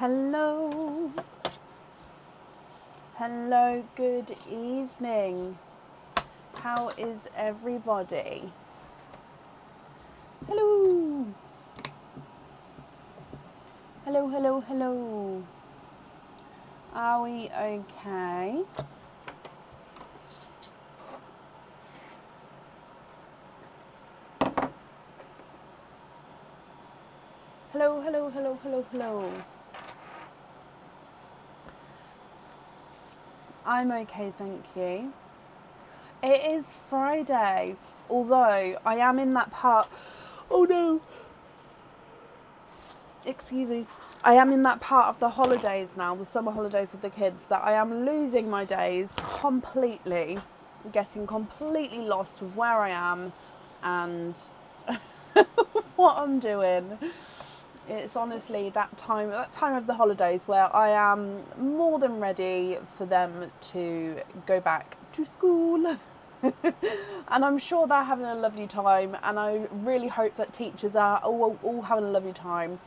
Hello. Hello, good evening. How is everybody? Hello. Hello, hello, hello. Are we okay? Hello, hello, hello, hello, hello. I'm okay, thank you. It is Friday, although I am in that part. Oh no! Excuse me. I am in that part of the holidays now, the summer holidays with the kids, that I am losing my days completely, getting completely lost with where I am and what I'm doing. It's honestly that time of the holidays where I am more than ready for them to go back to school. And I'm sure they're having a lovely time, and I really hope that teachers are all having a lovely time.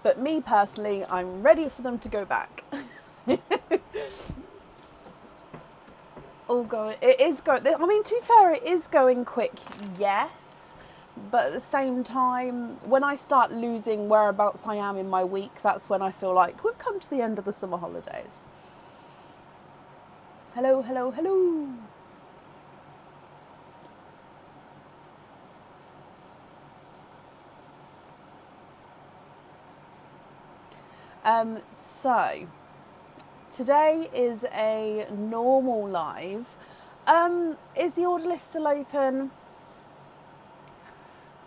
But me personally, I'm ready for them to go back. It is going. I mean, to be fair, it is going quick, yes. But at the same time, when I start losing whereabouts I am in my week, that's when I feel like we've come to the end of the summer holidays. Hello, hello, hello. So today is a normal live. Is the order list still open?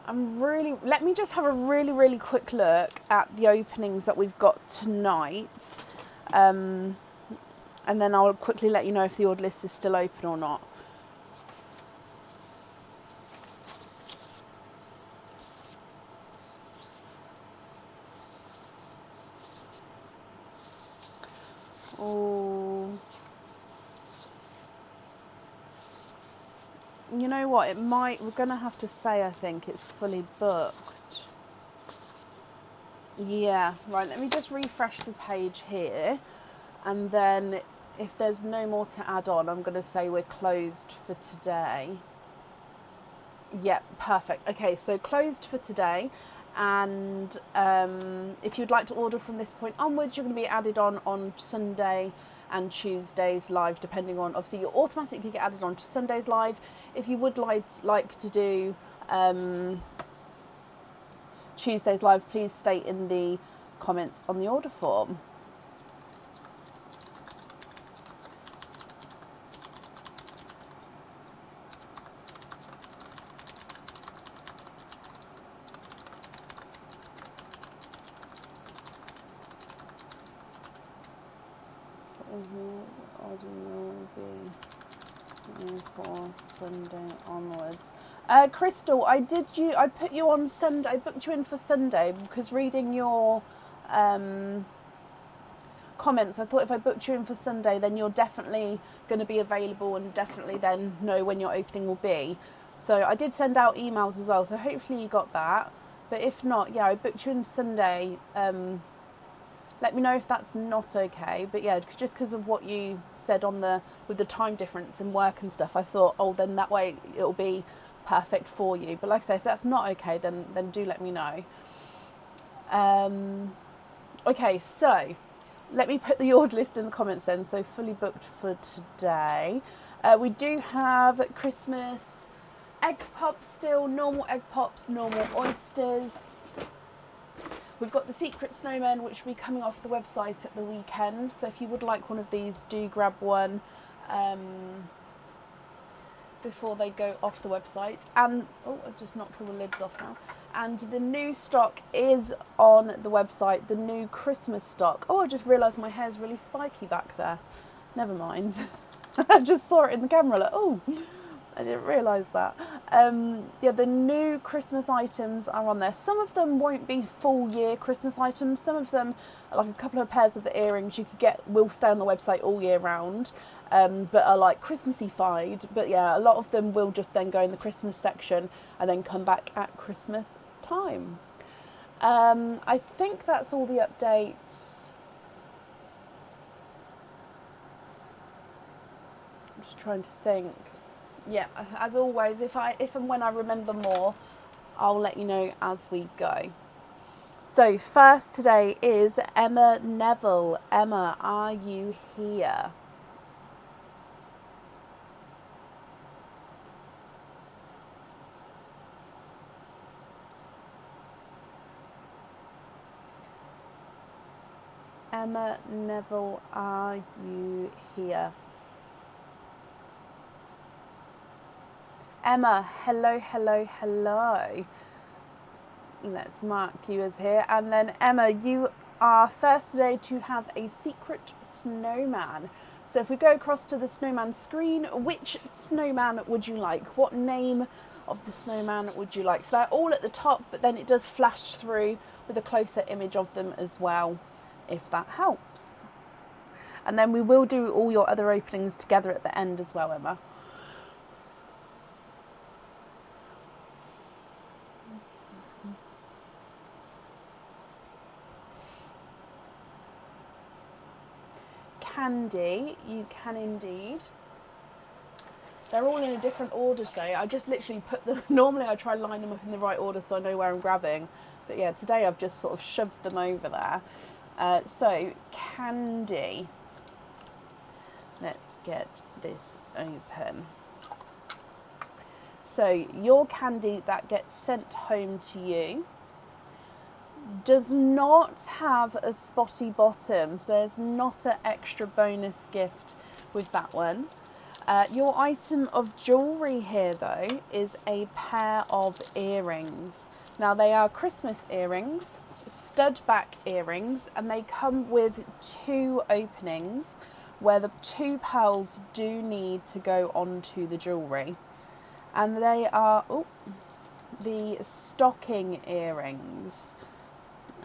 Let me just have a really quick look at the openings that we've got tonight. And then I'll quickly let you know if the order list is still open or not. Oh, you know what? We're gonna have to say, I think it's fully booked. Yeah, right, let me just refresh the page here, and then if there's no more to add on, I'm gonna say we're closed for today. Yep, perfect. Okay, so closed for today, and if you'd like to order from this point onwards, you're going to be added on Sunday and Tuesdays live, depending on, obviously you automatically get added on to Sundays live. If you would like to do Tuesdays live, please state in the comments on the order form. For Sunday onwards. Crystal, I put you on Sunday. I booked you in for Sunday because reading your comments, I thought if I booked you in for Sunday, then you're definitely going to be available and definitely then know when your opening will be. So I did send out emails as well, so hopefully you got that. But if not, yeah, I booked you in Sunday. Let me know if that's not okay. But yeah, just because of what you said with the time difference and work and stuff, I thought, oh, then that way it'll be perfect for you. But like I say, if that's not okay, then do let me know. Okay, so let me put the order list in the comments then. So fully booked for today. We do have Christmas egg pops still, normal egg pops, normal oysters. We've got the secret snowmen, which will be coming off the website at the weekend. So if you would like one of these, do grab one before they go off the website. And, oh, I've just knocked all the lids off now. And the new stock is on the website, the new Christmas stock. Oh, I just realised my hair's really spiky back there. Never mind. I just saw it in the camera, like, oh, I didn't realise that. Yeah, the new Christmas items are on there. Some of them won't be full year Christmas items. Some of them, like a couple of pairs of the earrings you could get, will stay on the website all year round, but are like Christmassy-fied. But yeah, a lot of them will just then go in the Christmas section and then come back at Christmas time. I think that's all the updates Just trying to think. Yeah, as always, if and when I remember more, I'll let you know as we go. So first today is Emma Neville. Emma, are you here? Emma Neville, are you here? Emma, hello, hello, hello. Let's mark you as here. And then Emma, you are first today to have a secret snowman. So if we go across to the snowman screen, which snowman would you like? What name of the snowman would you like? So they're all at the top, but then it does flash through with a closer image of them as well, if that helps. And then we will do all your other openings together at the end as well, Emma. Candy, you can indeed. They're all in a different order today. I just literally put them, normally I try and line them up in the right order so I know where I'm grabbing. But yeah, today I've just sort of shoved them over there. So, Candy. Let's get this open. So, your candy that gets sent home to you does not have a spotty bottom, so there's not an extra bonus gift with that one. Your item of jewellery here though is a pair of earrings. Now they are Christmas earrings, stud back earrings, and they come with 2 openings where the 2 pearls do need to go onto the jewellery. And they are the stocking earrings.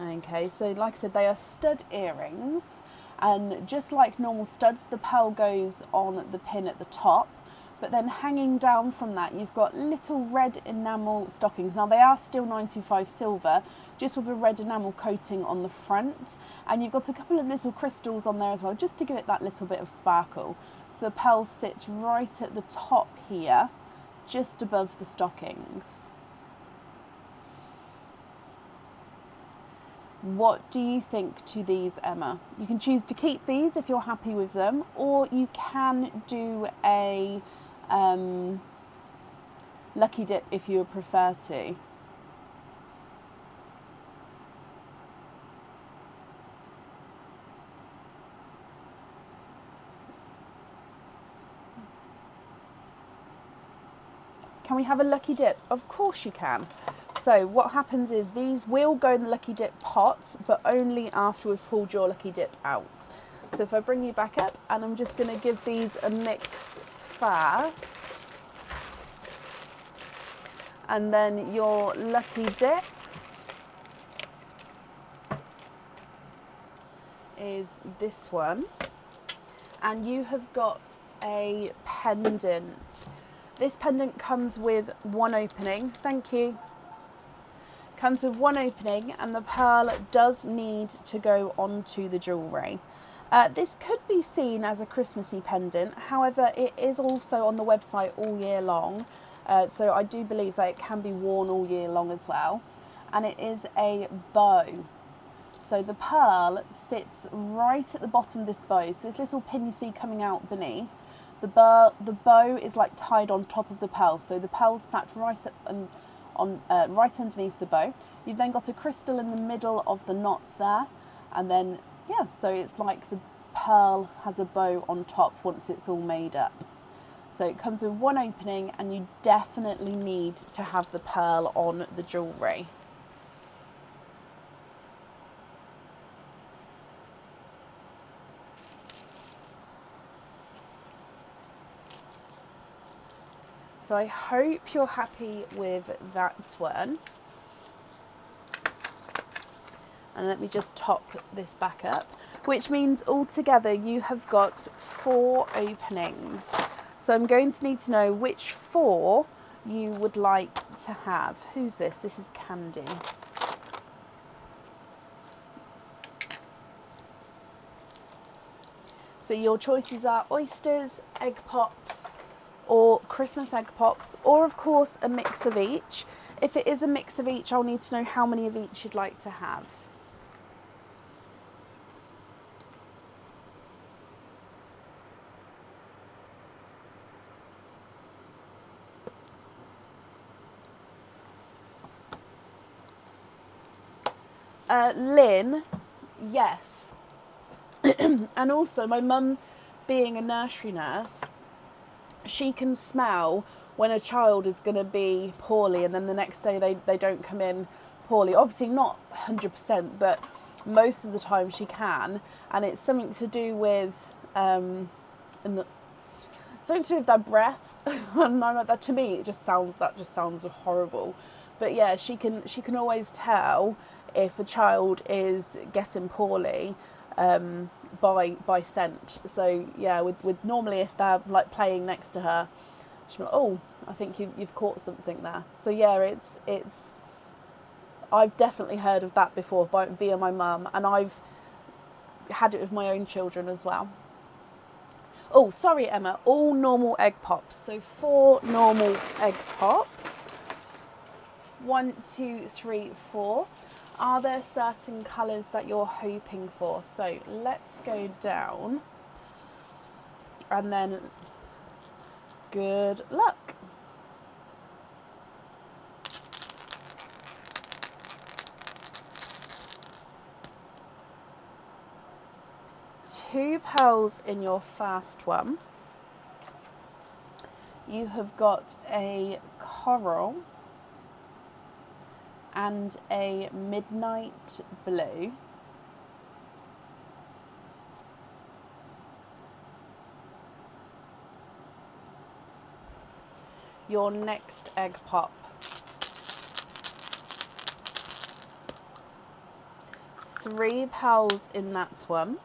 Okay, so like I said, they are stud earrings, and just like normal studs, the pearl goes on the pin at the top, but then hanging down from that you've got little red enamel stockings. Now they are still 925 silver, just with a red enamel coating on the front, and you've got a couple of little crystals on there as well, just to give it that little bit of sparkle. So the pearl sits right at the top here, just above the stockings. What do you think to these, Emma? You can choose to keep these if you're happy with them, or you can do a lucky dip if you would prefer to. Can we have a lucky dip? Of course you can. So what happens is these will go in the lucky dip pot, but only after we've pulled your lucky dip out. So if I bring you back up, and I'm just going to give these a mix first. And then your lucky dip is this one. And you have got a pendant. This pendant comes with 1 opening. Thank you. Comes with 1 opening, and the pearl does need to go onto the jewellery. This could be seen as a Christmassy pendant, however it is also on the website all year long, so I do believe that it can be worn all year long as well. And it is a bow. So the pearl sits right at the bottom of this bow, so this little pin you see coming out beneath, the bow is like tied on top of the pearl, so the pearl's sat right right underneath the bow. You've then got a crystal in the middle of the knot there, and then yeah, so it's like the pearl has a bow on top once it's all made up. So it comes with 1 opening, and you definitely need to have the pearl on the jewellery. So I hope you're happy with that one. And let me just top this back up, which means altogether you have got 4 openings. So I'm going to need to know which 4 you would like to have. Who's this? This is Candy. So your choices are oysters, egg pops, Christmas egg pops, or of course a mix of each. If it is a mix of each, I'll need to know how many of each you'd like to have. Lynn, yes. And also my mum, being a nursery nurse, she can smell when a child is going to be poorly and then the next day they don't come in poorly. Obviously not 100%, but most of the time she can, and it's something to do with something to do with their breath. And that, to me, that just sounds horrible. But yeah, she can always tell if a child is getting poorly by scent. So yeah, with normally if they're like playing next to her, she'll be like, oh, I think you've caught something there. So yeah, it's I've definitely heard of that before via my mum, and I've had it with my own children as well. Oh, sorry, Emma, all normal egg pops. So 4 normal egg pops. 1, 2, 3, 4. Are there certain colours that you're hoping for? So let's go down, and then good luck. Two pearls in your first one. You have got a coral and a midnight blue. Your next egg pop. Three pearls in that one.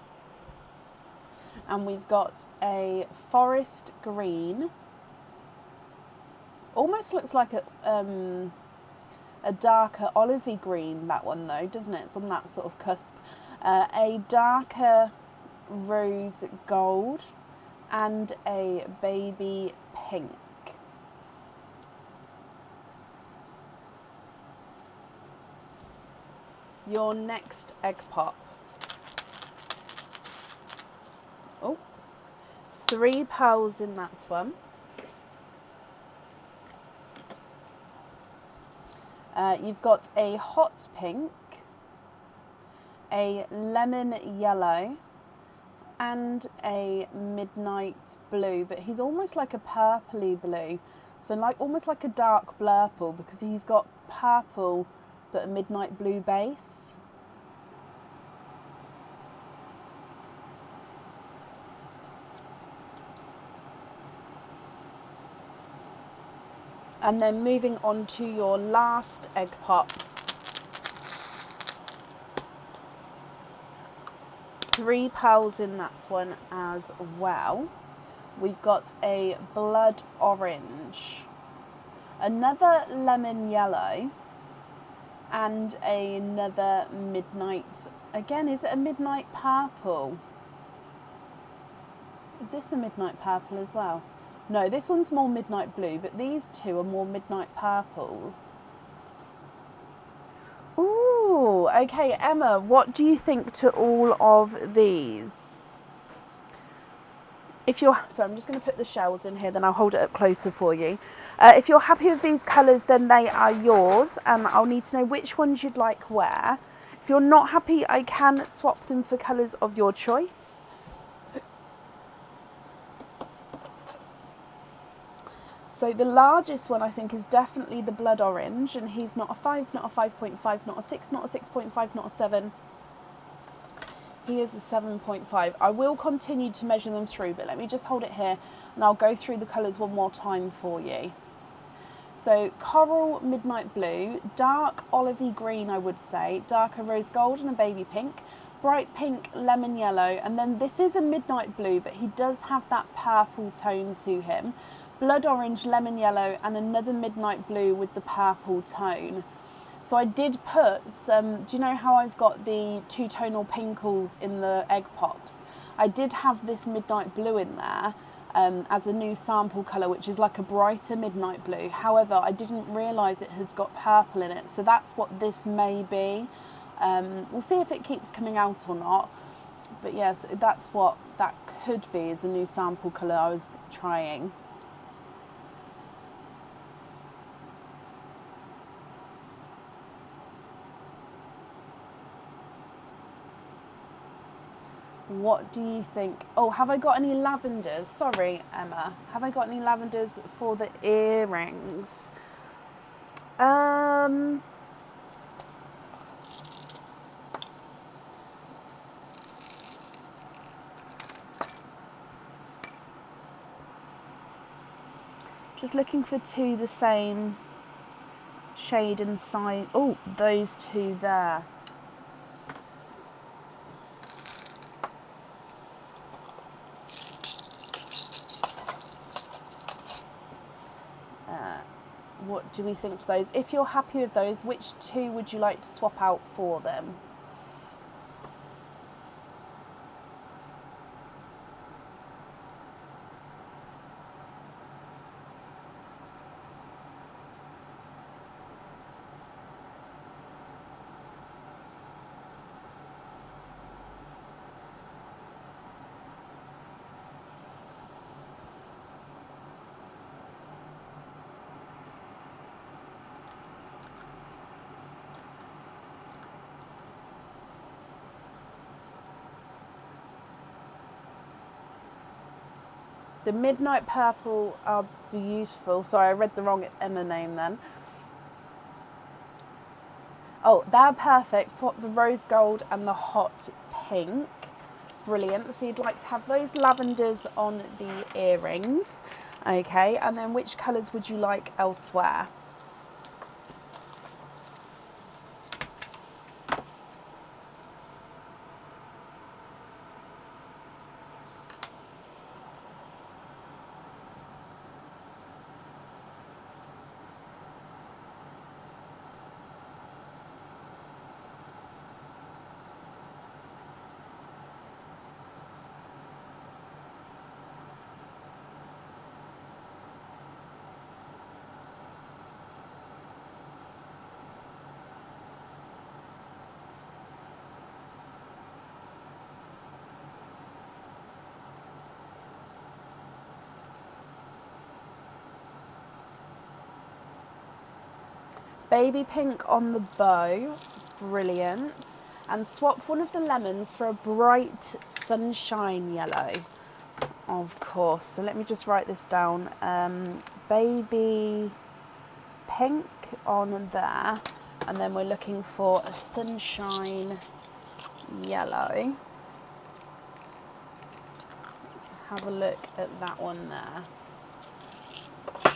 And we've got a forest green. Almost looks like a darker olivey green, that one though, doesn't it? It's on that sort of cusp. A darker rose gold and a baby pink. Your next egg pop. Oh, 3 pearls in that one. You've got a hot pink, a lemon yellow, and a midnight blue, but he's almost like a purpley blue, so like almost like a dark blurple, because he's got purple but a midnight blue base. And then moving on to your last egg pop. 3 pearls in that one as well. We've got a blood orange, another lemon yellow, and another midnight. Again, is it a midnight purple? Is this a midnight purple as well? No, this one's more midnight blue, but these two are more midnight purples. Ooh, okay, Emma, what do you think to all of these? Sorry, I'm just going to put the shells in here, then I'll hold it up closer for you. If you're happy with these colours, then they are yours, and I'll need to know which ones you'd like where. If you're not happy, I can swap them for colours of your choice. So the largest one I think is definitely the blood orange, and he's not a 5, not a 5.5, not a 6, not a 6.5, not a 7. He is a 7.5. I will continue to measure them through, but let me just hold it here and I'll go through the colours one more time for you. So coral, midnight blue, dark olivey green I would say, darker rose gold and a baby pink, bright pink, lemon yellow, and then this is a midnight blue, but he does have that purple tone to him. Blood orange, lemon yellow, and another midnight blue with the purple tone. So I did put some, do you know how I've got the 2 tonal pinkles in the egg pops? I did have this midnight blue in there, as a new sample colour, which is like a brighter midnight blue. However, I didn't realise it has got purple in it, so that's what this may be. We'll see if it keeps coming out or not. But yes, that's what that could be, is a new sample colour I was trying. What do you think? Oh, have I got any lavenders? Sorry, Emma. Have I got any lavenders for the earrings? Just looking for two the same shade and size. Oh, those two there. What do we think to those? If you're happy with those, which two would you like to swap out for them? The midnight purple are beautiful. Sorry, I read the wrong Emma name then. Oh, they're perfect. Swap the rose gold and the hot pink. Brilliant. So you'd like to have those lavenders on the earrings. Okay, and then which colours would you like elsewhere? Baby pink on the bow, brilliant. And swap one of the lemons for a bright sunshine yellow, of course. So let me just write this down. Baby pink on there, and then we're looking for a sunshine yellow. Have a look at that one there.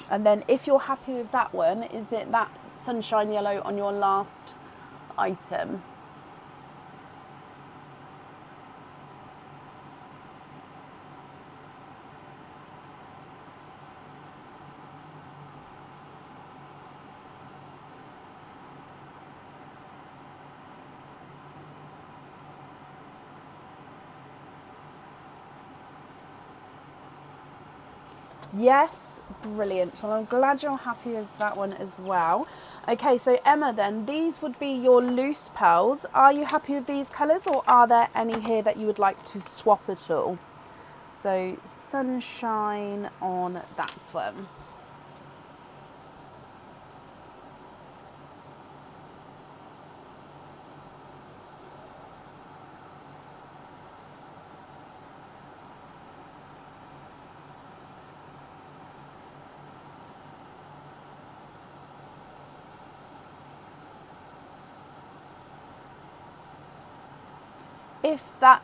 And then if you're happy with that one, is it that sunshine yellow on your last item? Yes, brilliant. Well, I'm glad you're happy with that one as well. Okay, so Emma, then these would be your loose pearls. Are you happy with these colours, or are there any here that you would like to swap at all? So sunshine on that one.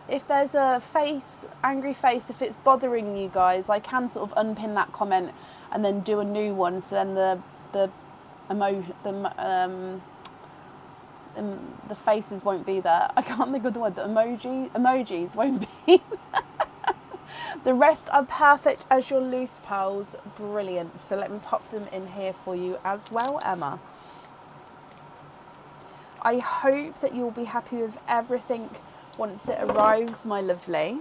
If there's a face, angry face, if it's bothering you guys, I can sort of unpin that comment and then do a new one, so then the faces won't be there. I can't think of the word. The emojis won't be there. The rest are perfect as your loose pearls. Brilliant. So let me pop them in here for you as well, Emma. I hope that you'll be happy with everything once it arrives, my lovely.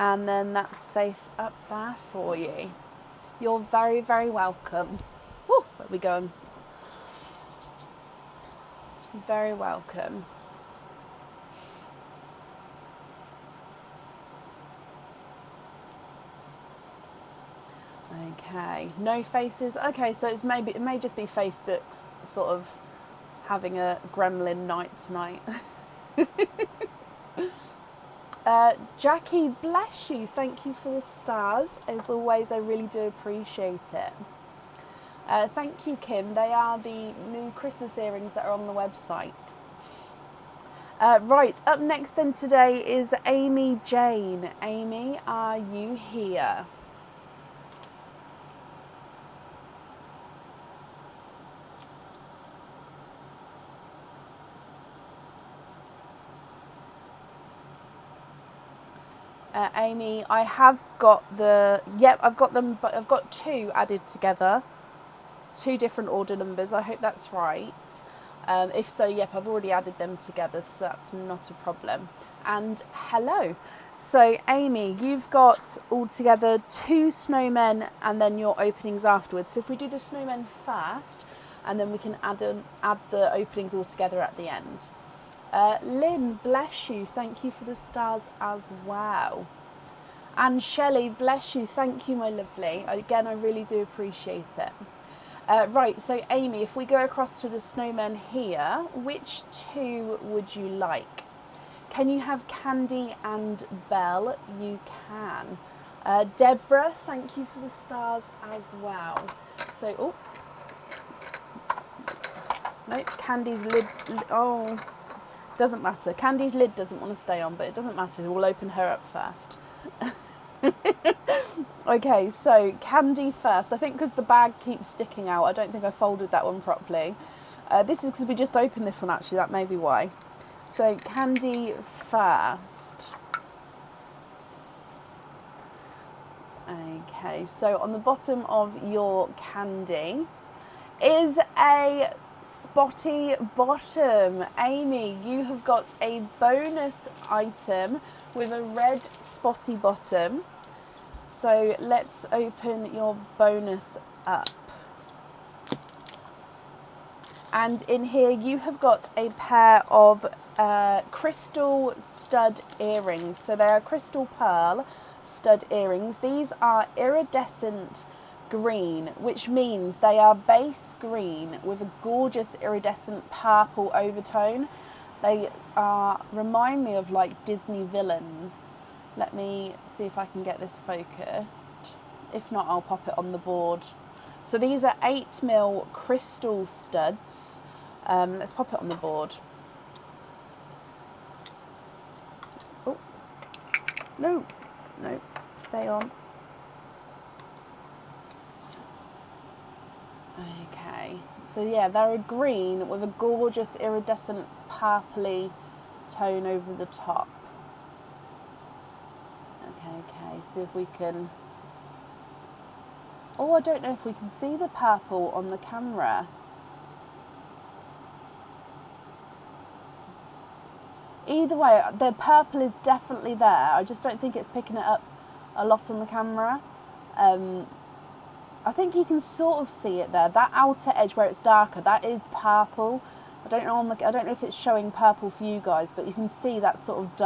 And then that's safe up there for you. You're very, very welcome. Woo, where are we going? Very welcome. Okay, no faces. Okay, so it may just be Facebook's sort of having a gremlin night tonight. Jackie, bless you. Thank you for the stars. As always, I really do appreciate it. Thank you, Kim. They are the new Christmas earrings that are on the website. Right, up next then today is Amy Jane. Amy, are you here? Amy, I have got I've got them, but I've got two added together, two different order numbers. I hope that's right. If so, yep, I've already added them together, so that's not a problem. And hello. So Amy, you've got altogether two snowmen and then your openings afterwards. So if we do the snowmen first, and then we can add the openings all together at the end. Lynn, bless you. Thank you for the stars as well. And Shelley, bless you. Thank you, my lovely. Again, I really do appreciate it. Right, so Amy, if we go across to the snowmen here, which two would you like? Can you have Candy and Belle? You can. Deborah, thank you for the stars as well. So, oh. Nope, Candy's lid, oh, doesn't matter. Candy's lid doesn't want to stay on, but it doesn't matter. We'll open her up first. Okay, so Candy first. I think because the bag keeps sticking out, I don't think I folded that one properly. This is because we just opened this one, actually. That may be why. So Candy first. Okay, so on the bottom of your Candy is a spotty bottom. Amy, you have got a bonus item with a red spotty bottom. So let's open your bonus up. And in here you have got a pair of crystal stud earrings. So they are crystal pearl stud earrings. These are iridescent green, which means they are base green with a gorgeous iridescent purple overtone. They remind me of like Disney villains. Let me see if I can get this focused. If not, I'll pop it on the board. So these are 8mm crystal studs. Let's pop it on the board. Oh, no, stay on. Okay, so yeah, they're a green with a gorgeous iridescent purpley tone over the top. Okay, see if we can... Oh, I don't know if we can see the purple on the camera. Either way, the purple is definitely there. I just don't think it's picking it up a lot on the camera. I think you can sort of see it there. That outer edge where it's darker, that is purple. I don't know if it's showing purple for you guys, but you can see that sort of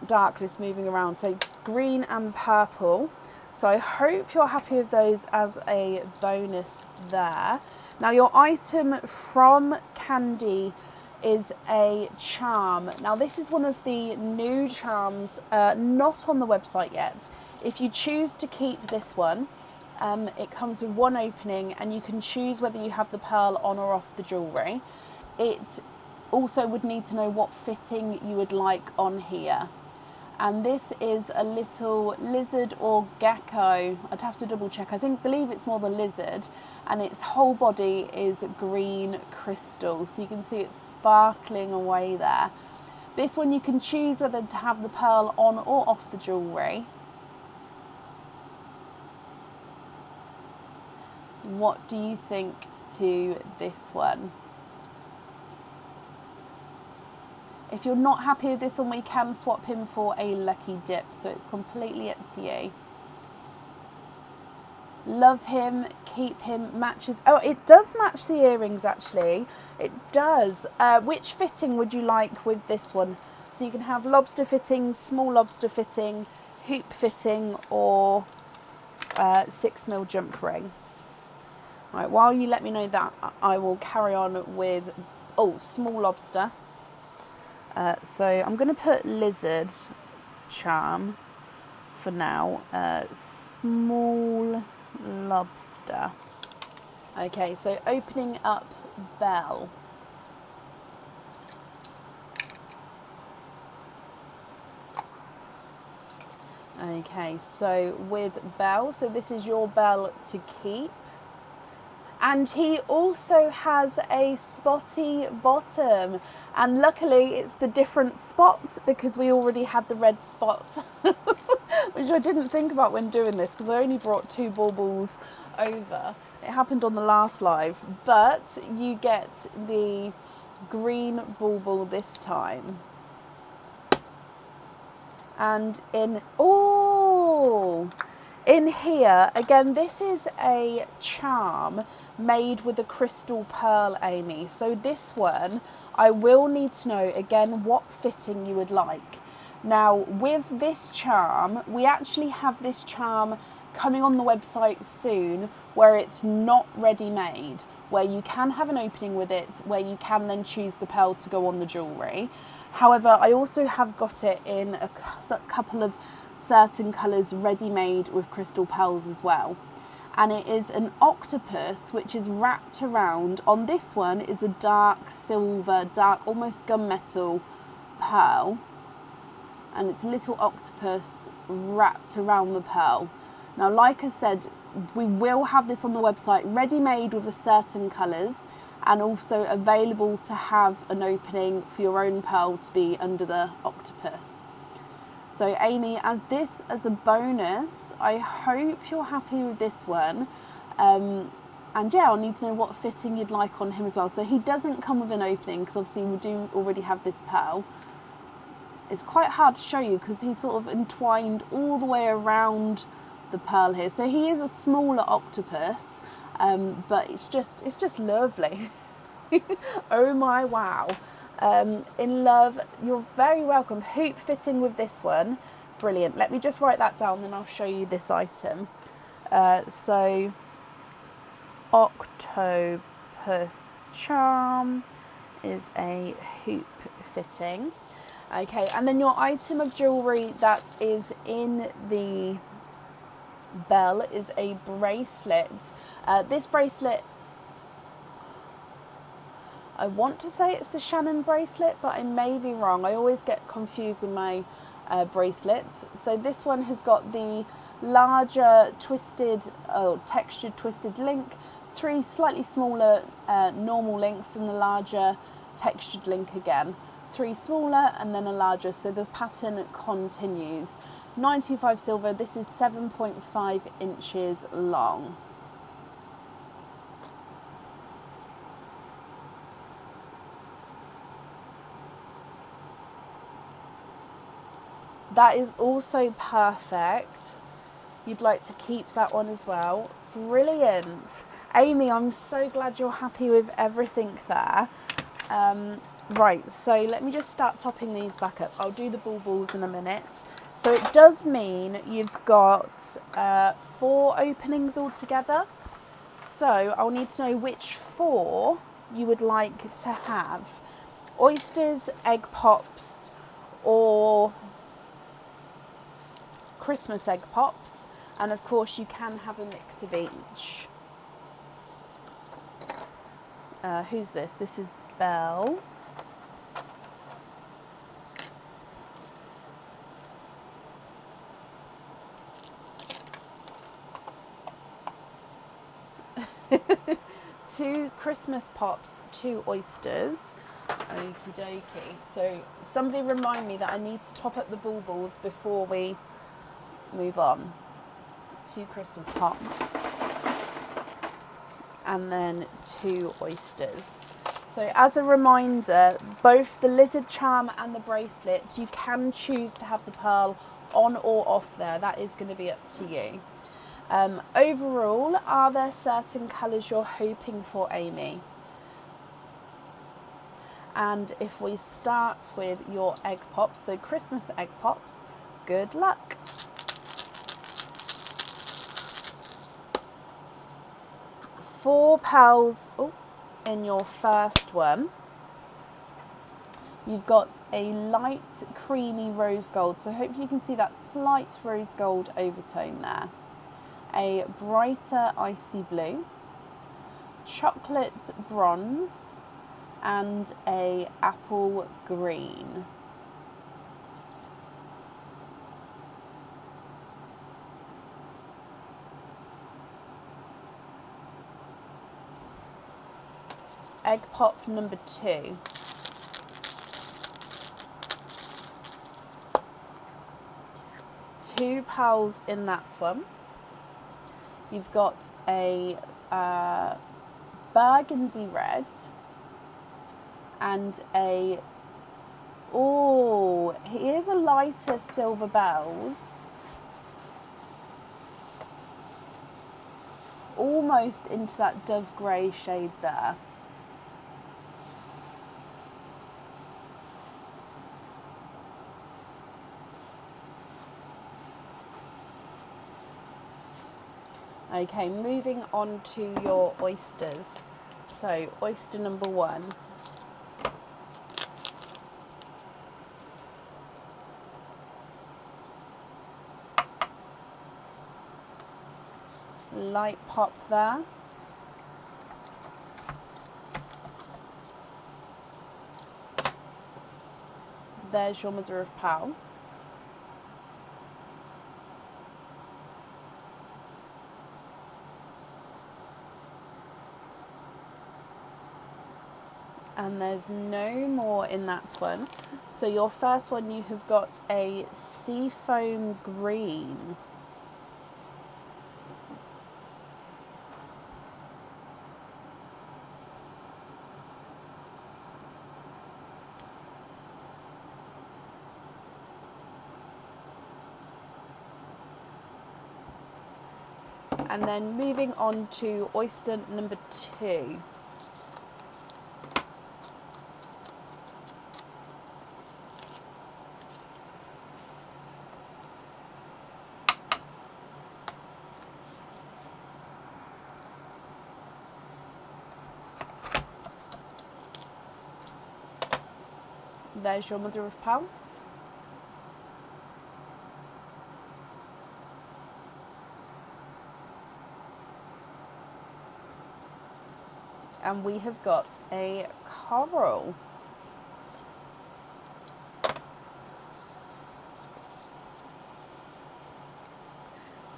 darkness moving around. So green and purple. So I hope you're happy with those as a bonus there. Now your item from Candy is a charm. Now this is one of the new charms, not on the website yet. If you choose to keep this one, it comes with one opening and you can choose whether you have the pearl on or off the jewellery. It also would need to know what fitting you would like on here. And this is a little lizard or gecko. I'd have to double check. Believe it's more the lizard, and its whole body is green crystal. So you can see it's sparkling away there. This one you can choose whether to have the pearl on or off the jewellery. What do you think to this one? If you're not happy with this one, we can swap him for a lucky dip, so it's completely up to you. Love him, keep him, matches. Oh, it does match the earrings actually. It does. Which fitting would you like with this one? So you can have lobster fitting, small lobster fitting, hoop fitting, or 6mm jump ring. Right, while you let me know that, I will carry on with, small lobster. So I'm going to put lizard charm for now. Small lobster. Okay, so opening up Belle. Okay, so with Belle, so this is your Belle to keep. And he also has a spotty bottom. And luckily it's the different spot because we already had the red spot. Which I didn't think about when doing this because I only brought 2 baubles over. It happened on the last live. But you get the green bauble this time. And in here, again, this is a charm made with a crystal pearl, Amy. So this one, I will need to know, again, what fitting you would like. Now, with this charm, we actually have this charm coming on the website soon where it's not ready-made, where you can have an opening with it, where you can then choose the pearl to go on the jewellery. However, I also have got it in a couple of certain colours ready-made with crystal pearls as well. And it is an octopus which is wrapped around, on this one is a dark silver, dark almost gunmetal pearl. And it's a little octopus wrapped around the pearl. Now, like I said, we will have this on the website ready-made with a certain colours and also available to have an opening for your own pearl to be under the octopus. So Amy, as a bonus, I hope you're happy with this one. And yeah, I'll need to know what fitting you'd like on him as well. So he doesn't come with an opening because obviously we do already have this pearl. It's quite hard to show you because he's sort of entwined all the way around the pearl here. So he is a smaller octopus, but it's just lovely. Oh my wow. In love, you're very welcome. Hoop fitting with this one, brilliant. Let me just write that down, then I'll show you this item. So octopus charm is a hoop fitting. Okay, and then your item of jewellery that is in the Belle is a bracelet. This bracelet, I want to say it's the Shannon bracelet, but I may be wrong. I always get confused with my bracelets. So this one has got the larger textured twisted link, 3 slightly smaller normal links than the larger textured link again. 3 smaller and then a larger, so the pattern continues. 925 silver, this is 7.5 inches long. That is also perfect. You'd like to keep that one as well. Brilliant. Amy, I'm so glad you're happy with everything there. Right, so let me just start topping these back up. I'll do the baubles in a minute. So it does mean you've got 4 openings altogether. So I'll need to know which 4 you would like to have. Oysters, egg pops, or Christmas egg pops. And of course you can have a mix of each. Who's this? This is Belle. Two Christmas pops, 2 oysters. Okie dokie. So somebody remind me that I need to top up the baubles before we move on. 2 Christmas pops. And then 2 oysters. So as a reminder, both the lizard charm and the bracelets, you can choose to have the pearl on or off there. That is going to be up to you. Overall, are there certain colours you're hoping for, Amy? And if we start with your egg pops, so Christmas egg pops, good luck. £4 in your first one. You've got a light creamy rose gold, so hopefully you can see that slight rose gold overtone there. A brighter icy blue, chocolate bronze, and a apple green. Egg pop number 2. £2 in that one. You've got a burgundy red and a, here's a lighter silver bells, almost into that dove grey shade there. Okay, moving on to your oysters. So, oyster number 1. Light pop there. There's your mother of pearl. And there's no more in that one. So your first one, you have got a seafoam green. And then moving on to oyster number 2. There's your mother of pearl. And we have got a coral.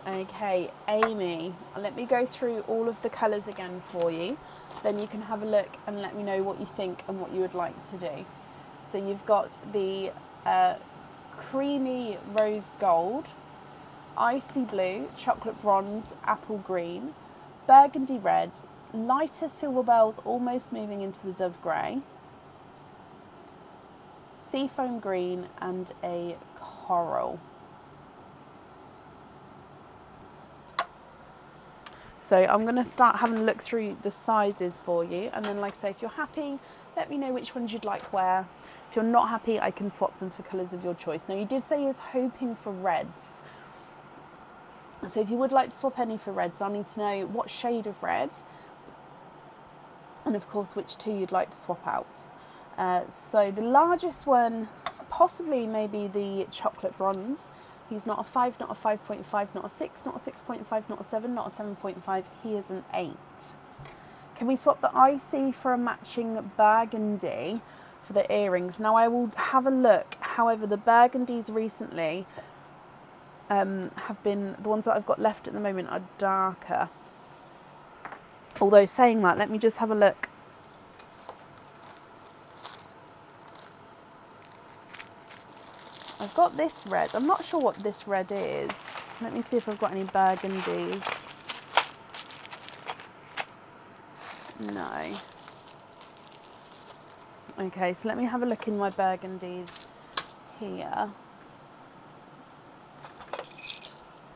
Okay, Amy, let me go through all of the colours again for you. Then you can have a look and let me know what you think and what you would like to do. So you've got the creamy rose gold, icy blue, chocolate bronze, apple green, burgundy red, lighter silver bells almost moving into the dove grey, seafoam green, and a coral. So I'm going to start having a look through the sizes for you, and then like I say, if you're happy, let me know which ones you'd like where. If you're not happy, I can swap them for colours of your choice. Now you did say you was hoping for reds. So if you would like to swap any for reds, I'll need to know what shade of red, and of course which 2 you'd like to swap out. So the largest one, possibly maybe the chocolate bronze. He's not a 5, not a 5.5, not a 6, not a 6.5, not a 7, not a 7.5. He is an 8. Can we swap the icy for a matching burgundy for the earrings? Now I will have a look. However, the burgundies recently have been, the ones that I've got left at the moment are darker. Although saying that, let me just have a look. I've got this red. I'm not sure what this red is. Let me see if I've got any burgundies. No. Okay, so let me have a look in my burgundies here.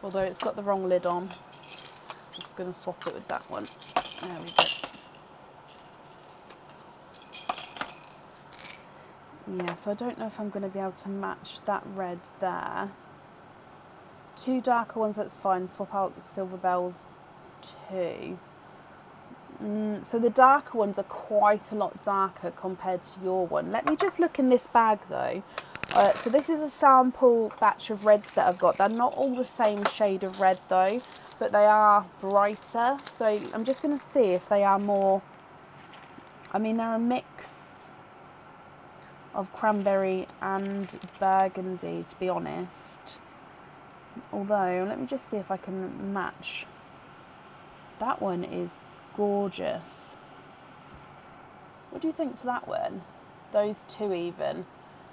Although it's got the wrong lid on. Just going to swap it with that one. There we go. Yeah, so I don't know if I'm going to be able to match that red there. Two darker ones, that's fine. Swap out the silver bells too. So the darker ones are quite a lot darker compared to your one. Let me just look in this bag though. So this is a sample batch of reds that I've got. They're not all the same shade of red though, but they are brighter. So I'm just going to see if they are more, I mean they're a mix of cranberry and burgundy, to be honest. Although, let me just see if I can match. That one is gorgeous. What do you think to that one? Those two even.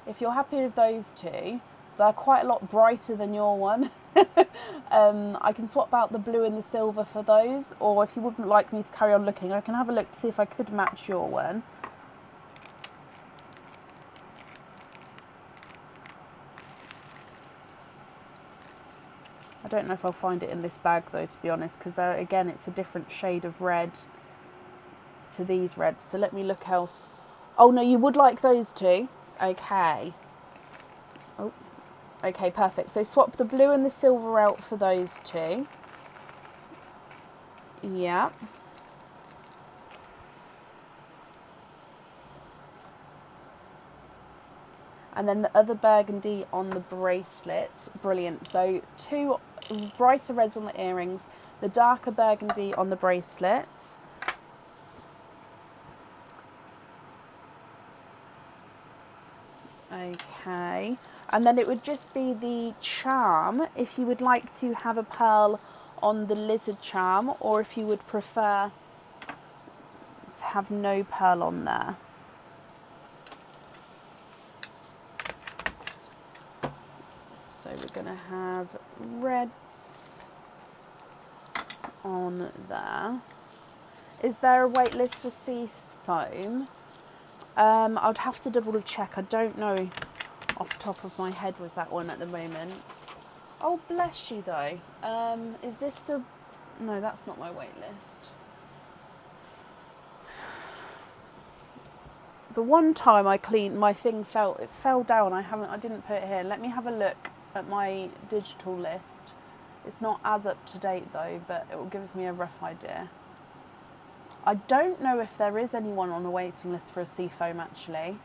If you're happy with those two, they're quite a lot brighter than your one. I can swap out the blue and the silver for those, or if you wouldn't like me to carry on looking, I can have a look to see if I could match your one. I don't know if I'll find it in this bag though, to be honest, because again, it's a different shade of red to these reds. So let me look else. Oh no, you would like those two? Okay. Oh, okay, perfect. So swap the blue and the silver out for those two. Yeah. And then the other burgundy on the bracelet. Brilliant. So two brighter reds on the earrings, the darker burgundy on the bracelet. Okay. And then it would just be the charm, if you would like to have a pearl on the lizard charm, or if you would prefer to have no pearl on there. So we're going to have reds on there. Is there a wait list for sea foam? I'd have to double check. I don't know off the top of my head with that one at the moment. Oh, bless you though. Is this the... No, that's not my wait list. The one time I cleaned, my thing it fell down. I didn't put it here. Let me have a look at my digital list. It's not as up to date though, but it will give me a rough idea. I don't know if there is anyone on a waiting list for a seafoam actually.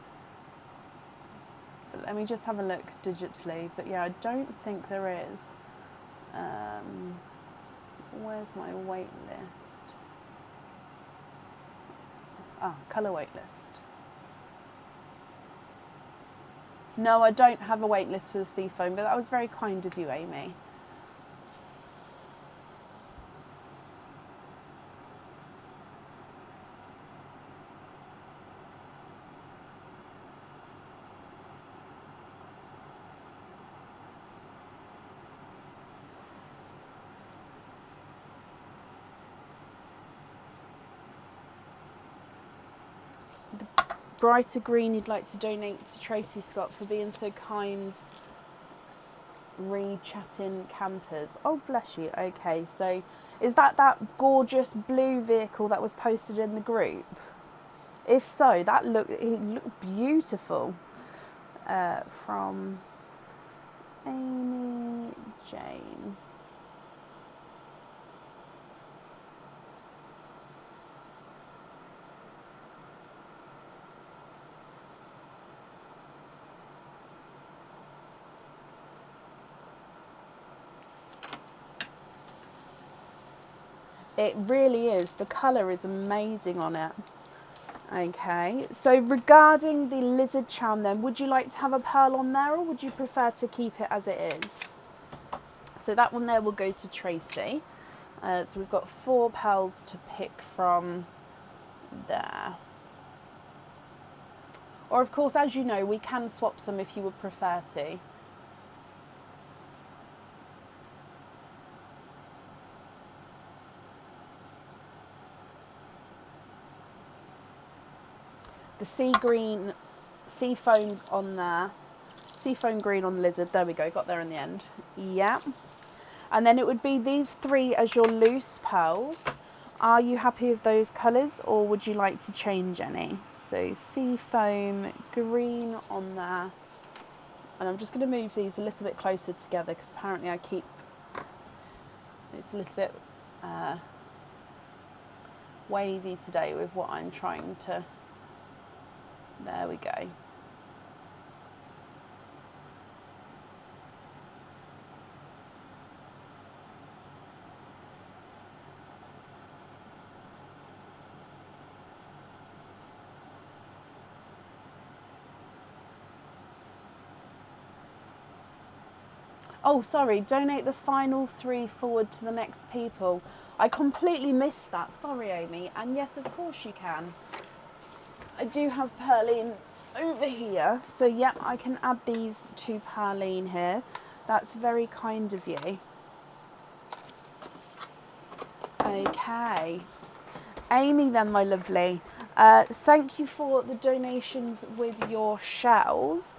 But let me just have a look digitally. But yeah, I don't think there is. Where's my wait list? Ah, colour wait list. No, I don't have a wait list for the seafoam, but that was very kind of you, Amy. Brighter green you'd like to donate to Tracy Scott for being so kind, re-chatting campers. Oh, bless you. Okay, so is that gorgeous blue vehicle that was posted in the group? If so, it looked beautiful. From Amy Jane. It really is. The colour is amazing on it. Okay, so regarding the lizard charm then, would you like to have a pearl on there or would you prefer to keep it as it is? So that one there will go to Tracy. So we've got 4 pearls to pick from there. Or of course, as you know, we can swap some if you would prefer to. the sea green, sea foam on there, sea foam green on the lizard. There we go, got there in the end. Yeah. And then it would be these three as your loose pearls. Are you happy with those colours, or would you like to change any? So sea foam green on there. And I'm just going to move these a little bit closer together because apparently I keep, it's a little bit wavy today with what I'm trying to, there we go. Oh, sorry, donate the final 3 forward to the next people. I completely missed that. Sorry, Amy. And yes, of course you can. I do have Pearline over here. So, yep, I can add these to Pearline here. That's very kind of you. Okay. Amy then, my lovely. Thank you for the donations with your shells.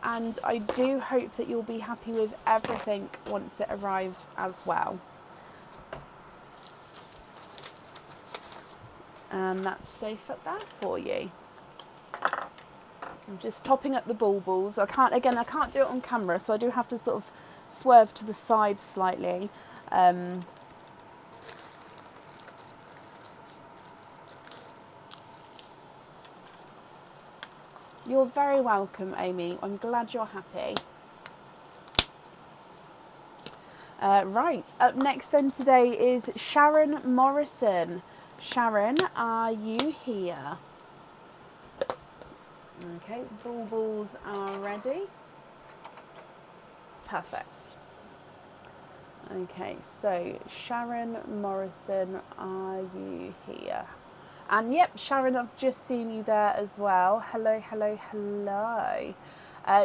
And I do hope that you'll be happy with everything once it arrives as well. And that's safe up there for you. I'm just topping up the baubles. I can't do it on camera, so I do have to sort of swerve to the side slightly. You're very welcome, Amy. I'm glad you're happy. Right, up next then today is Sharon Morrison. Sharon, are you here? Okay, baubles are ready. Perfect. Okay, so Sharon Morrison, are you here? And yep, Sharon, I've just seen you there as well. Hello, hello, hello.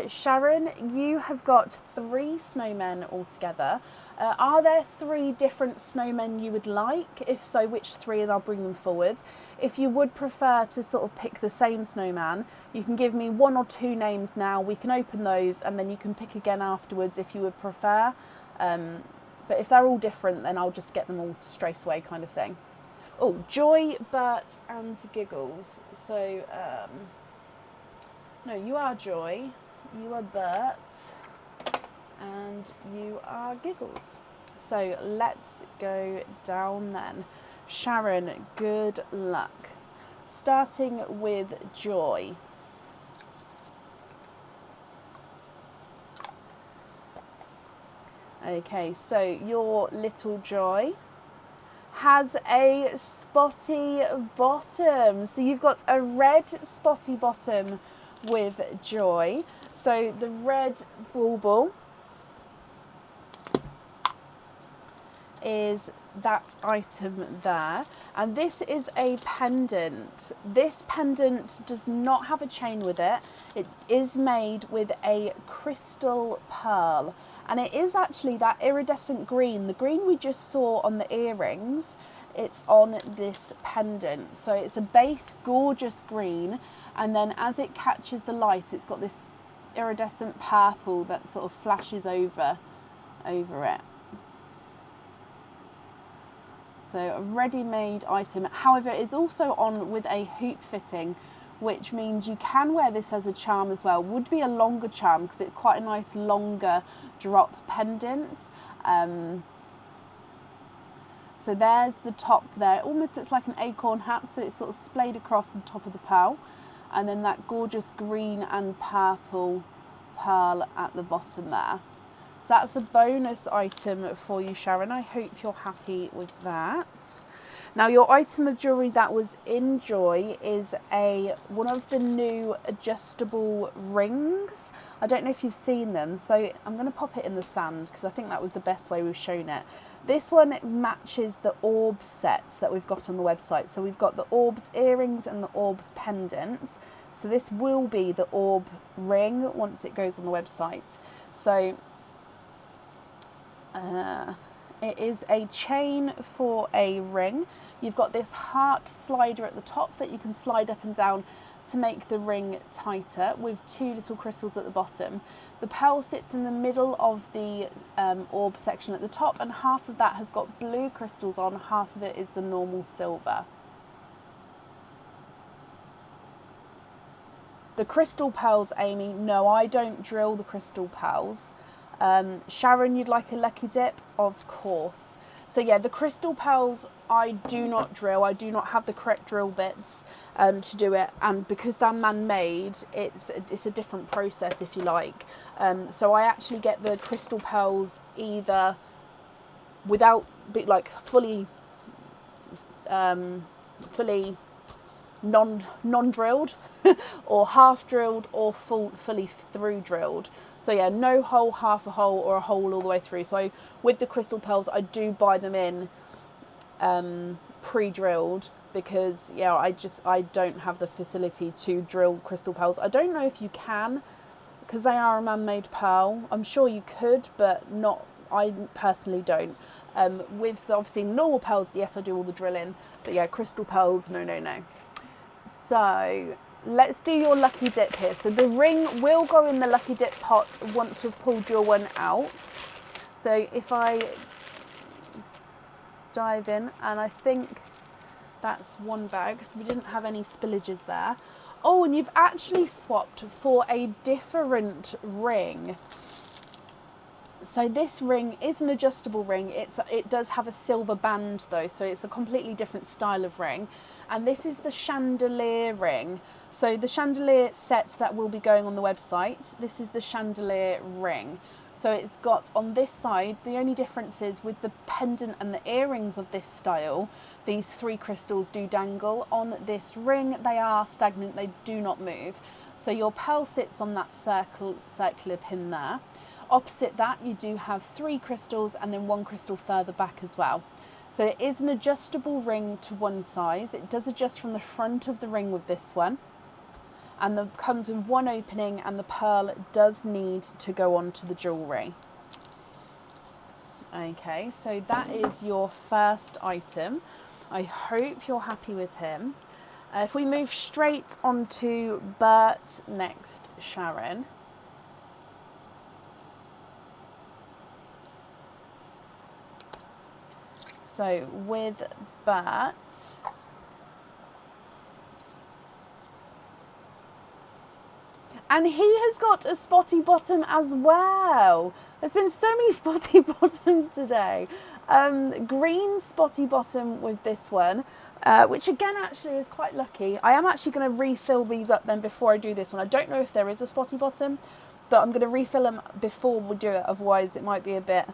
Sharon, you have got 3 snowmen altogether. Are there 3 different snowmen you would like? If so, which 3, and I'll bring them forward. If you would prefer to sort of pick the same snowman, you can give me 1 or 2 names now. We can open those and then you can pick again afterwards if you would prefer. But if they're all different, then I'll just get them all straight away kind of thing. Oh, Joy, Bert and Giggles. So, no, you are Joy, you are Bert, and you are Giggles. So let's go down then. Sharon, good luck. Starting with Joy. Okay, so your little Joy has a spotty bottom. So you've got a red spotty bottom with Joy. So the red bauble is that item there. And this is a pendant. This pendant does not have a chain with it. It is made with a crystal pearl. And it is actually that iridescent green, the green we just saw on the earrings, it's on this pendant. So it's a base gorgeous green, and then as it catches the light, it's got this iridescent purple that sort of flashes over it. So a ready-made item. However, it's also on with a hoop fitting, which means you can wear this as a charm as well. Would be a longer charm because it's quite a nice longer drop pendant. So there's the top there. It almost looks like an acorn hat, so it's sort of splayed across the top of the pearl. And then that gorgeous green and purple pearl at the bottom there. So that's a bonus item for you, Sharon. I hope you're happy with that. Now, your item of jewellery that was in Joy is one of the new adjustable rings. I don't know if you've seen them, so I'm going to pop it in the sand because I think that was the best way we've shown it. This one matches the orbs set that we've got on the website. So we've got the orbs earrings and the orbs pendants. So this will be the orb ring once it goes on the website. So it is a chain for a ring. You've got this heart slider at the top that you can slide up and down to make the ring tighter with 2 little crystals at the bottom. The pearl sits in the middle of the orb section at the top, and half of that has got blue crystals on, half of it is the normal silver. The crystal pearls, Amy, no, I don't drill the crystal pearls. Sharon, you'd like a lucky dip? Of course. So yeah, the crystal pearls I do not drill. I do not have the correct drill bits to do it, and because they're man-made, it's a different process, if you like. So I actually get the crystal pearls either without, like, fully non-drilled, or half drilled, or fully through drilled. So yeah, no hole, half a hole, or a hole all the way through. So with the crystal pearls, I do buy them in pre-drilled, because yeah, I don't have the facility to drill crystal pearls. I don't know if you can, because they are a man-made pearl. I'm sure you could, but not. I personally don't. With obviously normal pearls, yes, I do all the drilling, but yeah, crystal pearls, no. So let's do your lucky dip here. So the ring will go in the lucky dip pot once we've pulled your one out. So if I dive in, and I think that's one bag. We didn't have any spillages there. Oh, and you've actually swapped for a different ring. So this ring is an adjustable ring. It does have a silver band though, so it's a completely different style of ring. And this is the chandelier ring. So the chandelier set that will be going on the website, this is the chandelier ring. So it's got on this side, the only difference is with the pendant and the earrings of this style, these 3 crystals do dangle. On this ring, they are stagnant, they do not move. So your pearl sits on that circular pin there. Opposite that, you do have 3 crystals and then 1 crystal further back as well. So it is an adjustable ring to one size. It does adjust from the front of the ring with this one. And it comes with 1 opening, and the pearl does need to go onto the jewellery. Okay, so that is your first item. I hope you're happy with him. If we move straight on to Bert next, Sharon. So with Bert, and he has got a spotty bottom as well. There's been so many spotty bottoms today. Green spotty bottom with this one, which again actually is quite lucky. I am actually going to refill these up then before I do this one. I don't know if there is a spotty bottom, but I'm going to refill them before we do it. Otherwise it might be a bit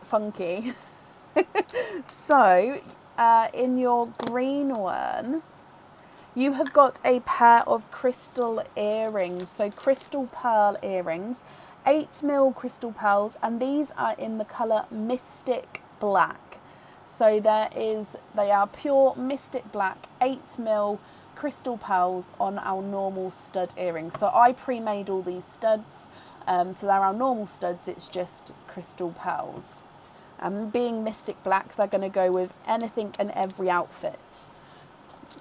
funky. So in your green one, you have got a pair of crystal earrings, so crystal pearl earrings, 8mm crystal pearls, and these are in the colour Mystic Black. So they are pure Mystic Black 8mm crystal pearls on our normal stud earrings. So I pre-made all these studs, so they're our normal studs, it's just crystal pearls. Being Mystic Black, they're going to go with anything and every outfit.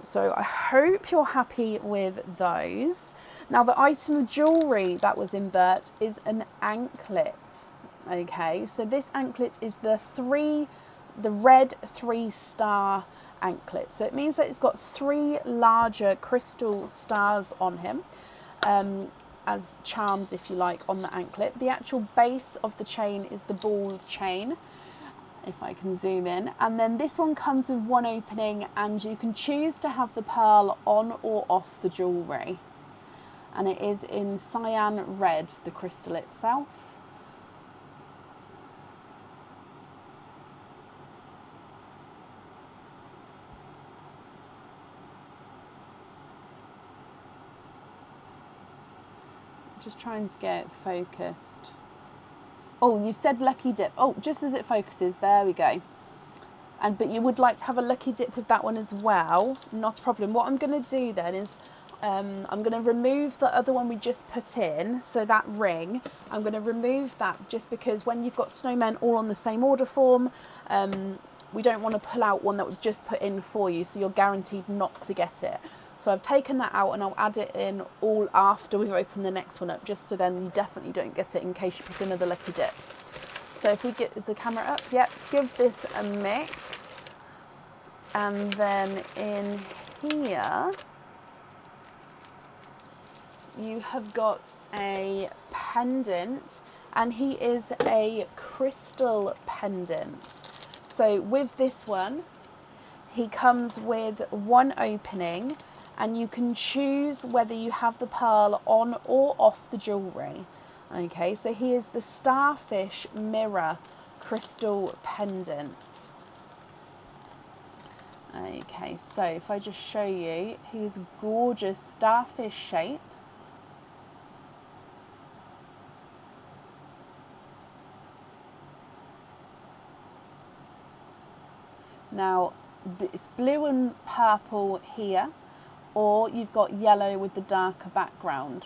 So I hope you're happy with those. Now the item of jewellery that was in Bert is an anklet. Okay, so this anklet is the red 3-star anklet. So it means that it's got 3 larger crystal stars on him, as charms, if you like, on the anklet. The actual base of the chain is the ball chain, if I can zoom in, and then this one comes with 1 opening, and you can choose to have the pearl on or off the jewellery, and it is in cyan red, the crystal itself. Just trying to get it focused. Oh, you've said lucky dip. Oh, just as it focuses, there we go. But you would like to have a lucky dip with that one as well. Not a problem. What I'm going to do then is I'm going to remove the other one we just put in. So that ring, I'm going to remove that just because when you've got snowmen all on the same order form, we don't want to pull out one that was just put in for you. So you're guaranteed not to get it. So I've taken that out and I'll add it in all after we've opened the next one up, just so then you definitely don't get it in case you pick another lucky dip. So if we get the camera up, yep, give this a mix. And then in here, you have got a pendant, and he is a crystal pendant. So with this one, he comes with one opening, and you can choose whether you have the pearl on or off the jewellery. Okay, so he is the Starfish Mirror Crystal Pendant. Okay, so if I just show you, he's a gorgeous starfish shape. Now, it's blue and purple here, or you've got yellow with the darker background.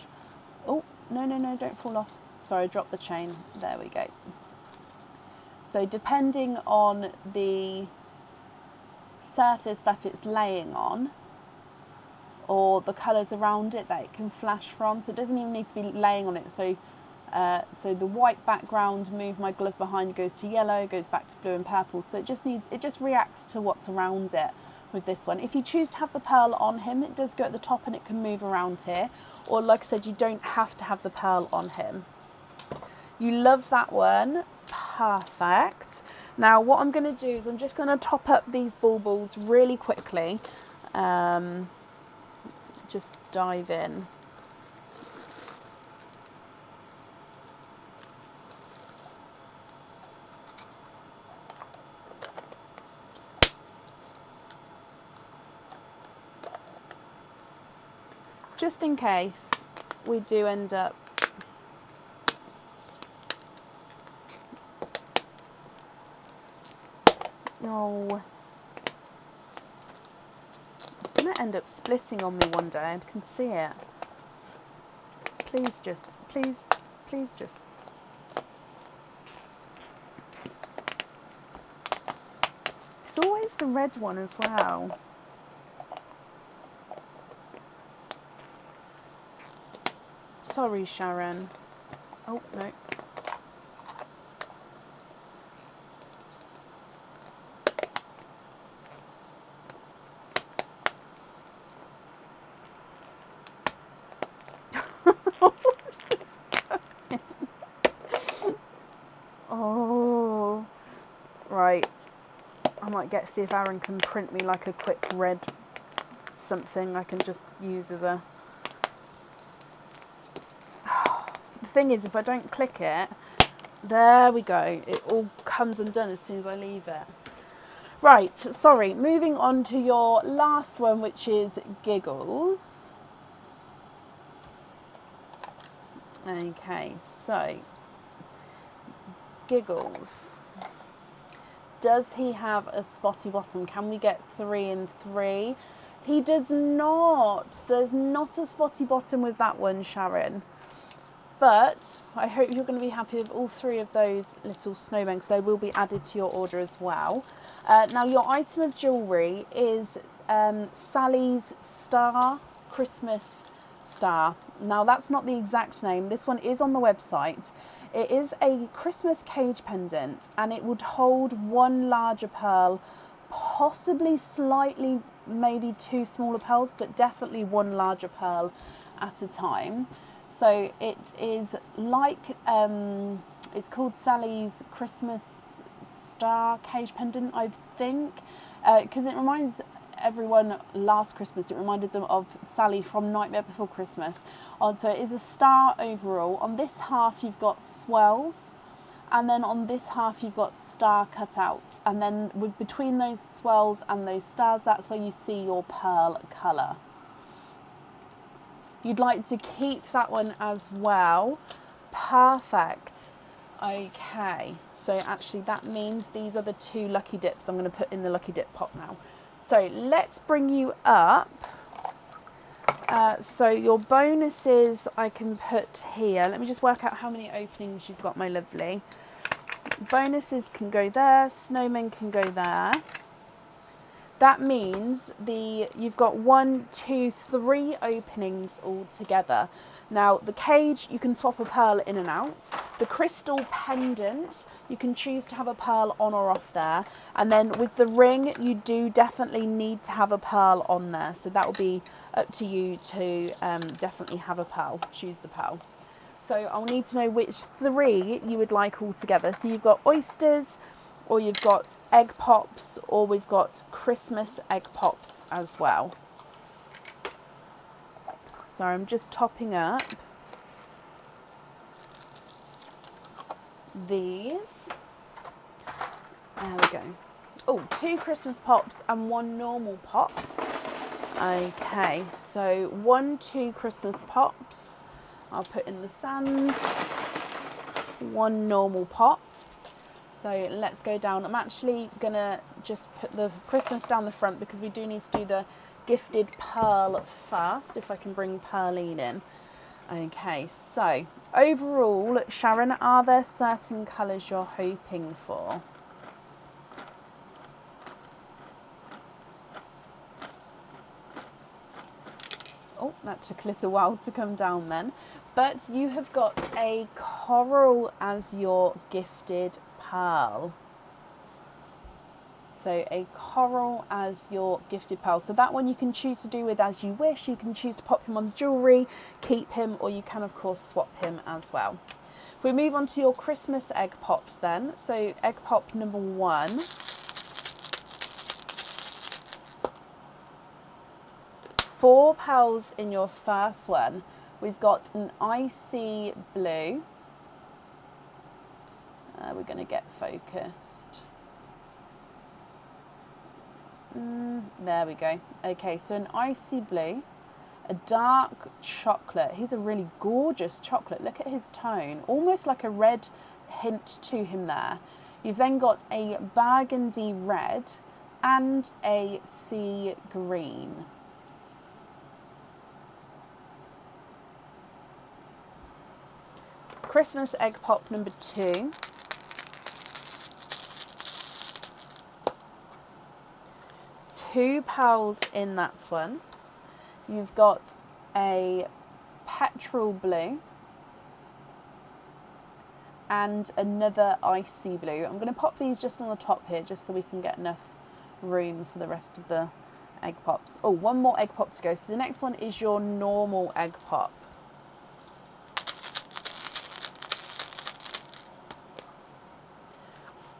Oh, no, don't fall off. Sorry, I dropped the chain. There we go. So depending on the surface that it's laying on, or the colours around it that it can flash from, so it doesn't even need to be laying on it. So so the white background, move my glove behind, goes to yellow, goes back to blue and purple. So it just reacts to what's around it with this one. If you choose to have the pearl on him, it does go at the top and it can move around here. Or like I said, you don't have to have the pearl on him. You love that one. Perfect. Now what I'm going to do is I'm just going to top up these baubles really quickly. Just dive in. Just in case we do end up it's going to end up splitting on me one day. I can see it. Please just. It's always the red one as well. Sorry, Sharon. Oh, no. Oh, right. I might see if Aaron can print me like a quick red something I can just use as a... The thing is, if I don't click it, there we go. It all comes undone as soon as I leave it. Right, sorry. Moving on to your last one, which is Giggles. Okay, so Giggles. Does he have a spotty bottom? Can we get 3 and 3? He does not. There's not a spotty bottom with that one, Sharon. But I hope you're going to be happy with all 3 of those little snowmen, because they will be added to your order as well. Now, your item of jewellery is Sally's Star Christmas Star. Now, that's not the exact name. This one is on the website. It is a Christmas cage pendant, and it would hold 1 larger pearl, possibly slightly, maybe 2 smaller pearls, but definitely 1 larger pearl at a time. So it is like, it's called Sally's Christmas Star Cage Pendant, I think, because it reminds everyone last Christmas, it reminded them of Sally from Nightmare Before Christmas. So it is a star overall. On this half you've got swells, and then on this half you've got star cutouts, and then between those swells and those stars, that's where you see your pearl colour. You'd like to keep that one as well. Perfect. Okay, so actually that means these are the 2 lucky dips I'm going to put in the lucky dip pot now. So let's bring you up. So your bonuses I can put here. Let me just work out how many openings you've got, my lovely. Bonuses can go there. Snowmen can go there. that means you've got 1, 2, 3 openings all together. Now the cage, you can swap a pearl in and out. The crystal pendant, you can choose to have a pearl on or off there. And then with the ring, you do definitely need to have a pearl on there. So that will be up to you to definitely have a pearl, choose the pearl. So I'll need to know which 3 you would like all together. So you've got oysters, or you've got egg pops, or we've got Christmas egg pops as well. So I'm just topping up these. There we go. Oh, 2 Christmas pops and 1 normal pop. Okay, so 1, 2 Christmas pops. I'll put in the sand. 1 normal pop. So let's go down. I'm actually gonna just put the Christmas down the front because we do need to do the gifted pearl first, if I can bring Pearline in. Okay, so overall, Sharon, are there certain colours you're hoping for? Oh, that took a little while to come down then. But you have got a coral as your gifted pearl. So a coral as your gifted pearl. So that one you can choose to do with as you wish. You can choose to pop him on jewellery, keep him, or you can of course swap him as well. If we move on to your Christmas egg pops then. So egg pop number 1. Four pearls in your first one. We've got an icy blue. We're going to get focused. There we go. Okay, so an icy blue, a dark chocolate. He's a really gorgeous chocolate. Look at his tone, almost like a red hint to him there. You've then got a burgundy red and a sea green. Christmas egg pop number 2. Two pearls in that one. You've got a petrol blue and another icy blue. I'm going to pop these just on the top here just so we can get enough room for the rest of the egg pops. Oh, 1 more egg pop to go. So the next one is your normal egg pop.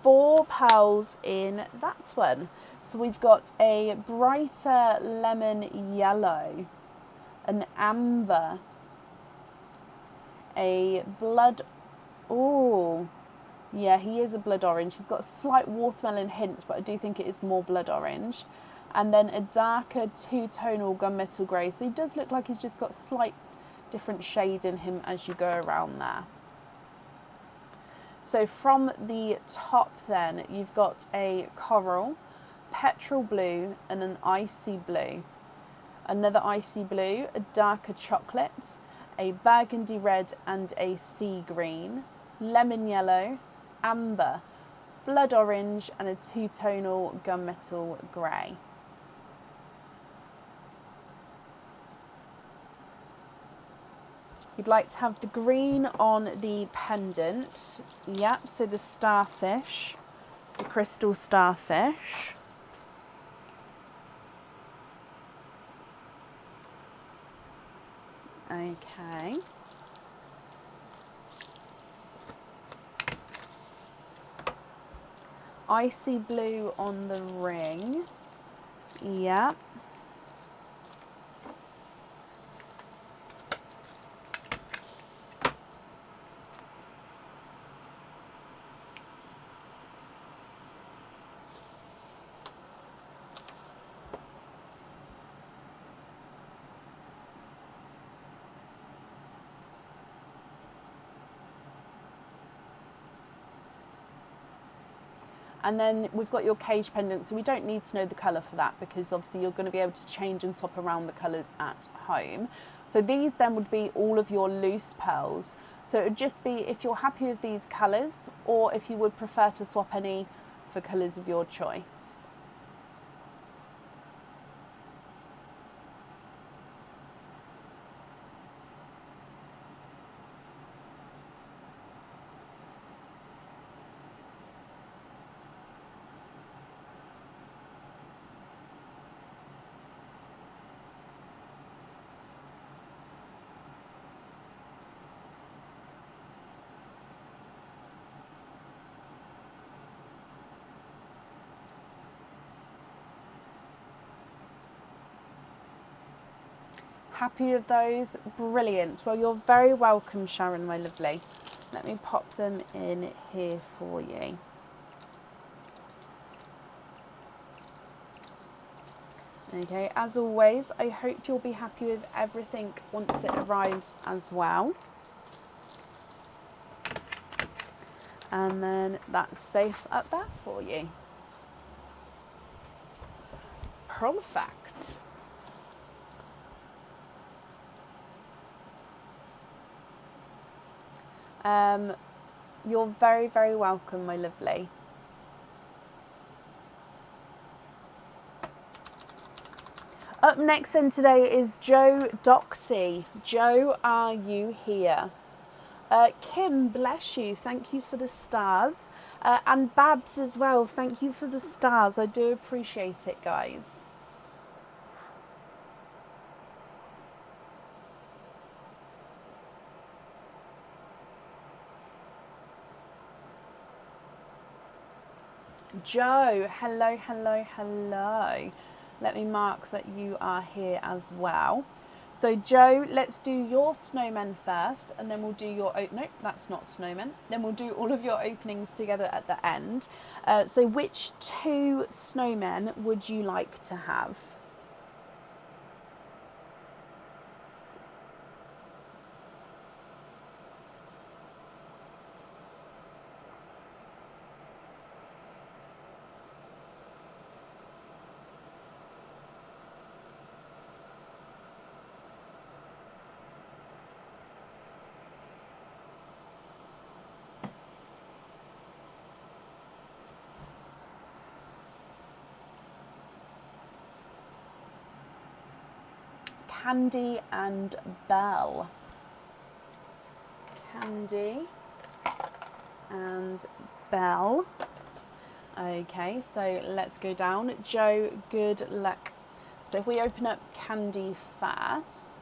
Four pearls in that one. So we've got a brighter lemon yellow, an amber, a blood, oh, yeah, he is a blood orange. He's got a slight watermelon hint, but I do think it is more blood orange. And then a darker two-tonal gunmetal grey. So he does look like he's just got slight different shade in him as you go around there. So from the top then, you've got a coral, petrol blue and an icy blue, another icy blue, a darker chocolate, a burgundy red and a sea green, lemon yellow, amber, blood orange and a two-tonal gunmetal grey. You'd like to have the green on the pendant. Yep, so the starfish, the crystal starfish. Okay. Icy blue on the ring. Yep. And then we've got your cage pendant, so we don't need to know the colour for that because obviously you're going to be able to change and swap around the colours at home. So these then would be all of your loose pearls. So it would just be if you're happy with these colours or if you would prefer to swap any for colours of your choice. Happy with those? Brilliant. Well, you're very welcome, Sharon, my lovely. Let me pop them in here for you. Okay, as always, I hope you'll be happy with everything once it arrives as well. And then that's safe up there for you. Perfect. You're very, very welcome, my lovely. Up next then today is Joe Doxy. Joe, are you here? Kim, bless you. Thank you for the stars. And Babs as well. Thank you for the stars. I do appreciate it, guys. Joe, hello, hello, hello. Let me mark that you are here as well. So Joe, let's do your snowmen first, and then we'll do your, no, that's not snowmen. Then we'll do all of your openings together at the end. So which 2 snowmen would you like to have? Candy and Belle. Candy and Belle. Okay, so let's go down. Joe, good luck. So if we open up Candy first.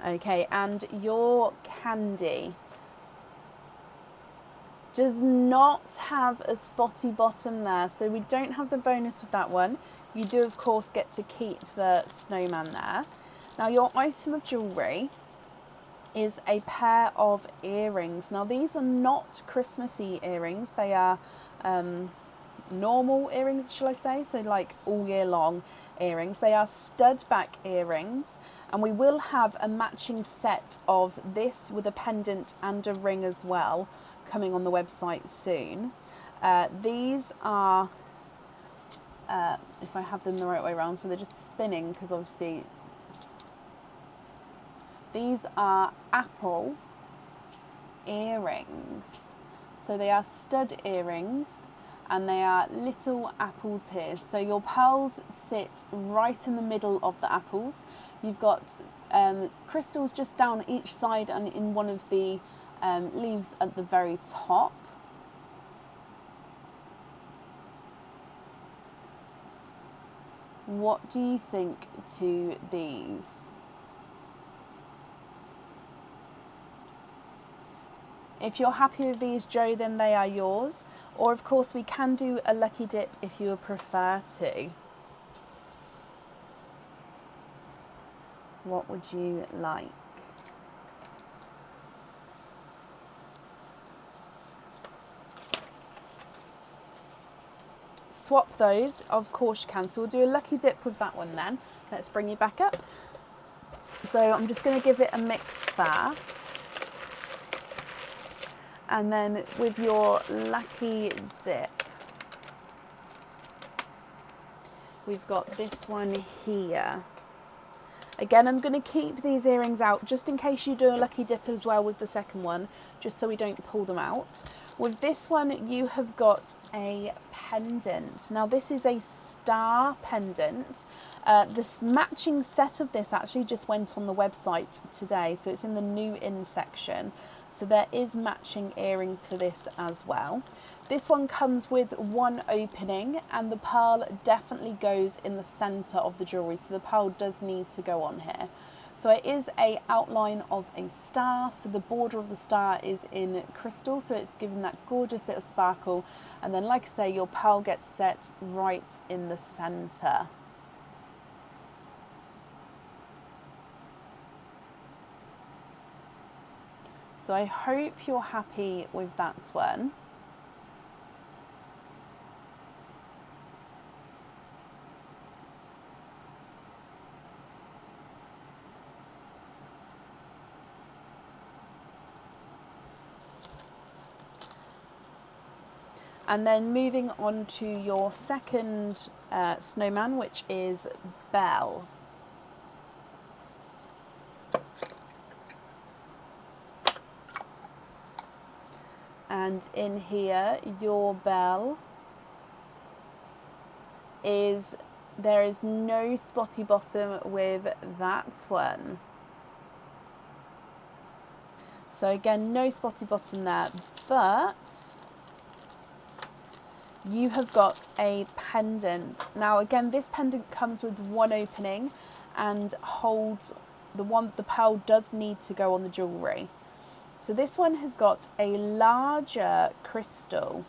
Okay, and your Candy does not have a spotty bottom there, so we don't have the bonus with that one. You do of course get to keep the snowman there. Now your item of jewellery is a pair of earrings. Now these are not Christmassy earrings, they are normal earrings, shall I say, so like all year long earrings. They are stud back earrings, and we will have a matching set of this with a pendant and a ring as well coming on the website soon. These are, if I have them the right way around, so they're just spinning because obviously these are apple earrings. So they are stud earrings and they are little apples here. So your pearls sit right in the middle of the apples. You've got crystals just down each side and in one of the leaves at the very top. What do you think to these? If you're happy with these, Joe, then they are yours. Or of course we can do a lucky dip if you would prefer to. What would you like? Swap those, of course you can. So we'll do a lucky dip with that one then. Let's bring you back up. So I'm just going to give it a mix first. And then with your lucky dip, we've got this one here. Again, I'm going to keep these earrings out just in case you do a lucky dip as well with the second one, just so we don't pull them out. With this one, you have got a pendant. Now this is a star pendant. This matching set of this actually just went on the website today, so it's in the new in section. So there is matching earrings for this as well. This one comes with one opening and the pearl definitely goes in the center of the jewelry. So the pearl does need to go on here. So it is a outline of a star. So the border of the star is in crystal, so it's given that gorgeous bit of sparkle. And then, like I say, your pearl gets set right in the center. So I hope you're happy with that one. And then moving on to your second snowman, which is Belle. And in here, your Belle is, there is no spotty bottom with that one. So again, no spotty bottom there, but you have got a pendant. Now again, this pendant comes with one opening and holds the pearl does need to go on the jewellery. So this one has got a larger crystal,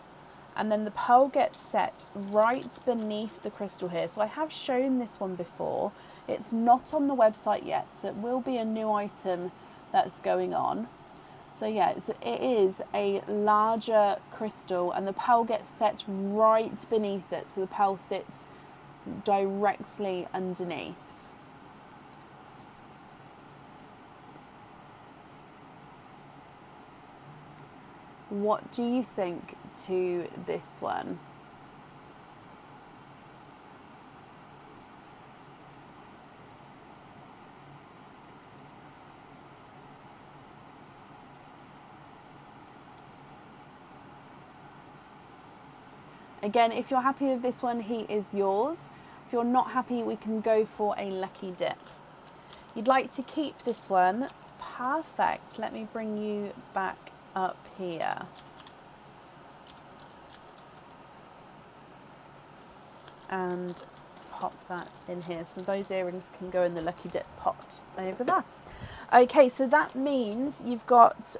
and then the pearl gets set right beneath the crystal here. So I have shown this one before. It's not on the website yet, so it will be a new item that's going on. So yeah, it is a larger crystal, and the pearl gets set right beneath it, so the pearl sits directly underneath. What do you think to this one? Again, if you're happy with this one, he is yours. If you're not happy, we can go for a lucky dip. You'd like to keep this one. Perfect. Let me bring you back up here. And pop that in here. So those earrings can go in the lucky dip pot over there. Okay, so that means you've got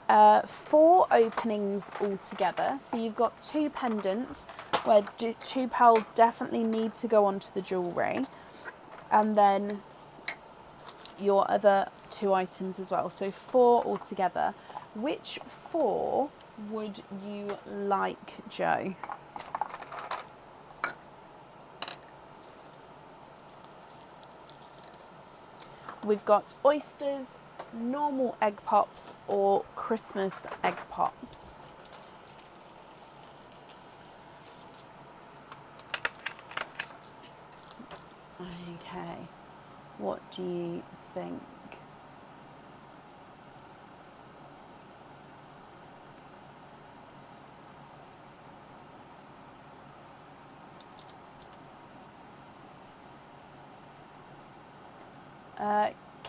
4 openings altogether. So you've got 2 pendants where 2 pearls definitely need to go onto the jewellery. And then your other 2 items as well. So 4 altogether. Which 4 would you like, Jo? We've got oysters, normal egg pops, or Christmas egg pops. Okay, what do you think?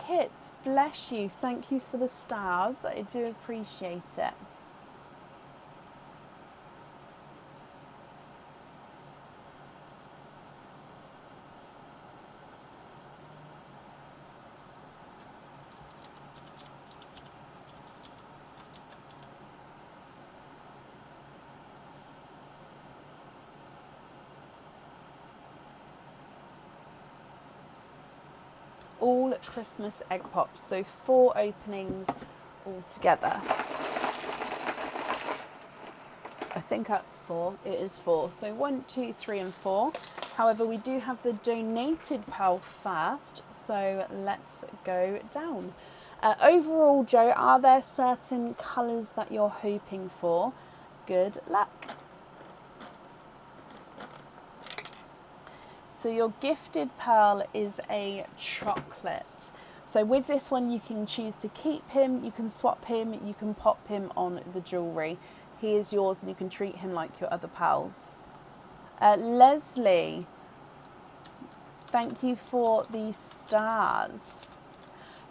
Kit, bless you. Thank you for the stars. I do appreciate it. All Christmas egg pops, so 4 openings altogether. I think that's 4. It is 4. So 1, 2, 3, and 4. However, we do have the donated pearl first, so let's go down. Overall, Jo, are there certain colours that you're hoping for? Good luck. So your gifted pearl is a chocolate. So with this one, you can choose to keep him, you can swap him, you can pop him on the jewellery. He is yours and you can treat him like your other pearls. Leslie, thank you for the stars.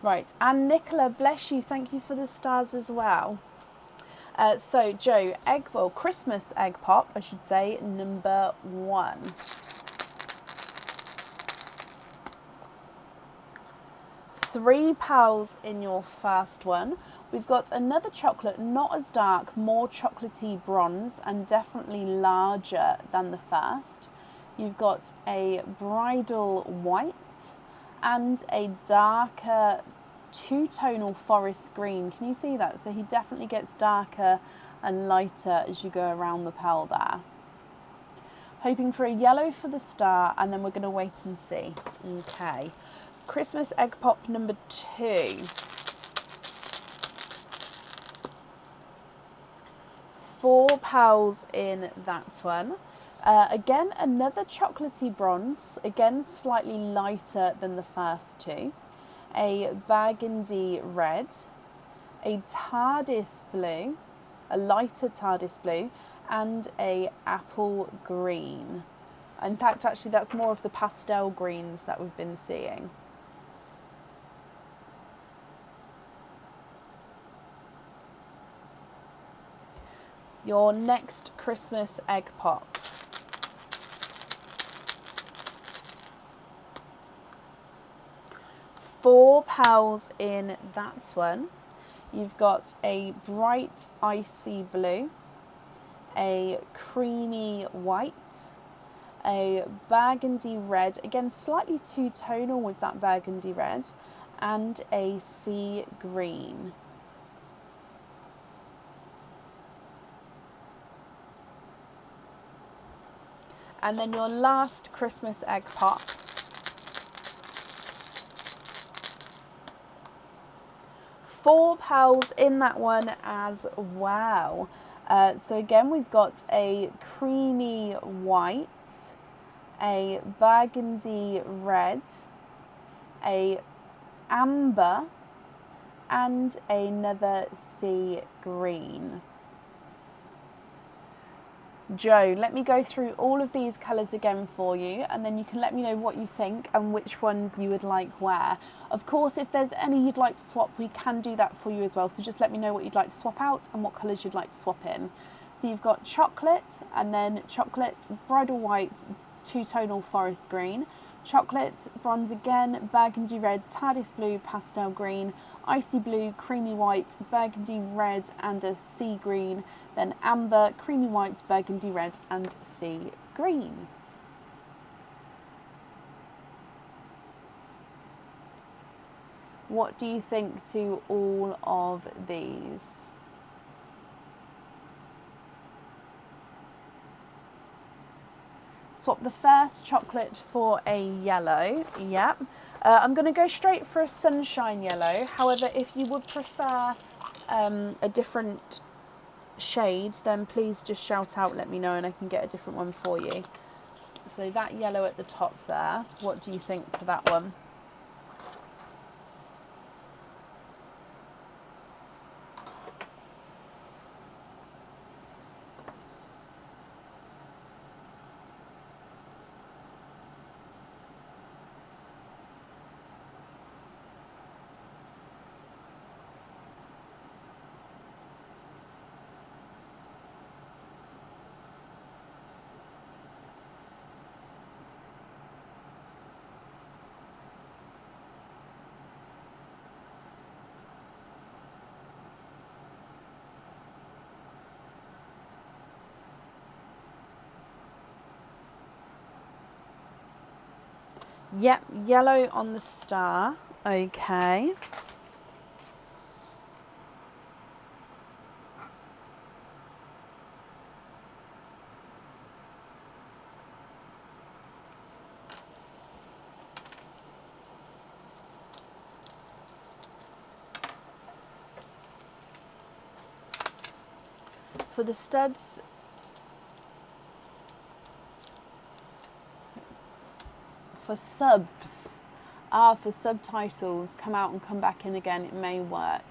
Right, and Nicola, bless you, thank you for the stars as well. So Jo, Christmas egg pop, I should say, number 1. £3 in your first one. We've got another chocolate, not as dark, more chocolatey bronze and definitely larger than the first. You've got a bridal white and a darker two-tonal forest green. Can you see that? So he definitely gets darker and lighter as you go around the pearl there. Hoping for a yellow for the star, and then we're going to wait and see. Okay. Christmas egg pop number 2. £4 in that one. Again, another chocolatey bronze, again slightly lighter than the first two. A burgundy red, a TARDIS blue, a lighter TARDIS blue, and a apple green. In fact, actually that's more of the pastel greens that we've been seeing. Your next Christmas egg pop. £4 in that one. You've got a bright icy blue, a creamy white, a burgundy red, again slightly two-tonal with that burgundy red, and a sea green. And then your last Christmas egg pop. £4 in that one as well. So again, we've got a creamy white, a burgundy red, a amber, and another sea green. Joe, let me go through all of these colours again for you, and then you can let me know what you think and which ones you would like where. Of course, if there's any you'd like to swap, we can do that for you as well. So just let me know what you'd like to swap out and what colours you'd like to swap in. So you've got chocolate, and then chocolate, bridal white, two-tonal forest green, chocolate, bronze again, burgundy red, TARDIS blue, pastel green, icy blue, creamy white, burgundy red, and a sea green, then amber, creamy white, burgundy red, and sea green. What do you think to all of these? Swap the first chocolate for a yellow. Yep. I'm going to go straight for a sunshine yellow. However, if you would prefer a different shade, then please just shout out, let me know, and I can get a different one for you. So that yellow at the top there, what do you think to that one? Yep, yellow on the star. Okay. For the studs, for subs, for subtitles, come out and come back in again, it may work.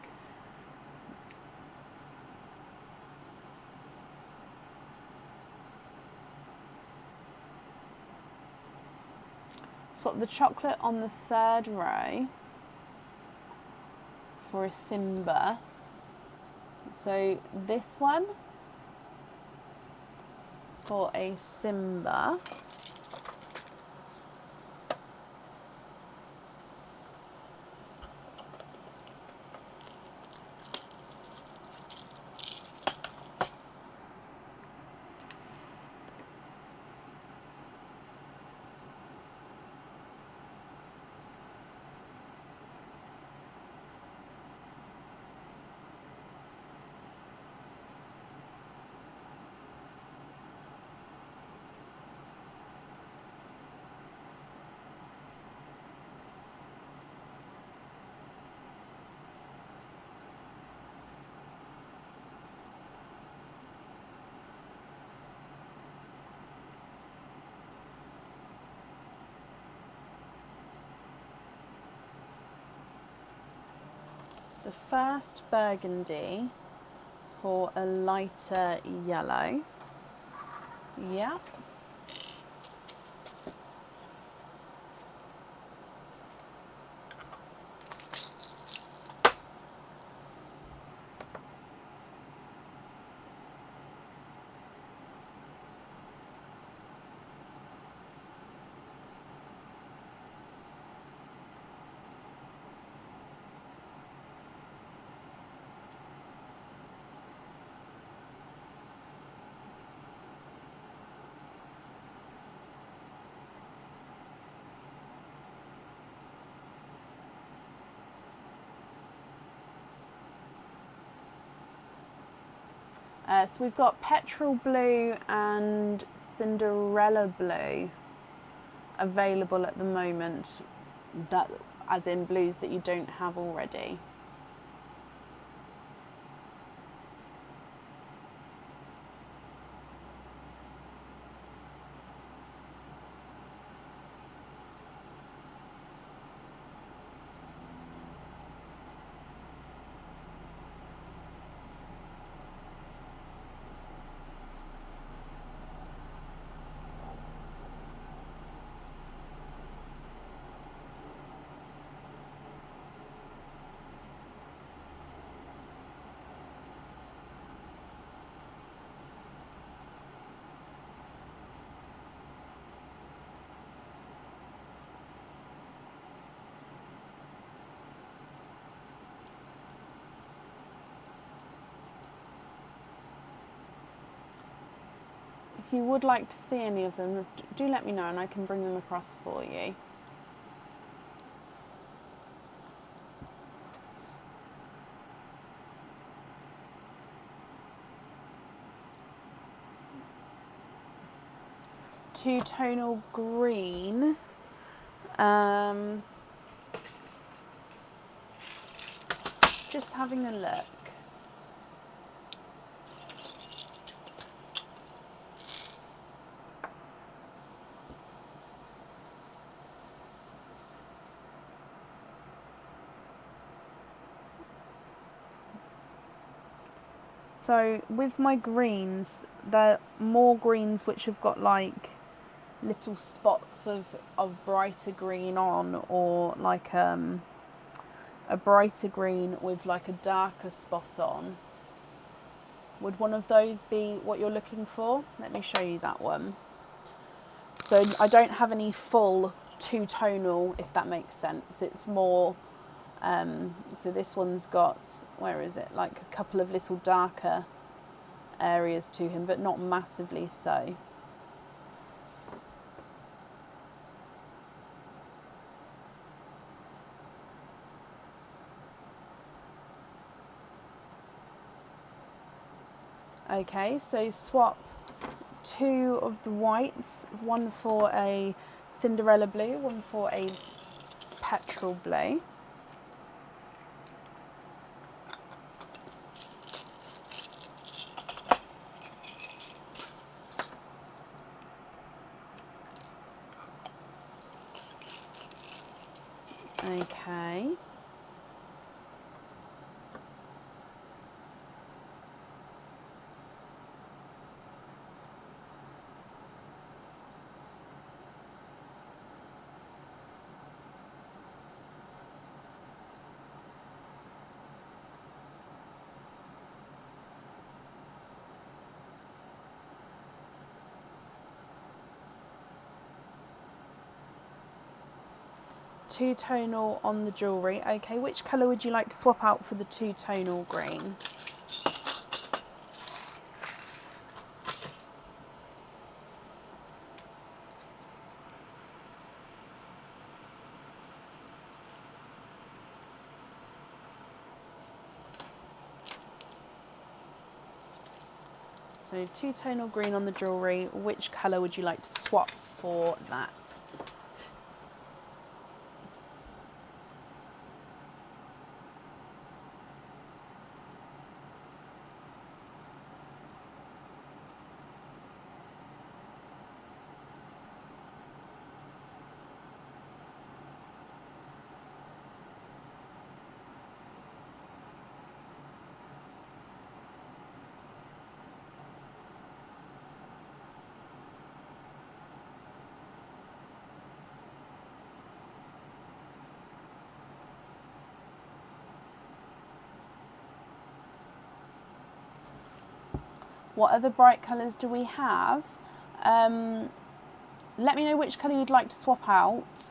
Swap the chocolate on the third row for a Simba. So this one for a Simba. the first burgundy for a lighter yellow. Yeah. So we've got petrol blue and Cinderella blue available at the moment, that as in blues that you don't have already. If you would like to see any of them, do let me know and I can bring them across for you. Two-tonal green. Just having a look. So with my greens, there are more greens which have got like little spots of brighter green on, or like a brighter green with like a darker spot on. Would one of those be what you're looking for? Let me show you that one. So I don't have any full two-tonal, if that makes sense. It's more, so this one's got, where is it, like a couple of little darker areas to him, but not massively so. Okay, so swap two of the whites, one for a Cinderella blue, one for a petrol blue. Okay. Two-tonal on the jewellery. Okay, which colour would you like to swap out for the two-tonal green? So two-tonal green on the jewellery. Which colour would you like to swap for that? What other bright colours do we have? Let me know which colour you'd like to swap out.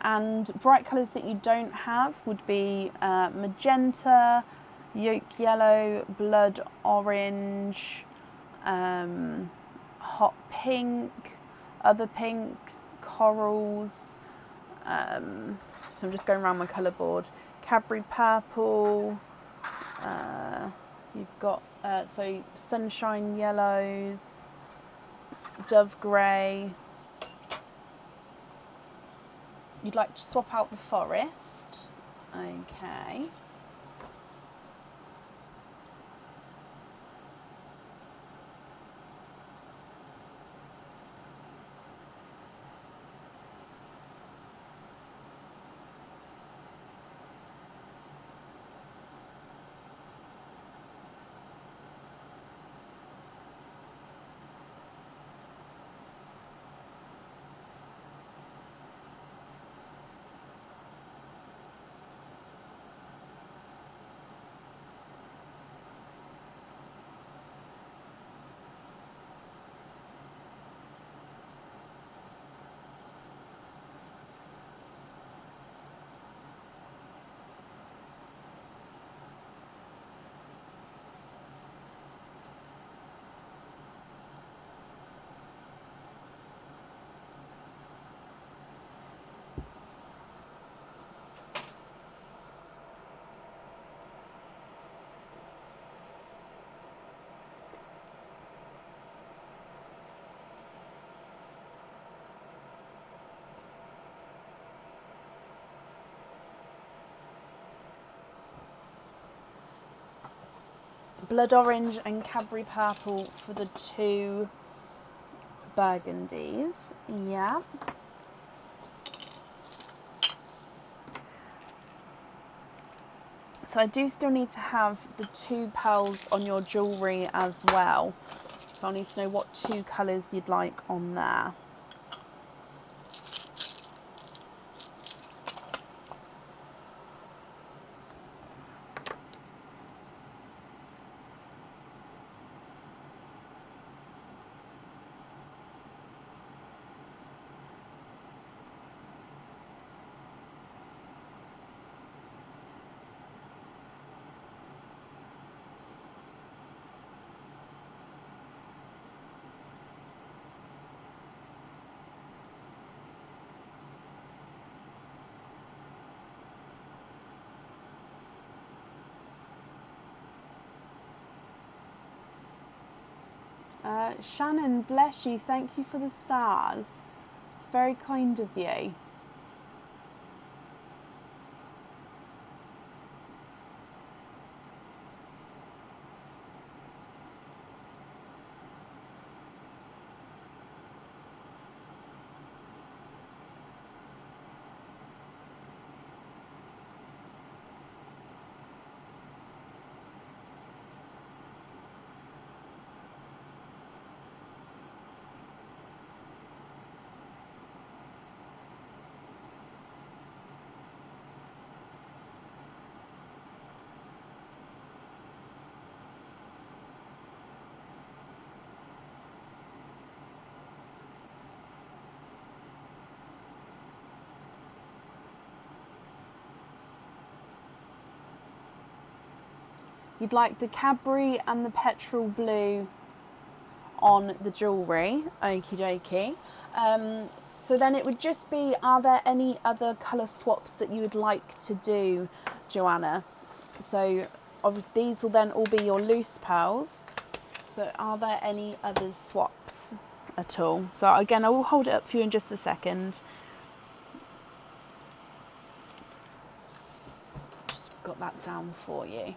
And bright colours that you don't have would be magenta, yolk yellow, blood orange, hot pink, other pinks, corals. So I'm just going around my colour board. Cadbury purple. You've got so sunshine yellows, dove grey. You'd like to swap out the forest. Okay. Blood orange and Cadbury purple for the 2 burgundies. Yeah. So I do still need to have the 2 pearls on your jewellery as well. So I'll need to know what 2 colours you'd like on there. Shannon, bless you. Thank you for the stars. It's very kind of you. You'd like the Cadbury and the petrol blue on the jewellery. Okie dokie. So then it would just be, are there any other colour swaps that you would like to do, Joanna? So obviously these will then all be your loose pearls. So are there any other swaps at all? So again, I will hold it up for you in just a second. Just got that down for you.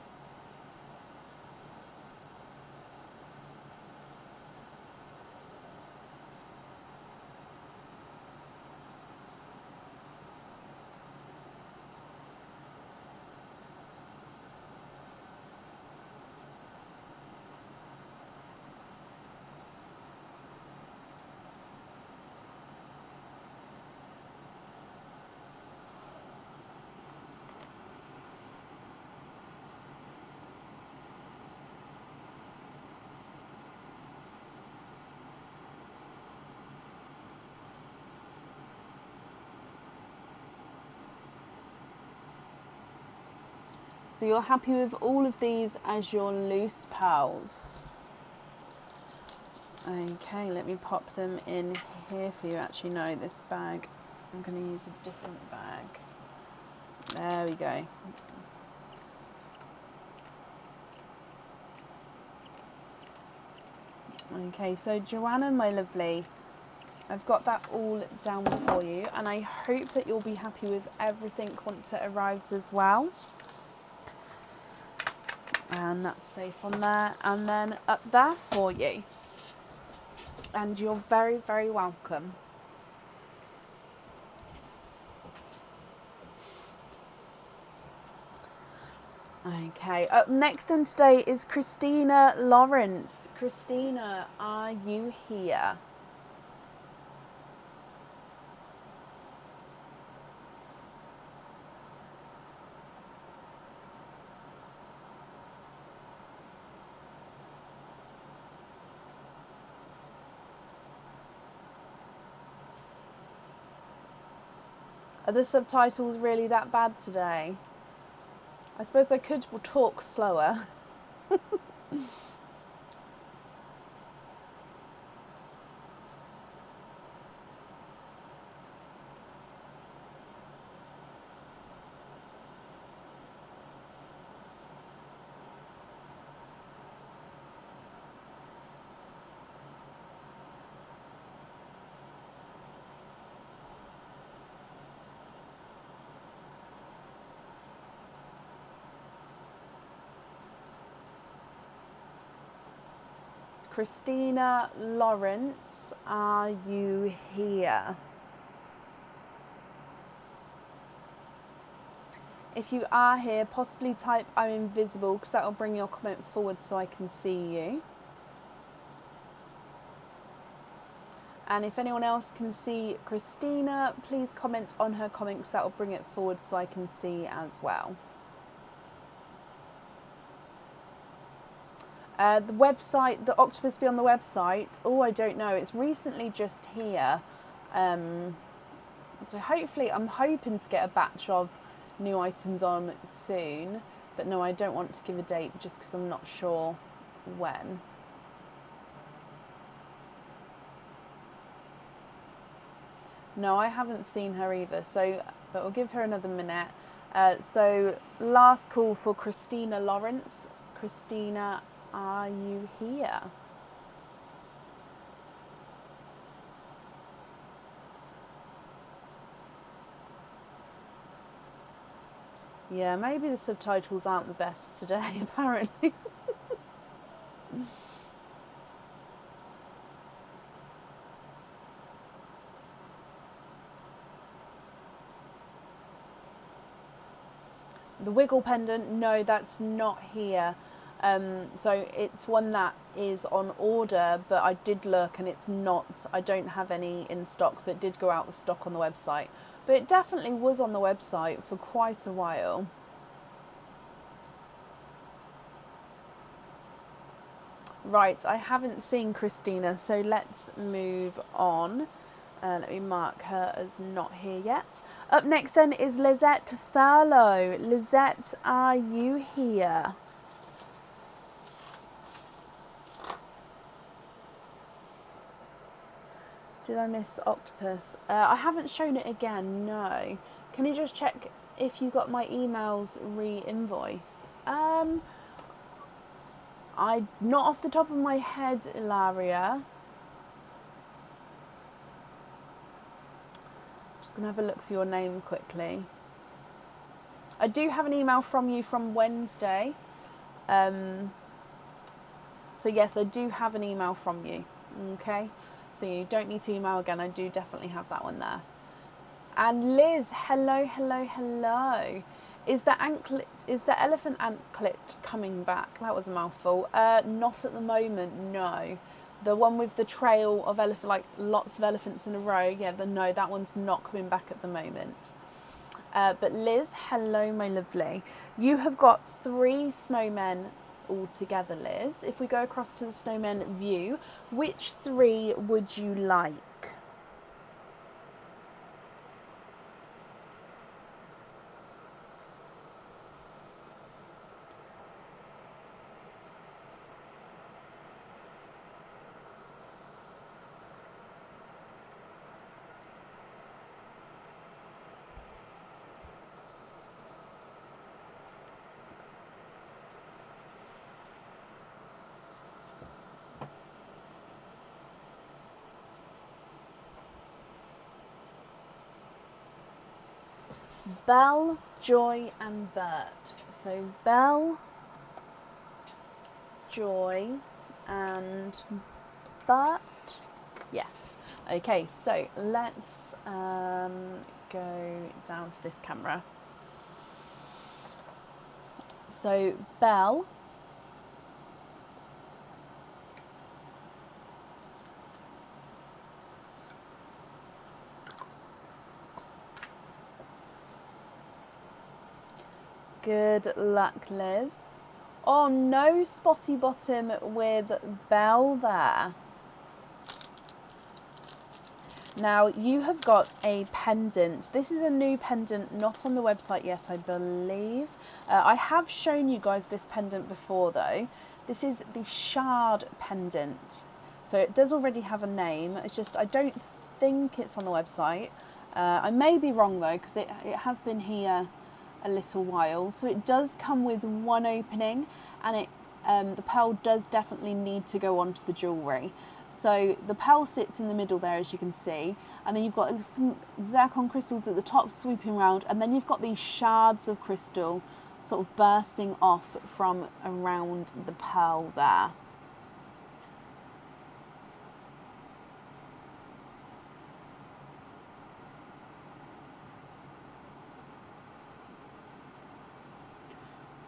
So you're happy with all of these as your loose pearls. Okay, let me pop them in here for you. Actually, no, this bag, I'm going to use a different bag. There we go. Okay, so Joanna, my lovely, I've got that all down for you, and I hope that you'll be happy with everything once it arrives as well. And that's safe on there, and then up there for you. And you're very, very welcome. Okay, up next in today is Christina Lawrence. Christina, are you here? Are the subtitles really that bad today? I suppose I could talk slower. Christina Lawrence, are you here? If you are here, possibly type I'm invisible, because that will bring your comment forward so I can see you. And if anyone else can see Christina, please comment on her comments, that will bring it forward so I can see as well. The website, the octopus be on the website. Oh, I don't know. It's recently just here. So hopefully, I'm hoping to get a batch of new items on soon. But no, I don't want to give a date just because I'm not sure when. No, I haven't seen her either. So, but we'll give her another minute. So last call for Christina Lawrence. Christina, are you here? Yeah, maybe the subtitles aren't the best today, apparently. The wiggle pendant, no, that's not here. So it's one that is on order, but I did look and it's not, I don't have any in stock, so it did go out of stock on the website. But it definitely was on the website for quite a while. Right, I haven't seen Christina, so let's move on. Let me mark her as not here yet. Up next then is Lizette Thurlow. Lizette, are you here? Did I miss octopus? I haven't shown it again, no. Can you just check if you got my emails re-invoice? Not off the top of my head, Ilaria. Just gonna have a look for your name quickly. I do have an email from you from Wednesday. So yes, I do have an email from you. Okay. So you don't need to email again. I do definitely have that one there. And Liz, hello, hello, hello. Is the elephant anklet coming back? That was a mouthful. Not at the moment, no. The one with the trail of elephant, like lots of elephants in a row. Yeah, no, that one's not coming back at the moment. But Liz, hello, my lovely. You have got 3 snowmen all together, Liz. If we go across to the snowmen view, which 3 would you like? Belle, Joy and Bert. So Belle, Joy and Bert. Yes. Okay, so let's go down to this camera. So Belle, good luck, Liz. Oh, no spotty bottom with Belle there. Now you have got a pendant. This is a new pendant, not on the website yet, I believe. I have shown you guys this pendant before though. This is the shard pendant. So it does already have a name. It's just, I don't think it's on the website. I may be wrong though, because it has been here a little while. So it does come with one opening, and it the pearl does definitely need to go onto the jewellery. So the pearl sits in the middle there, as you can see, and then you've got some zircon crystals at the top swooping around, and then you've got these shards of crystal sort of bursting off from around the pearl there.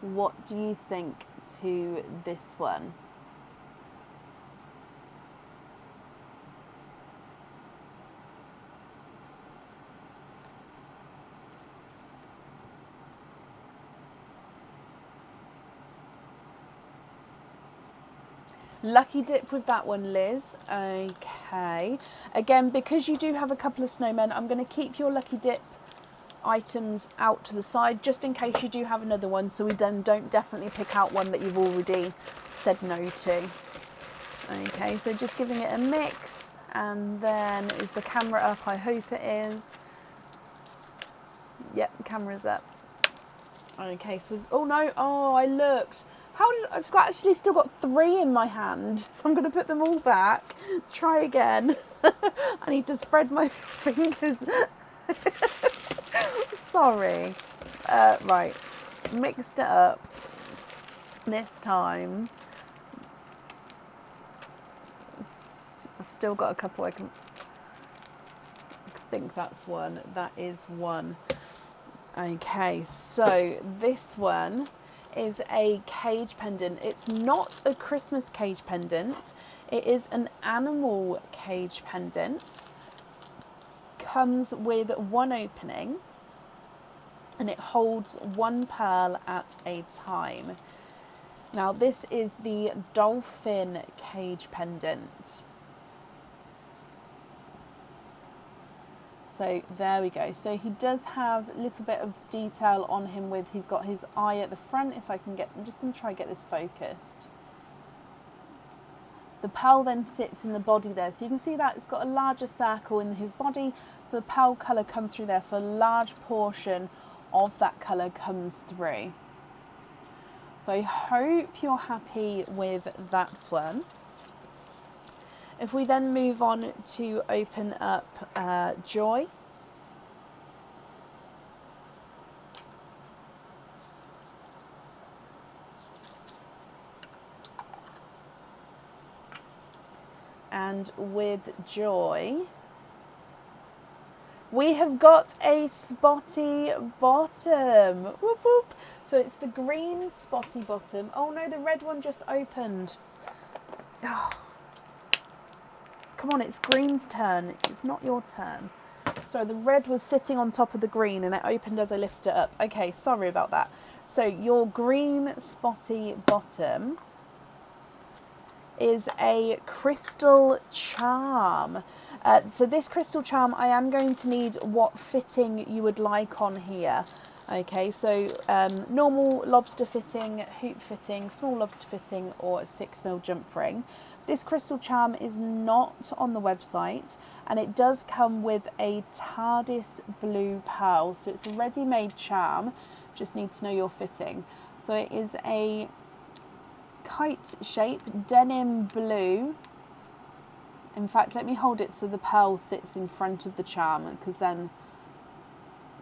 What do you think to this one? Lucky dip with that one, Liz. Okay. Again, because you do have a couple of snowmen, I'm going to keep your lucky dip items out to the side just in case you do have another one, so we then don't definitely pick out one that you've already said no to. Okay, so just giving it a mix, and then is the camera up? I hope it is. Yep, camera's up. Okay, so oh no, oh, I looked. I've actually still got 3 in my hand, so I'm going to put them all back. Try again. I need to spread my fingers. Sorry. Right, mixed it up this time. I've still got a couple I think that's one. That is one. Okay, so this one is a cage pendant. It's not a Christmas cage pendant. It is an animal cage pendant. Comes with one opening, and it holds one pearl at a time. Now this is the dolphin cage pendant. So there we go. So he does have a little bit of detail on him with, he's got his eye at the front. If I can get, I'm just going to try and get this focused. The pearl then sits in the body there. So you can see that it's got a larger circle in his body. So the pearl colour comes through there. So a large portion of that colour comes through. So I hope you're happy with that one. If we then move on to open up Joy. And with Joy, we have got a spotty bottom. Whoop, whoop. So it's the green spotty bottom. Oh no, the red one just opened. Oh. Come on, it's green's turn. It's not your turn. So the red was sitting on top of the green and it opened as I lifted it up. Okay, sorry about that. So your green spotty bottom is a crystal charm. So this crystal charm, I am going to need what fitting you would like on here. Okay, so normal lobster fitting, hoop fitting, small lobster fitting, or a 6mm jump ring. This crystal charm is not on the website, and it does come with a TARDIS blue pearl. So it's a ready-made charm, just need to know your fitting. So it is a kite shape, denim blue. In fact, let me hold it so the pearl sits in front of the charm, because then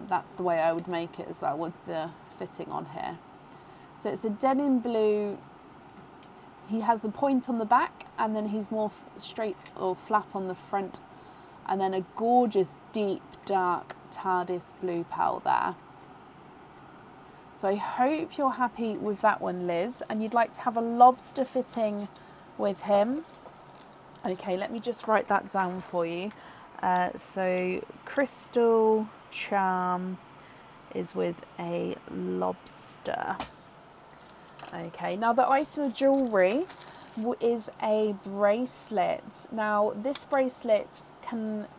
that's the way I would make it as well with the fitting on here. So it's a denim blue. He has the point on the back, and then he's more straight or flat on the front, and then a gorgeous deep dark TARDIS blue pearl there. So I hope you're happy with that one, Liz, and you'd like to have a lobster fitting with him. Okay, let me just write that down for you. So crystal charm is with a lobster. Okay, now the item of jewellery is a bracelet. Now this bracelet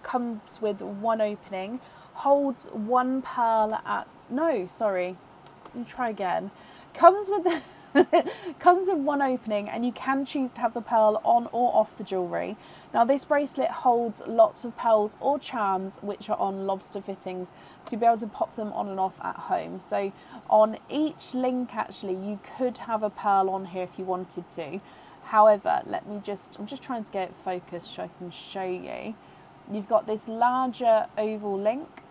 comes with one opening, holds one pearl at, no, sorry, let me try again. Comes with comes with one opening, and you can choose to have the pearl on or off the jewellery. Now this bracelet holds lots of pearls or charms which are on lobster fittings, so you'll be able to pop them on and off at home. So on each link actually you could have a pearl on here if you wanted to. However, I'm just trying to get it focused so I can show you. You've got this larger oval link,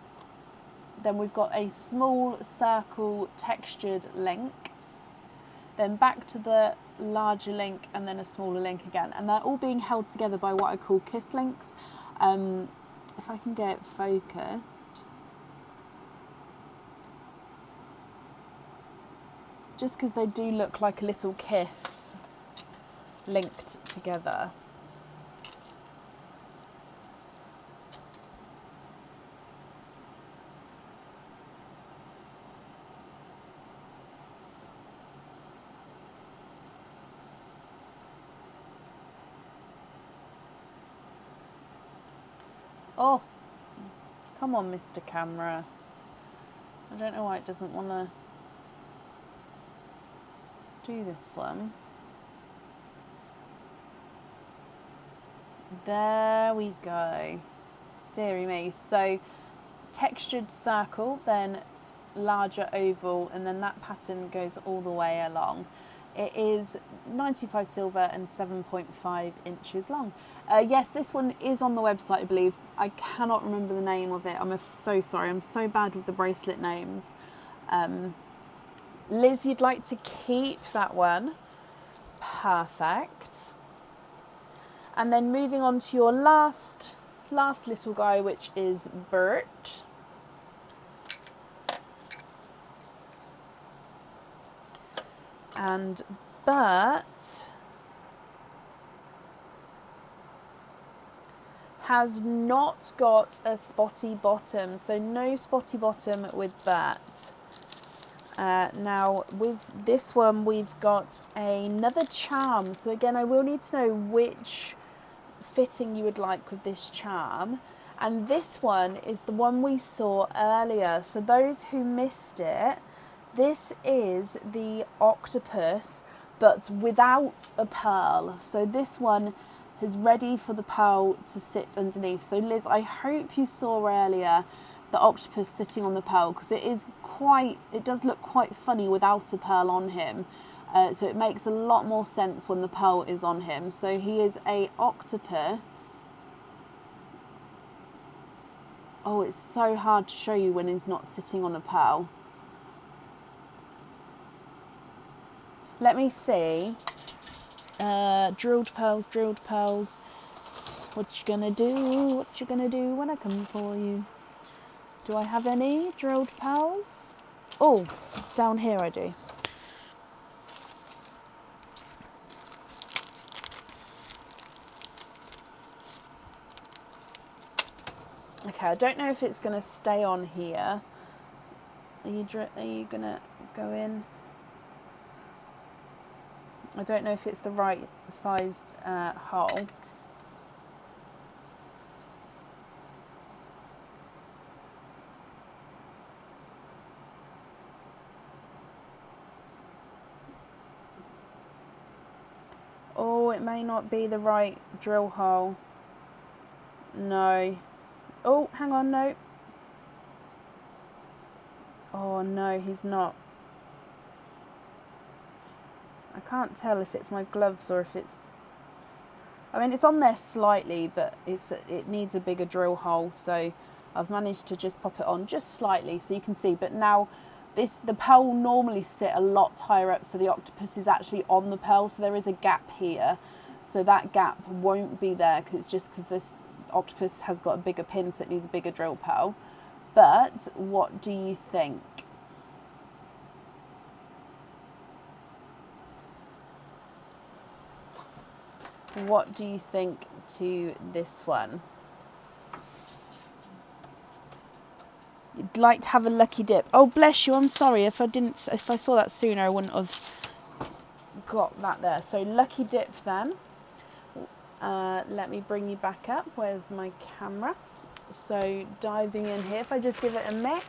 then we've got a small circle textured link, then back to the larger link, and then a smaller link again. And they're all being held together by what I call kiss links. If I can get it focused. Just because they do look like a little kiss linked together. Oh, come on, Mr. Camera. I don't know why it doesn't want to do this one. There we go. Dearie me. So, textured circle, then larger oval, and then that pattern goes all the way along. It is 95 silver and 7.5 inches long. Yes, this one is on the website, I believe. I cannot remember the name of it. I'm so sorry. I'm so bad with the bracelet names. Liz, you'd like to keep that one. Perfect. And then moving on to your last little guy, which is Bert. And Bert has not got a spotty bottom, so no spotty bottom with Bert. Now with this one we've got another charm, so again I will need to know which fitting you would like with this charm, and this one is the one we saw earlier. So those who missed it, this is the octopus but without a pearl. So this one is ready for the pearl to sit underneath. So Liz, I hope you saw earlier the octopus sitting on the pearl, because it does look quite funny without a pearl on him. So it makes a lot more sense when the pearl is on him. So he is a octopus. Oh, it's so hard to show you when he's not sitting on a pearl. Let me see. Drilled pearls. What you gonna do? What you gonna do when I come for you? Do I have any drilled pearls? Oh, down here I do. Okay, I don't know if it's gonna stay on here. Are you gonna go in? I don't know if it's the right size hole. Oh, it may not be the right drill hole. No. Oh, hang on, no. Oh no, he's not. I can't tell if it's my gloves or if it's... I mean, it's on there slightly, but it needs a bigger drill hole, so I've managed to just pop it on just slightly so you can see, but now the pearl will normally sit a lot higher up, so the octopus is actually on the pearl, so there is a gap here. So that gap won't be there because it's just because this octopus has got a bigger pin, so it needs a bigger drill pearl. But what do you think? What do you think to this one? You'd like to have a lucky dip. Oh, bless you. I'm sorry. If I saw that sooner, I wouldn't have got that there. So lucky dip then. Let me bring you back up. Where's my camera? So diving in here, if I just give it a mix.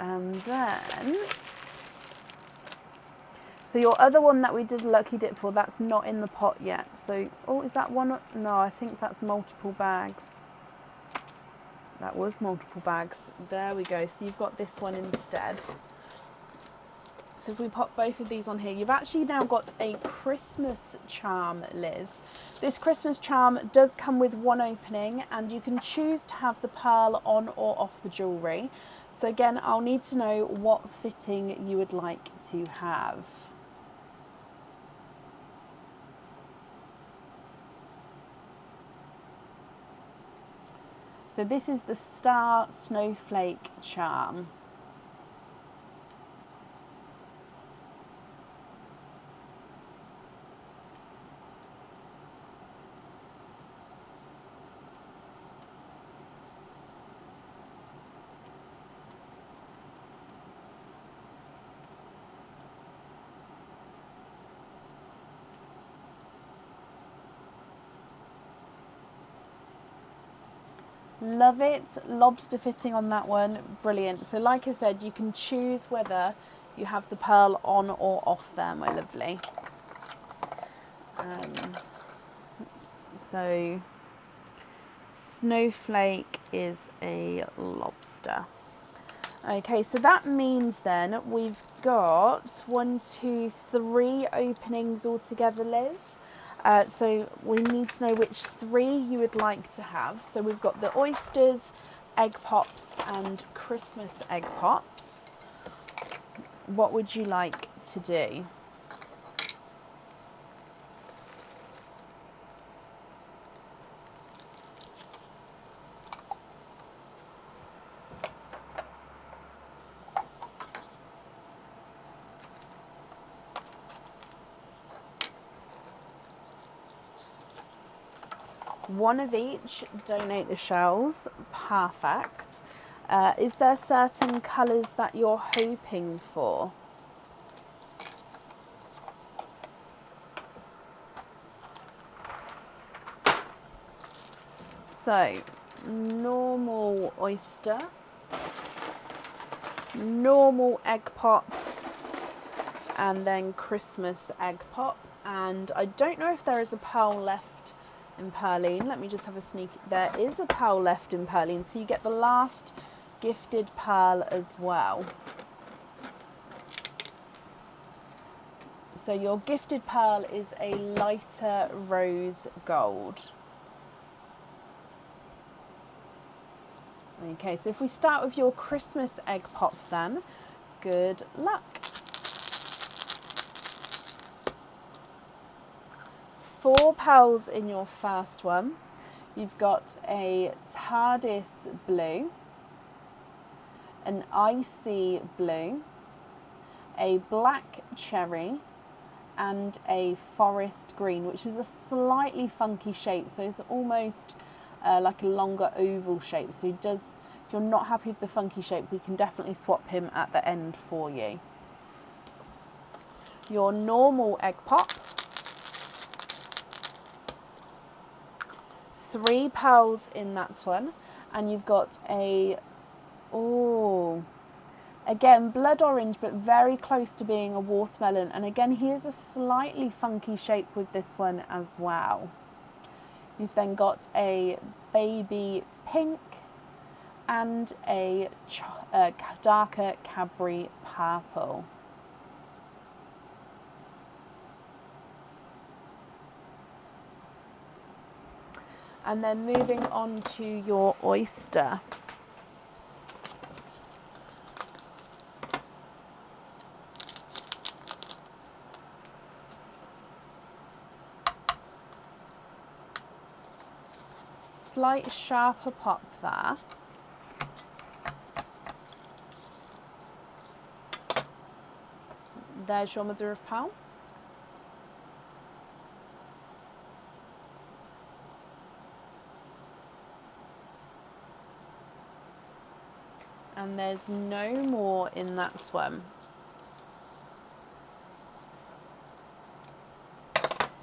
And then, so your other one that we did lucky dip for, that's not in the pot yet. So, oh, is that one? No, I think that's multiple bags. That was multiple bags. There we go. So you've got this one instead. So if we pop both of these on here, you've actually now got a Christmas charm, Liz. This Christmas charm does come with one opening, and you can choose to have the pearl on or off the jewellery. So again, I'll need to know what fitting you would like to have. So this is the Star Snowflake charm. Love it. Lobster fitting on that one. Brilliant. So like I said, you can choose whether you have the pearl on or off there, my lovely. So Snowflake is a lobster. Okay, so that means then we've got 1, 2, 3 openings altogether, Liz. So we need to know which 3 you would like to have. So we've got the oysters, egg pops and Christmas egg pops. What would you like to do? One of each, donate the shells. Perfect. Is there certain colours that you're hoping for? So, normal oyster, normal egg pop, and then Christmas egg pop. And I don't know if there is a pearl left in Pearline. Let me just have a sneak. There is a pearl left in Pearline, so you get the last gifted pearl as well. So your gifted pearl is a lighter rose gold. Okay, so if we start with your Christmas egg pop then, good luck. 4 pearls in your first one. You've got a TARDIS blue, an icy blue, a black cherry, and a forest green, which is a slightly funky shape. So it's almost like a longer oval shape. So he does, if you're not happy with the funky shape, we can definitely swap him at the end for you. Your normal egg pop. 3 pearls in that one, and you've got a, oh, again blood orange, but very close to being a watermelon. And again, here's a slightly funky shape with this one as well. You've then got a baby pink and a darker Cadbury purple. And then moving on to your oyster. Slight sharper pop there. There's your mother of pearl. And there's no more in that swim.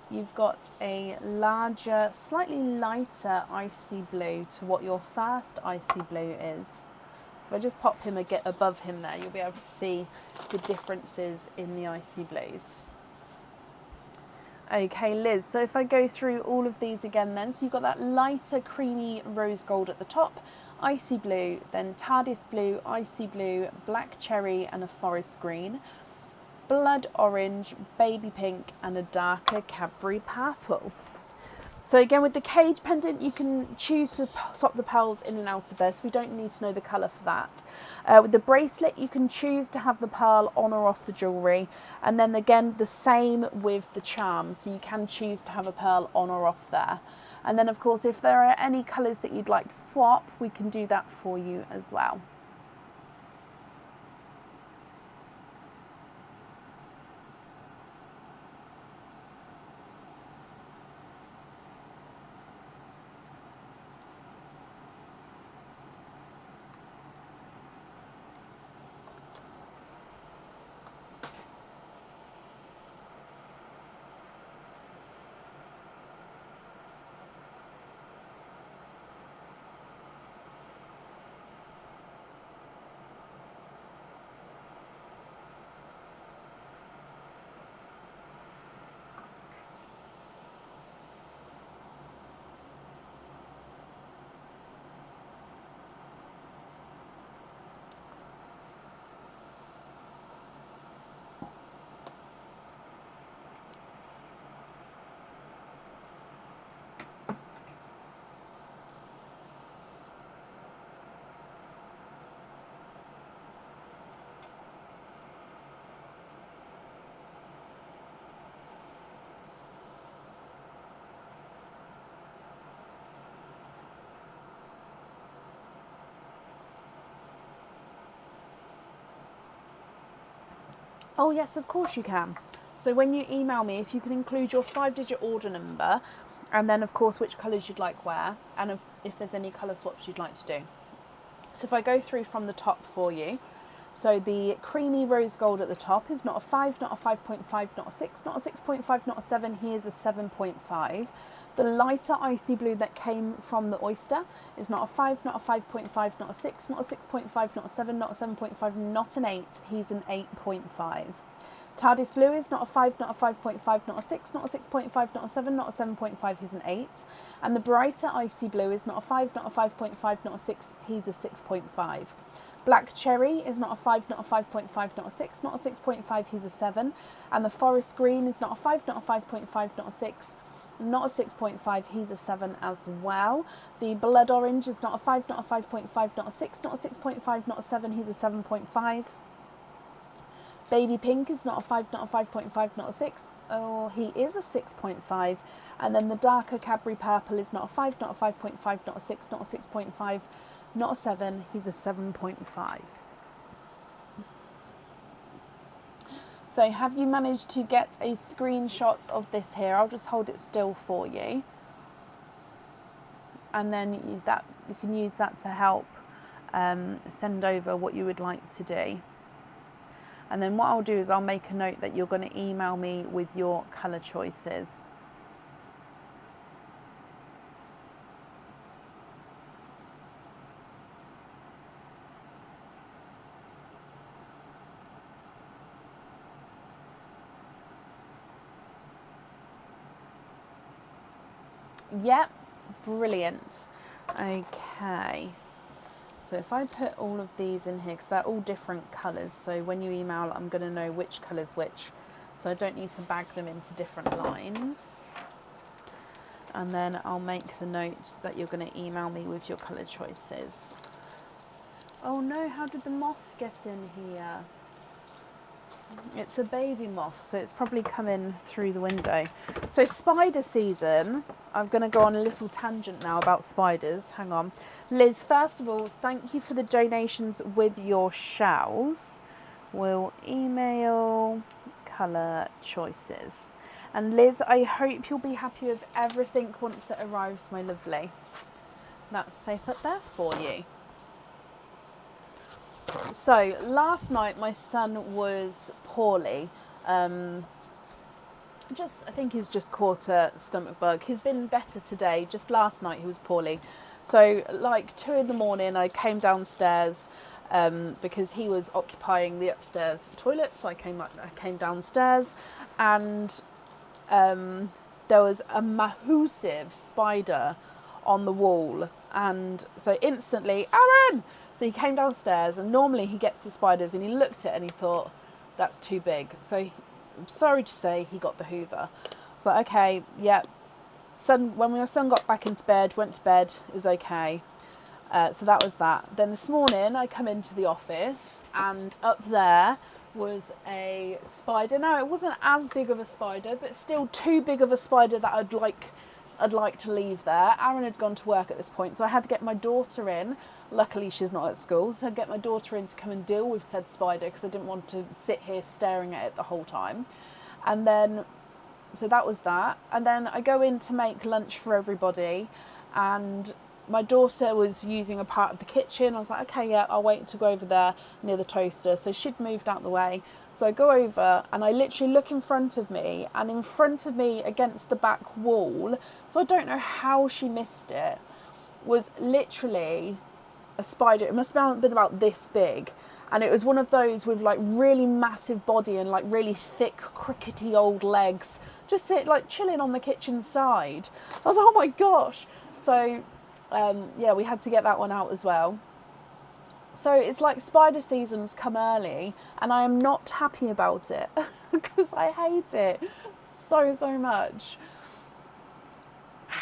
You've got a larger, slightly lighter icy blue to what your first icy blue is. So if I just pop him a bit above him there, you'll be able to see the differences in the icy blues. Okay, Liz, so if I go through all of these again then, so you've got that lighter creamy rose gold at the top, icy blue, then TARDIS blue, icy blue, black cherry and a forest green, blood orange, baby pink and a darker Cadbury purple. So again, with the cage pendant, you can choose to swap the pearls in and out of there, so we don't need to know the colour for that. With the bracelet, you can choose to have the pearl on or off the jewellery, and then again the same with the charm, so you can choose to have a pearl on or off there. And then of course, if there are any colours that you'd like to swap, we can do that for you as well. Oh yes, of course you can. So when you email me, if you can include your 5-digit order number, and then of course which colours you'd like where, and if there's any colour swaps you'd like to do. So if I go through from the top for you, so the creamy rose gold at the top is not a 5, not a 5.5, not a 6, not a 6.5, not a 7, here's a 7.5. The lighter icy blue that came from the oyster is not a 5, not a 5.5, not a 6, not a 6.5, not a 7, not a 7.5, not an 8, he's an 8.5. TARDIS blue is not a 5, not a 5.5, not a 6, not a 6.5, not a 7, not a 7.5, he's an 8. And the brighter icy blue is not a 5, not a 5.5, not a 6, he's a 6.5. Black cherry is not a 5, not a 5.5, not a 6, not a 6.5, he's a 7. And the forest green is not a 5, not a 5.5, not a 6, not a 6.5, he's a 7 as well. The blood orange is not a 5, not a 5.5, not a 6, not a 6.5, not a 7, he's a 7.5. Baby pink is not a 5, not a 5.5, not a 6, oh, he is a 6.5. And then the darker Cadbury purple is not a 5, not a 5.5, not a 6, not a 6.5, not a 7, he's a 7.5. So have you managed to get a screenshot of this here? I'll just hold it still for you. And then you can use that to help send over what you would like to do. And then what I'll do is I'll make a note that you're going to email me with your colour choices. Yep, brilliant. Okay, so if I put all of these in here, because they're all different colours, so when you email I'm going to know which colour's which, so I don't need to bag them into different lines. and then I'll make the note that you're going to email me with your colour choices. Oh no, how did the moth get in here? It's a baby moth, so it's probably come in through the window. So spider season, I'm going to go on a little tangent now about spiders. Hang on. Liz, first of all, thank you for the donations with your shells. We'll email colour choices. And Liz, I hope you'll be happy with everything once it arrives, my lovely. That's safe up there for you. So last night my son was poorly. I think he's just caught a stomach bug. He's been better today. Just last night he was poorly. So like 2 in the morning I came downstairs because he was occupying the upstairs toilet. So I came downstairs, and there was a massive spider on the wall, and so instantly, Aaron! So he came downstairs, and normally he gets the spiders, and he looked at it and he thought, that's too big. So I'm sorry to say, he got the Hoover. So okay, yeah. When my son got back into bed, went to bed, it was okay. So that was that. Then this morning I come into the office, and up there was a spider. Now it wasn't as big of a spider, but still too big of a spider that I'd like to leave there. Aaron had gone to work at this point, so I had to get my daughter in. Luckily she's not at school, so I'd get my daughter in to come and deal with said spider because I didn't want to sit here staring at it the whole time. And then, so that was that. And then I go in to make lunch for everybody, and my daughter was using a part of the kitchen. I was like, okay, yeah, I'll wait to go over there near the toaster. So she'd moved out the way. So I go over and I literally look in front of me, and in front of me against the back wall, so I don't know how she missed it, was literally a spider. It must have been about this big. And it was one of those with like really massive body and like really thick, crickety old legs, just like chilling on the kitchen side. I was like, oh my gosh. So yeah, we had to get that one out as well. So it's like spider season's come early, and I am not happy about it because I hate it so much.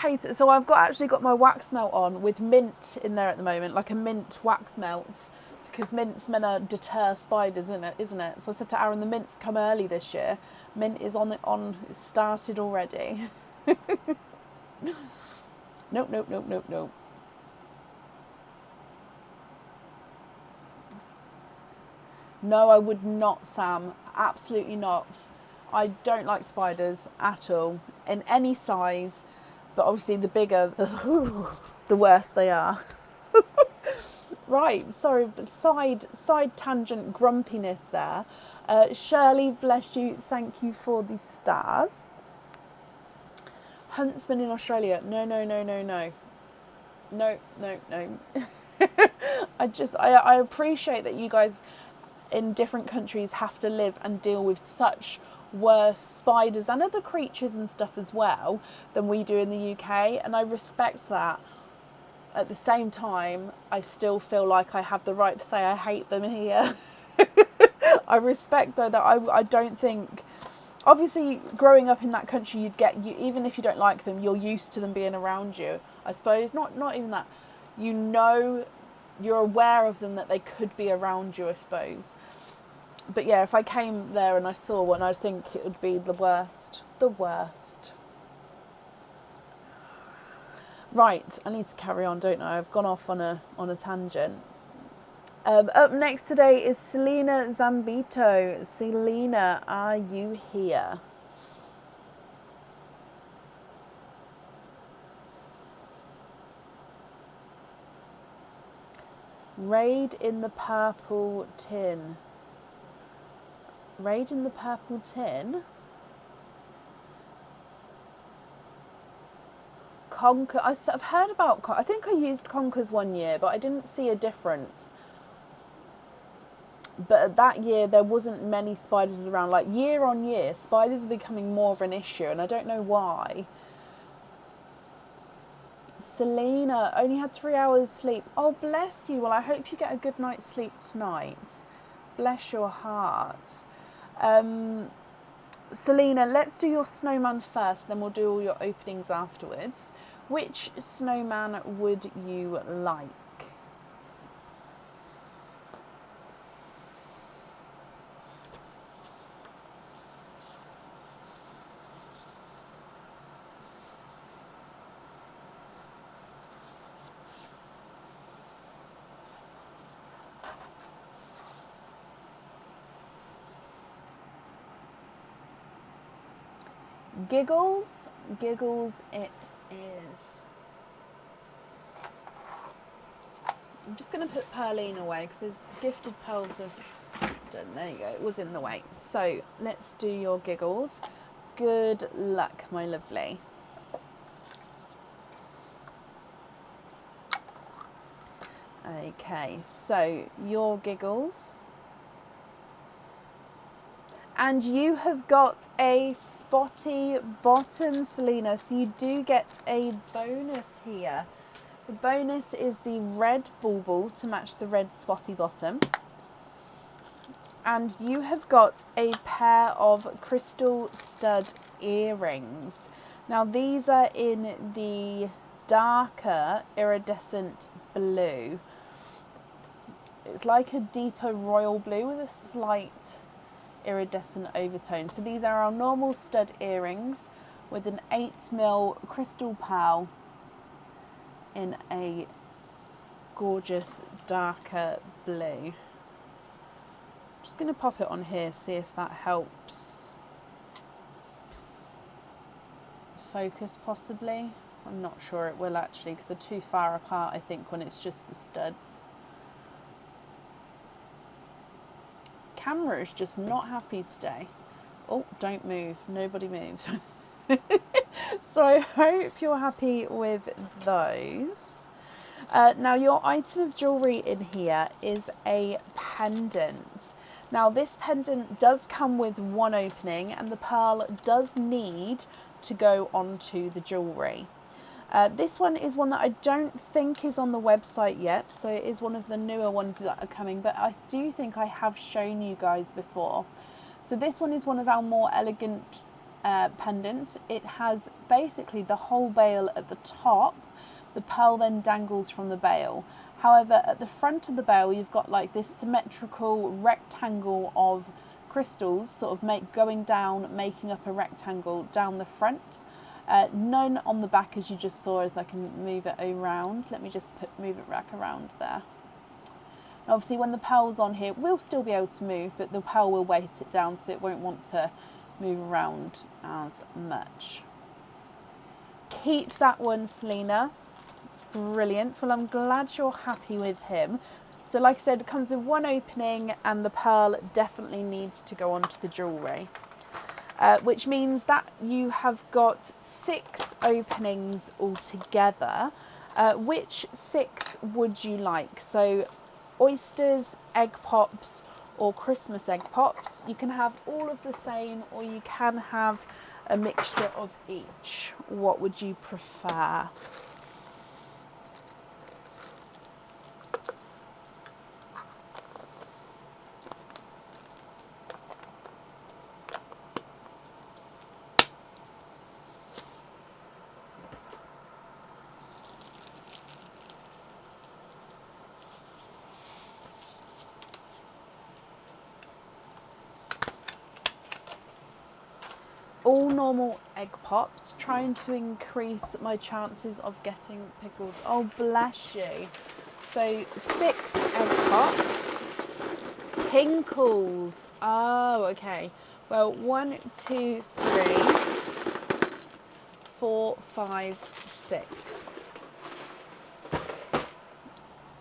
Hate it. So I've actually got my wax melt on with mint in there at the moment, like a mint wax melt, because mint's meant to deter spiders, isn't it? So I said to Aaron, the mint's come early this year. Mint is it's started already. Nope. No, I would not, Sam. Absolutely not. I don't like spiders at all, in any size, but obviously the bigger, the worse they are. Right, sorry, but side tangent grumpiness there. Shirley, bless you, thank you for the stars. Huntsman in Australia. No. No. I appreciate that you guys in different countries have to live and deal with such worse spiders and other creatures and stuff as well than we do in the UK, and I respect that. At the same time, I still feel like I have the right to say I hate them here. I respect though that I don't think, obviously growing up in that country, even if you don't like them, you're used to them being around you, I suppose. Not even that, you're aware of them, that they could be around you, I suppose. But yeah, if I came there and I saw one, I think it would be the worst. Right, I need to carry on, don't I? I've gone off on a tangent. Up next today is Selena Zambito. Selena, are you here? Raid in the purple tin. Raid in the purple tin? Conker. I've heard about. I think I used Conkers one year, but I didn't see a difference. But that year there wasn't many spiders around. Like year on year, spiders are becoming more of an issue, and I don't know why. Selena only had 3 hours sleep. Oh, bless you. Well, I hope you get a good night's sleep tonight. Bless your heart. Selena, let's do your snowman first, then we'll do all your openings afterwards. Which snowman would you like? Giggles, Giggles it is. I'm just going to put Pearline away because his gifted pearls have done. There you go, it was in the way. So let's do your Giggles. Good luck, my lovely. Okay, so your Giggles. And you have got a spotty bottom, Selena, so you do get a bonus here. The bonus is the red bauble to match the red spotty bottom. And you have got a pair of crystal stud earrings. Now these are in the darker iridescent blue. It's like a deeper royal blue with a slight iridescent overtone. So these are our normal stud earrings with an 8mm crystal pearl in a gorgeous darker blue. Just going to pop it on here, see if that helps focus possibly. I'm not sure it will actually because they're too far apart, I think, when it's just the studs. Camera is just not happy today. Oh, don't move, nobody move. So I hope you're happy with those. Now your item of jewellery in here is a pendant. Now this pendant does come with one opening and the pearl does need to go onto the jewellery. This one is one that I don't think is on the website yet, so it is one of the newer ones that are coming, but I do think I have shown you guys before. So this one is one of our more elegant pendants. It has basically the whole bail at the top. The pearl then dangles from the bail. However, at the front of the bail, you've got like this symmetrical rectangle of crystals sort of going down, making up a rectangle down the front. None on the back, as you just saw, as I can move it around. Let me just move it back around there. Obviously, when the pearl's on here, we'll still be able to move, but the pearl will weight it down, so it won't want to move around as much. Keep that one, Selena. Brilliant. Well, I'm glad you're happy with him. So like I said, it comes with one opening and the pearl definitely needs to go onto the jewellery. Which means that you have got 6 openings altogether. Which 6 would you like? So oysters, egg pops or Christmas egg pops. You can have all of the same or you can have a mixture of each. What would you prefer? All normal egg pops, trying to increase my chances of getting pickles. Oh, bless you. So 6 egg pops. Pinkles. Oh, okay. Well, 1, 2, 3, 4, 5, 6.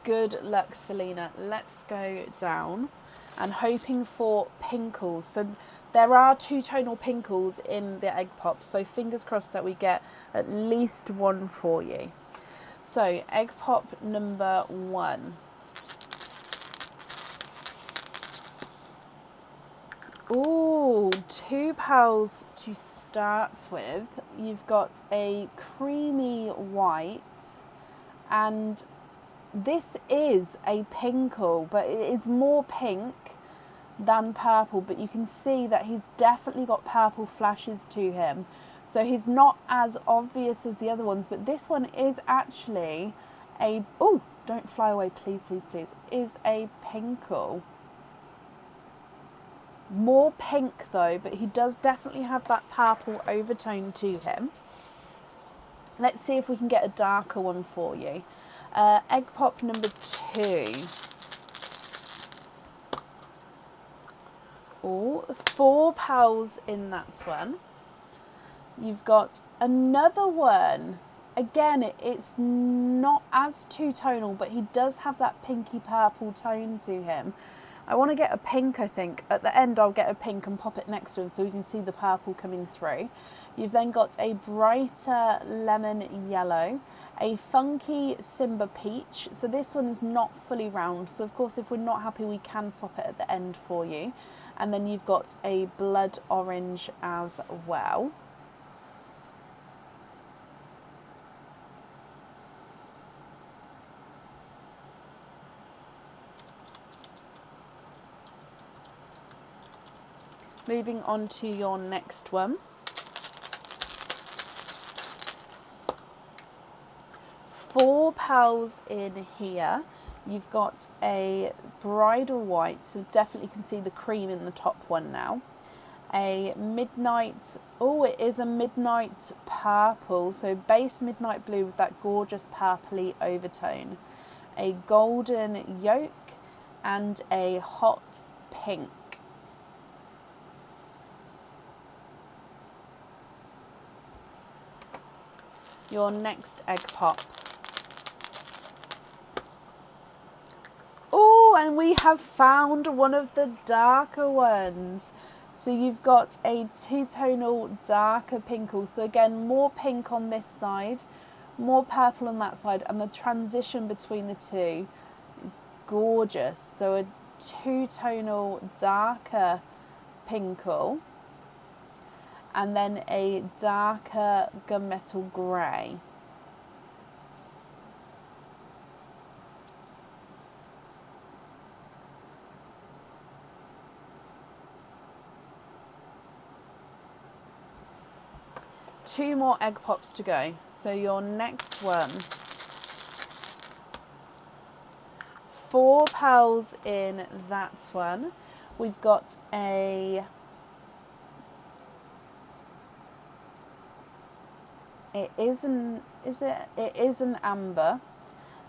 Good luck, Selena. Let's go down and hoping for pinkles. So there are 2-tonal pinkles in the egg pop, so fingers crossed that we get at least one for you. So egg pop number 1. Ooh, 2 pearls to start with. You've got a creamy white, and this is a pinkle, but it is more pink than purple, but you can see that he's definitely got purple flashes to him. So he's not as obvious as the other ones, but this one is actually a, oh, don't fly away, please, please, please, is a pinkle. More pink though, but he does definitely have that purple overtone to him. Let's see if we can get a darker one for you. Egg pop number 2. Oh, 4 pals in that one. You've got another one. Again, it's not as two-tonal, but he does have that pinky purple tone to him. I want to get a pink, I think. At the end, I'll get a pink and pop it next to him so we can see the purple coming through. You've then got a brighter lemon yellow, a funky Simba peach. So this one is not fully round. So of course, if we're not happy, we can swap it at the end for you. And then you've got a blood orange as well. Moving on to your next one. 4 pals in here. You've got a bridal white, so definitely can see the cream in the top one now. A midnight, oh, it is a midnight purple, so base midnight blue with that gorgeous purpley overtone. A golden yolk and a hot pink. Your next egg pop. Oh, and we have found one of the darker ones. So you've got a two-tonal darker pinkle. So again, more pink on this side, more purple on that side, and the transition between the two is gorgeous. So a two-tonal darker pinkle, and then a darker gunmetal grey. Two more egg pops to go. So your next one. 4 pals in that one. We've got a, it is an amber,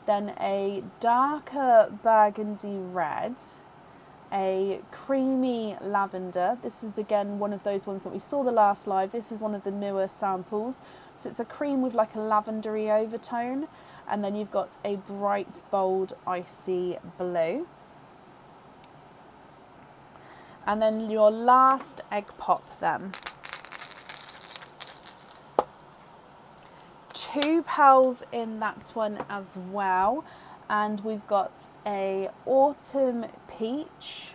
then a darker burgundy red, a creamy lavender. This is again one of those ones that we saw the last live. This is one of the newer samples. So it's a cream with like a lavendery overtone. And then you've got a bright, bold, icy blue. And then your last egg pop then. 2 pals in that one as well. And we've got a autumn peach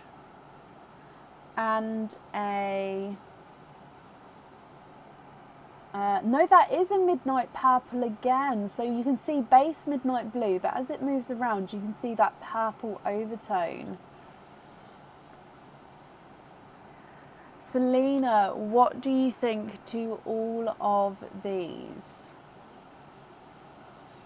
and a, no, that is a midnight purple again. So you can see base midnight blue, but as it moves around, you can see that purple overtone. Selena, what do you think to all of these?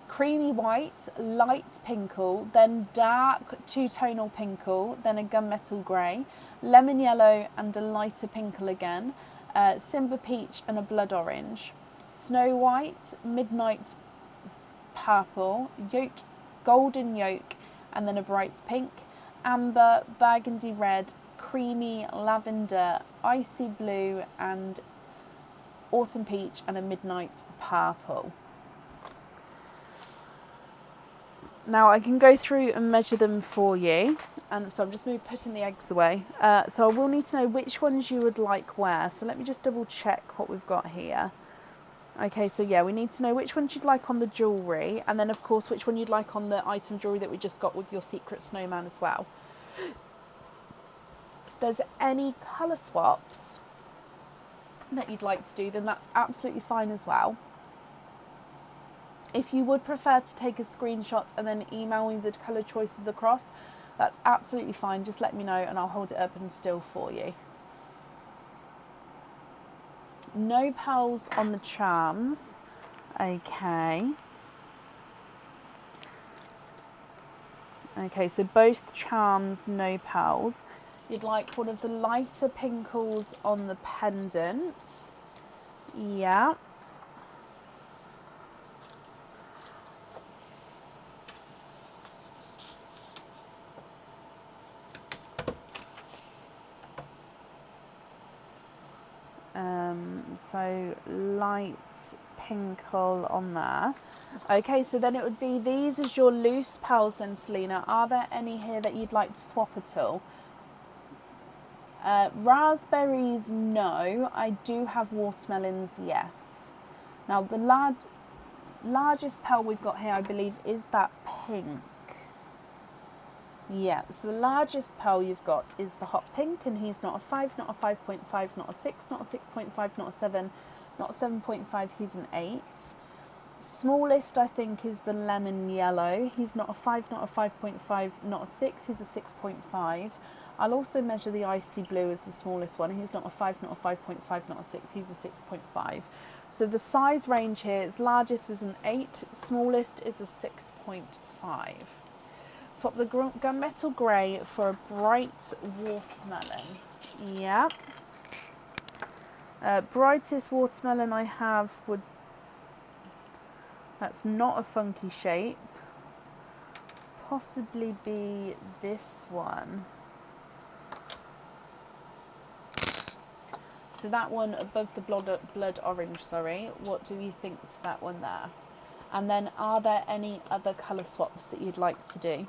Creamy white, light pinkle, then dark two-tonal pinkle, then a gunmetal grey, lemon yellow and a lighter pinkle again, Simba peach and a blood orange, snow white, midnight purple, yolk, golden yolk and then a bright pink, amber, burgundy red, creamy lavender, icy blue and autumn peach and a midnight purple. Now I can go through and measure them for you, and so I'm just putting the eggs away. So I will need to know which ones you would like where. So let me just double check what we've got here. Okay, so yeah, we need to know which ones you'd like on the jewellery, and then of course which one you'd like on the item jewellery that we just got with your secret snowman as well. If there's any colour swaps that you'd like to do, then that's absolutely fine as well. If you would prefer to take a screenshot and then email me the colour choices across, That's absolutely fine. Just let me know and I'll hold it up and still for you. No pearls on the charms. Okay. Okay, so both charms, no pearls. You'd like one of the lighter pinkles on the pendant. Yeah. So light pinkle on there. Okay, so then it would be these as your loose pearls then, Selena. Are there any here that you'd like to swap at all? Raspberries, no. I do have watermelons, yes. Now the largest pearl we've got here, I believe, is that pink. Yeah, so the largest pearl you've got is the hot pink, and he's not a 5, not a 5.5, not a 6, not a 6.5, not a 7, not a 7.5, he's an 8. Smallest, I think, is the lemon yellow. He's not a 5, not a 5.5, not a 6, he's a 6.5. I'll also measure the icy blue as the smallest one. He's not a 5, not a 5.5, not a 6, he's a 6.5. So the size range here is largest is an 8, smallest is a 6.5. Swap the gunmetal grey for a bright watermelon. Yeah. Brightest watermelon I have would... That's not a funky shape. Possibly be this one. So that one above the blood orange, sorry. What do you think to that one there? And then are there any other colour swaps that you'd like to do?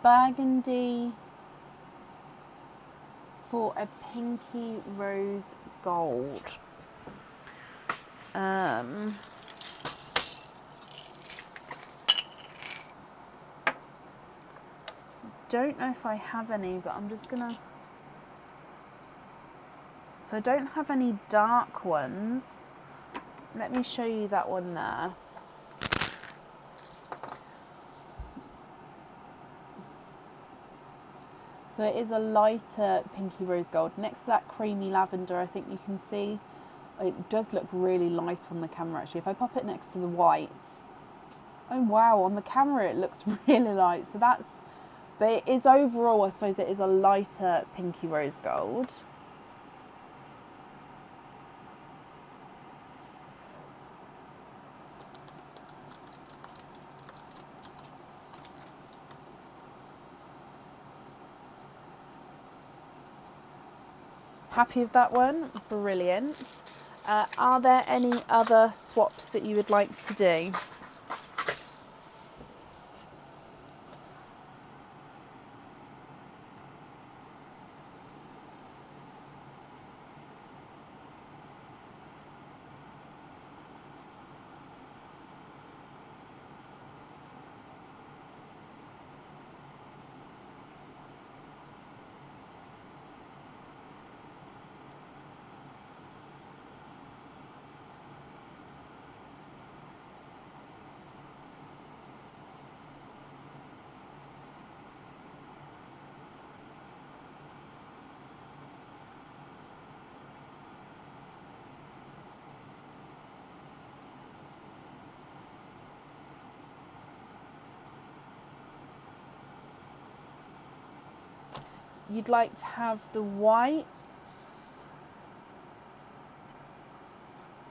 Burgundy for a pinky rose gold. Don't know if I have any, but I'm just gonna... So I don't have any dark ones. Let me show you that one there. So it is a lighter pinky rose gold. Next to that creamy lavender, I think you can see, it does look really light on the camera actually. If I pop it next to the white, oh wow, on the camera it looks really light. So that's, but it is overall, I suppose it is a lighter pinky rose gold. Happy with that one? Brilliant. Are there any other swaps that you would like to do? You'd like to have the whites.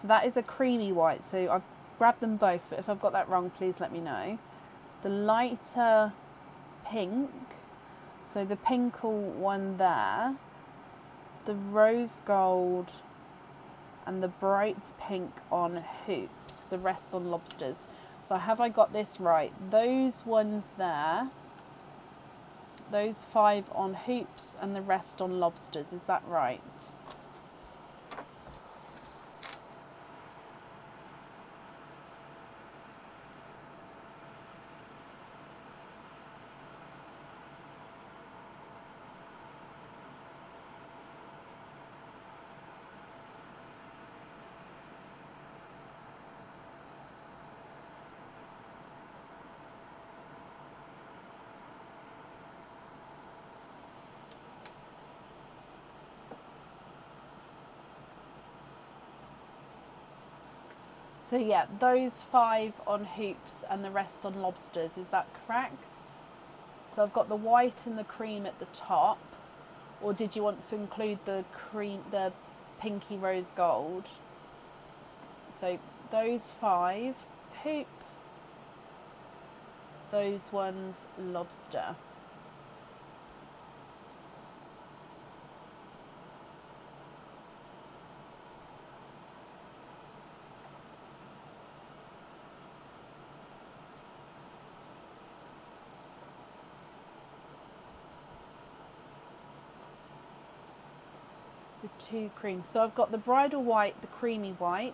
So that is a creamy white. So I've grabbed them both, but if I've got that wrong, please let me know. The lighter pink. So the pinkle one there. The rose gold and the bright pink on hoops, the rest on lobsters. So have I got this right? Those ones there, those 5 on hoops and the rest on lobsters, is that right? So yeah, those 5 on hoops and the rest on lobsters, is that correct? So I've got the white and the cream at the top, or did you want to include the cream, the pinky rose gold? So those 5 hoop, those ones lobster. The 2 creams. So I've got the bridal white, the creamy white,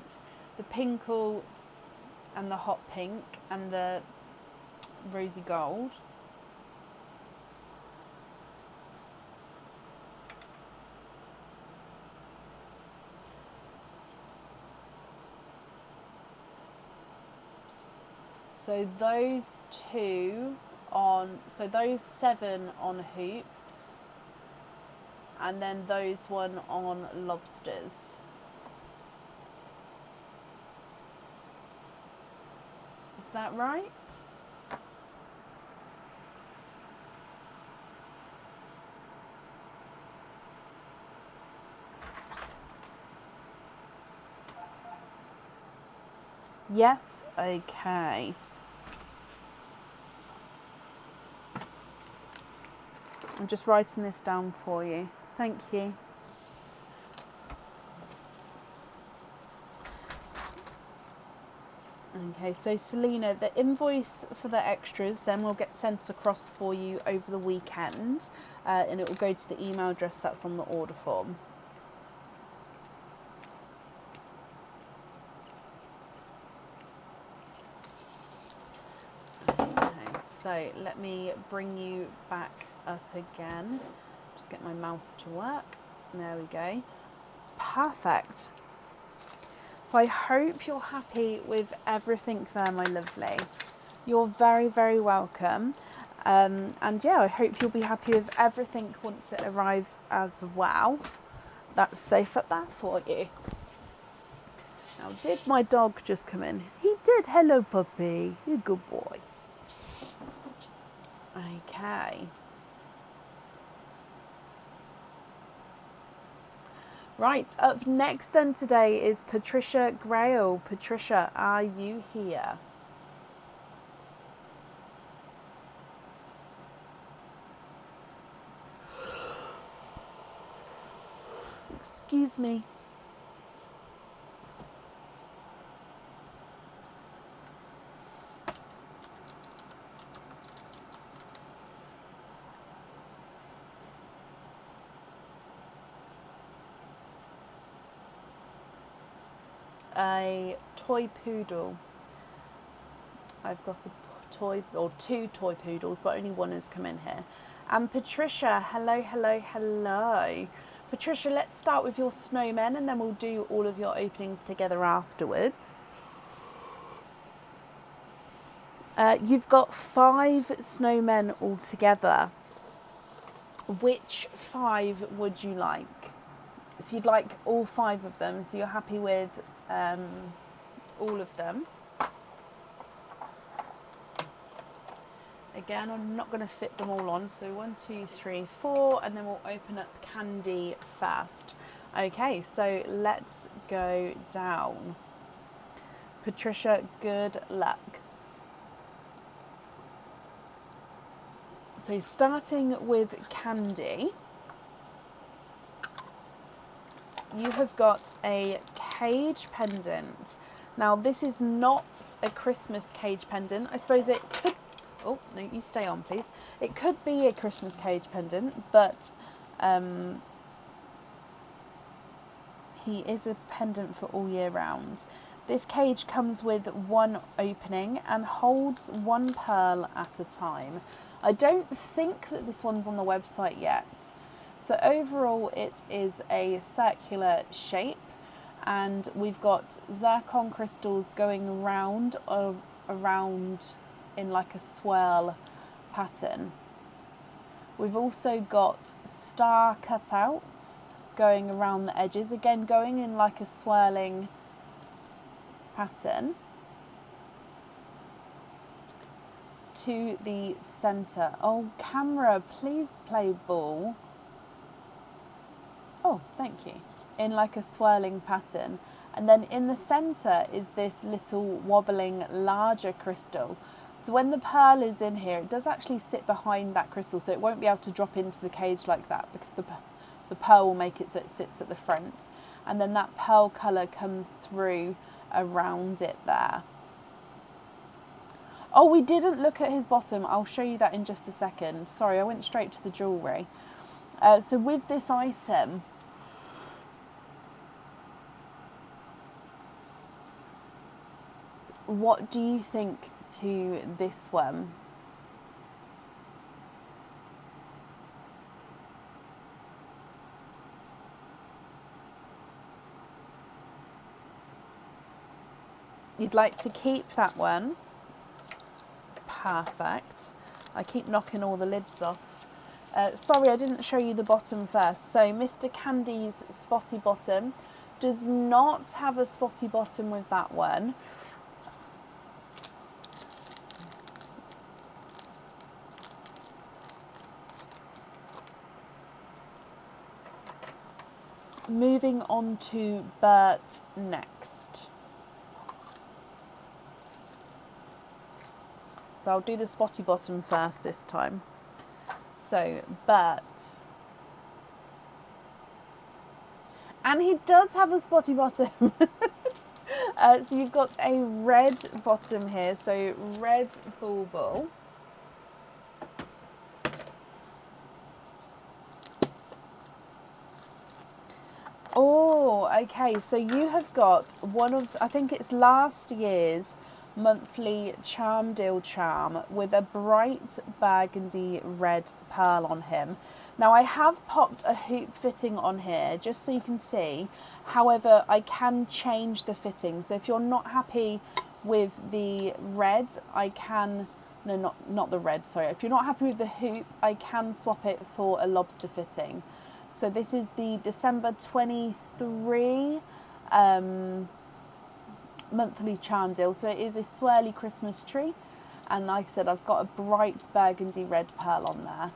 the pinkle and the hot pink, and the rosy gold. So those 2 on, so those 7 on hoops, and then those 1 on lobsters. Is that right? Yes, okay. I'm just writing this down for you. Thank you. Okay, so Selena, the invoice for the extras then will get sent across for you over the weekend, and it will go to the email address that's on the order form. Okay, so let me bring you back up again. Just get my mouse to work. There we go. Perfect. So I hope you're happy with everything there, my lovely. You're very, very welcome. And yeah, I hope you'll be happy with everything once it arrives as well. That's safe up there for you. Now, did my dog just come in? He did. Hello, puppy. You're a good boy. Okay. Right, up next then today is Patricia Grail. Patricia, are you here? Excuse me. A toy poodle. I've got a toy, or 2 toy poodles, but only 1 has come in here. And Patricia, hello, hello, hello. Patricia, let's start with your snowmen and then we'll do all of your openings together afterwards. You've got 5 snowmen altogether. Which 5 would you like? So you'd like all 5 of them, so you're happy with all of them. Again, I'm not going to fit them all on, so 1, 2, 3, 4, and then we'll open up Candy first. Okay, so let's go down. Patricia, good luck. So starting with Candy, you have got a cage pendant. Now this is not a Christmas cage pendant. I suppose it could, oh no, you stay on please. It could be a Christmas cage pendant, but he is a pendant for all year round. This cage comes with one opening and holds one pearl at a time. I don't think that this one's on the website yet. So overall it is a circular shape, and we've got zircon crystals going around in like a swirl pattern. We've also got star cutouts going around the edges, again going in like a swirling pattern to the center. Oh, camera, please play ball. Oh, thank you. In like a swirling pattern. And then in the center is this little wobbling larger crystal. So when the pearl is in here, it does actually sit behind that crystal, so it won't be able to drop into the cage like that, because the pearl will make it so it sits at the front. And then that pearl colour comes through around it there. Oh, we didn't look at his bottom. I'll show you that in just a second. Sorry, I went straight to the jewellery. So with this item, what do you think to this one? You'd like to keep that one? Perfect. I keep knocking all the lids off. Sorry, I didn't show you the bottom first. So Mr. Candy's spotty bottom does not have a spotty bottom with that one. Moving on to Bert next. So I'll do the spotty bottom first this time. So Bert. And he does have a spotty bottom. So you've got a red bottom here, so red bauble. Oh, okay, so you have got one of, I think it's last year's monthly charm deal charm with a bright burgundy red pearl on him. Now I have popped a hoop fitting on here just so you can see. However, I can change the fitting. So if you're not happy with the red, I can, no, not the red, sorry. If you're not happy with the hoop, I can swap it for a lobster fitting. So this is the December 23 monthly charm deal. So it is a swirly Christmas tree. And like I said, I've got a bright burgundy red pearl on there.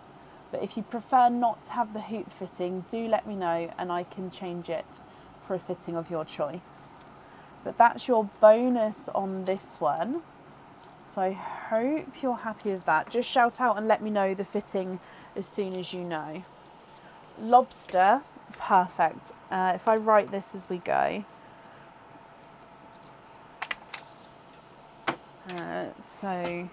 But if you prefer not to have the hoop fitting, do let me know and I can change it for a fitting of your choice. But that's your bonus on this one. So I hope you're happy with that. Just shout out and let me know the fitting as soon as you know. Lobster, perfect. If I write this as we go. So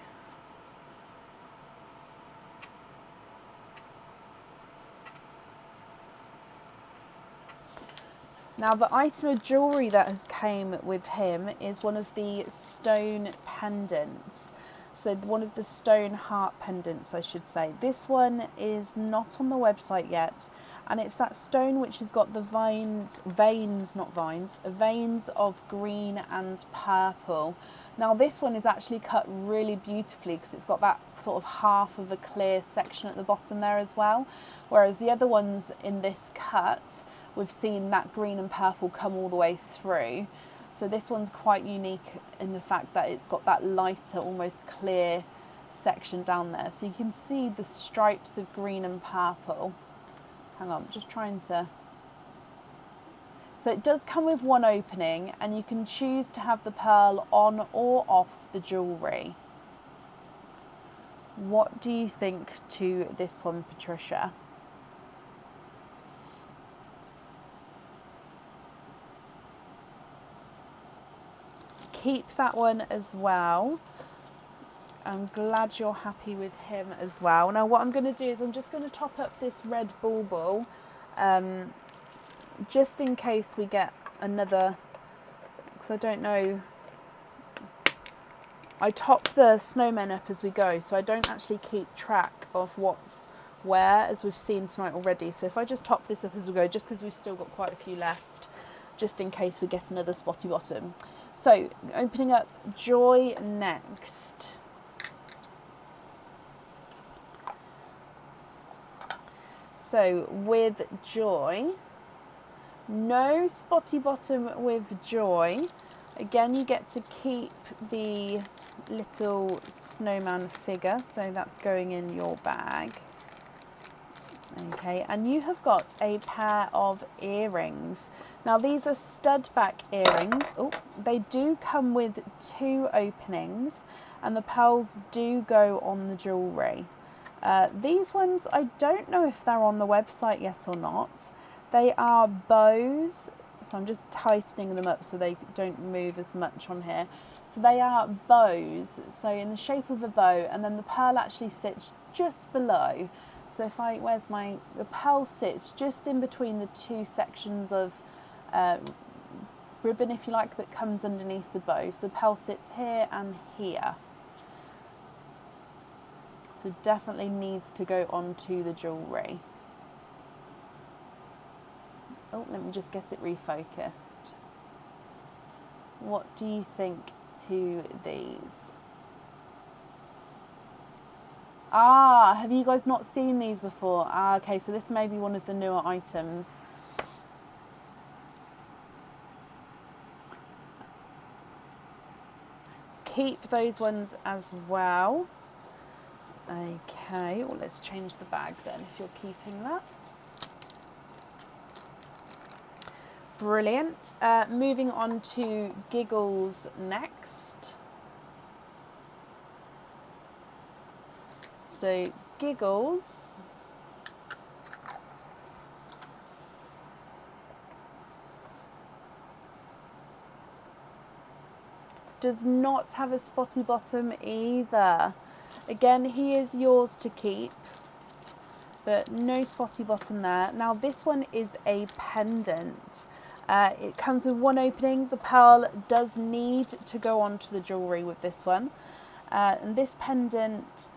now the item of jewellery that has came with him is one of the stone pendants. So one of the stone heart pendants, I should say. This one is not on the website yet. And it's that stone which has got the veins of green and purple. Now this one is actually cut really beautifully because it's got that sort of half of a clear section at the bottom there as well. Whereas the other ones in this cut, we've seen that green and purple come all the way through. So this one's quite unique in the fact that it's got that lighter, almost clear section down there. So you can see the stripes of green and purple. Hang on, just trying to... So it does come with one opening and you can choose to have the pearl on or off the jewellery. What do you think to this one, Patricia? keep that one as well. I'm glad you're happy with him as well. Now what I'm going to do is I'm just going to top up this red bauble, just in case we get another, because I don't know, I top the snowmen up as we go, so I don't actually keep track of what's where, as we've seen tonight already. So if I just top this up as we go, just because we've still got quite a few left, just in case we get another spotty bottom. So opening up Joy next. So with Joy, no spotty bottom with Joy. Again, you get to keep the little snowman figure, so that's going in your bag. Okay, and you have got a pair of earrings. Now these are stud back earrings. Oh, they do come with 2 openings, and the pearls do go on the jewellery. These ones, I don't know if they're on the website yet or not. They are bows, so I'm just tightening them up so they don't move as much on here. So they are bows, so in the shape of a bow, and then the pearl actually sits just below. So if I, the pearl sits just in between the 2 sections of ribbon, if you like, that comes underneath the bow. So the pearl sits here and here. So definitely needs to go onto the jewellery. Oh, let me just get it refocused. What do you think to these? Ah, have you guys not seen these before? Ah, okay, so this may be one of the newer items. Keep those ones as well. Okay, well, let's change the bag then if you're keeping that. Brilliant. Moving on to Giggles next. So Giggles does not have a spotty bottom either. Again, he is yours to keep, but no spotty bottom there. Now this one is a pendant. It comes with 1 opening. The pearl does need to go onto the jewellery with this one. And this pendant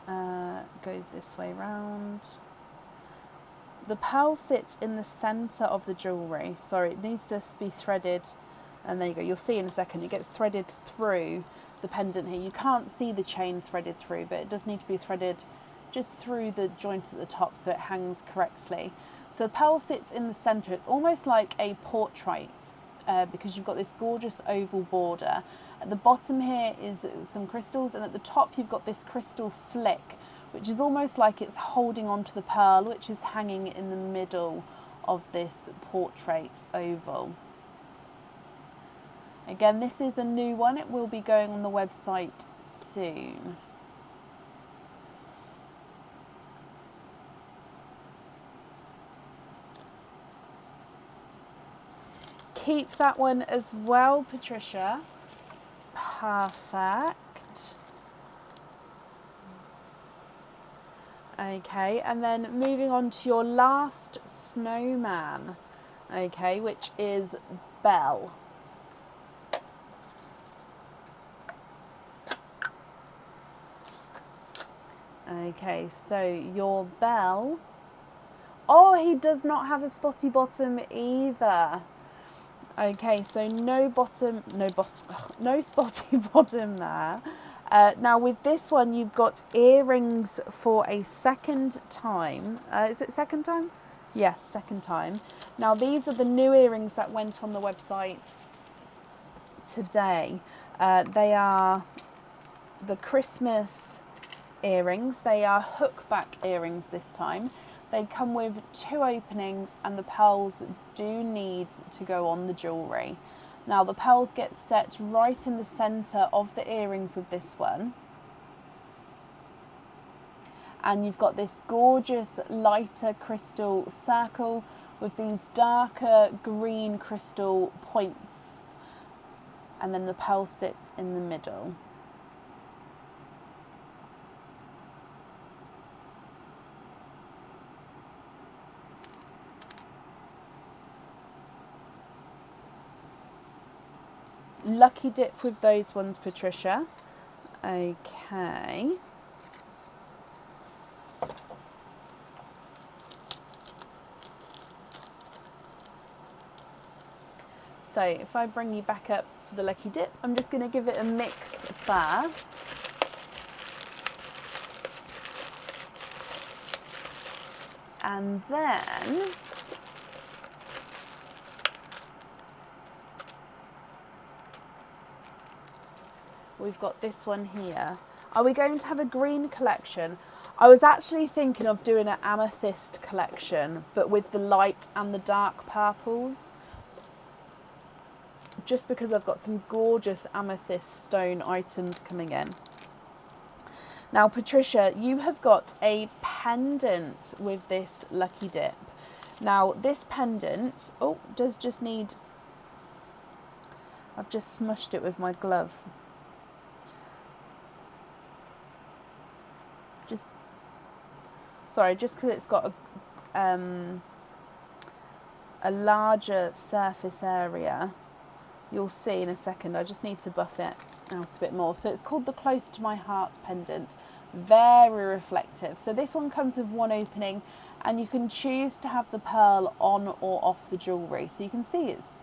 goes this way round. The pearl sits in the centre of the jewellery. Sorry, it needs to be threaded. And there you go. You'll see in a second. It gets threaded through the pendant here. You can't see the chain threaded through, but it does need to be threaded just through the joint at the top so it hangs correctly. So the pearl sits in the centre. It's almost like a portrait because you've got this gorgeous oval border. At the bottom here is some crystals, and at the top you've got this crystal flick, which is almost like it's holding onto the pearl, which is hanging in the middle of this portrait oval. Again, this is a new one. It will be going on the website soon. Keep that one as well, Patricia. Perfect. Okay, and then moving on to your last snowman, okay, which is Belle. Okay, so your Belle. Oh, he does not have a spotty bottom either. Okay, so no spotty bottom there. Now with this one, you've got earrings for a second time. Is it second time? Yes, second time. Now these are the new earrings that went on the website today. They are the Christmas earrings. They are hook back earrings this time. They come with 2 openings, and the pearls do need to go on the jewellery. Now the pearls get set right in the centre of the earrings with this one. And you've got this gorgeous lighter crystal circle with these darker green crystal points. and then the pearl sits in the middle. Lucky dip with those ones, Patricia. Okay. So if I bring you back up for the lucky dip, I'm just going to give it a mix first. And then we've got this one here. Are we going to have a green collection? I was actually thinking of doing an amethyst collection, but with the light and the dark purples. Just because I've got some gorgeous amethyst stone items coming in. Now, Patricia, you have got a pendant with this lucky dip. Now, this pendant, does just need, I've just smushed it with my glove. Sorry, just because it's got a larger surface area. You'll see in a second, I just need to buff it out a bit more. So it's called the Close to My Heart pendant. Very reflective. So this one comes with one opening, and you can choose to have the pearl on or off the jewellery. So you can see it's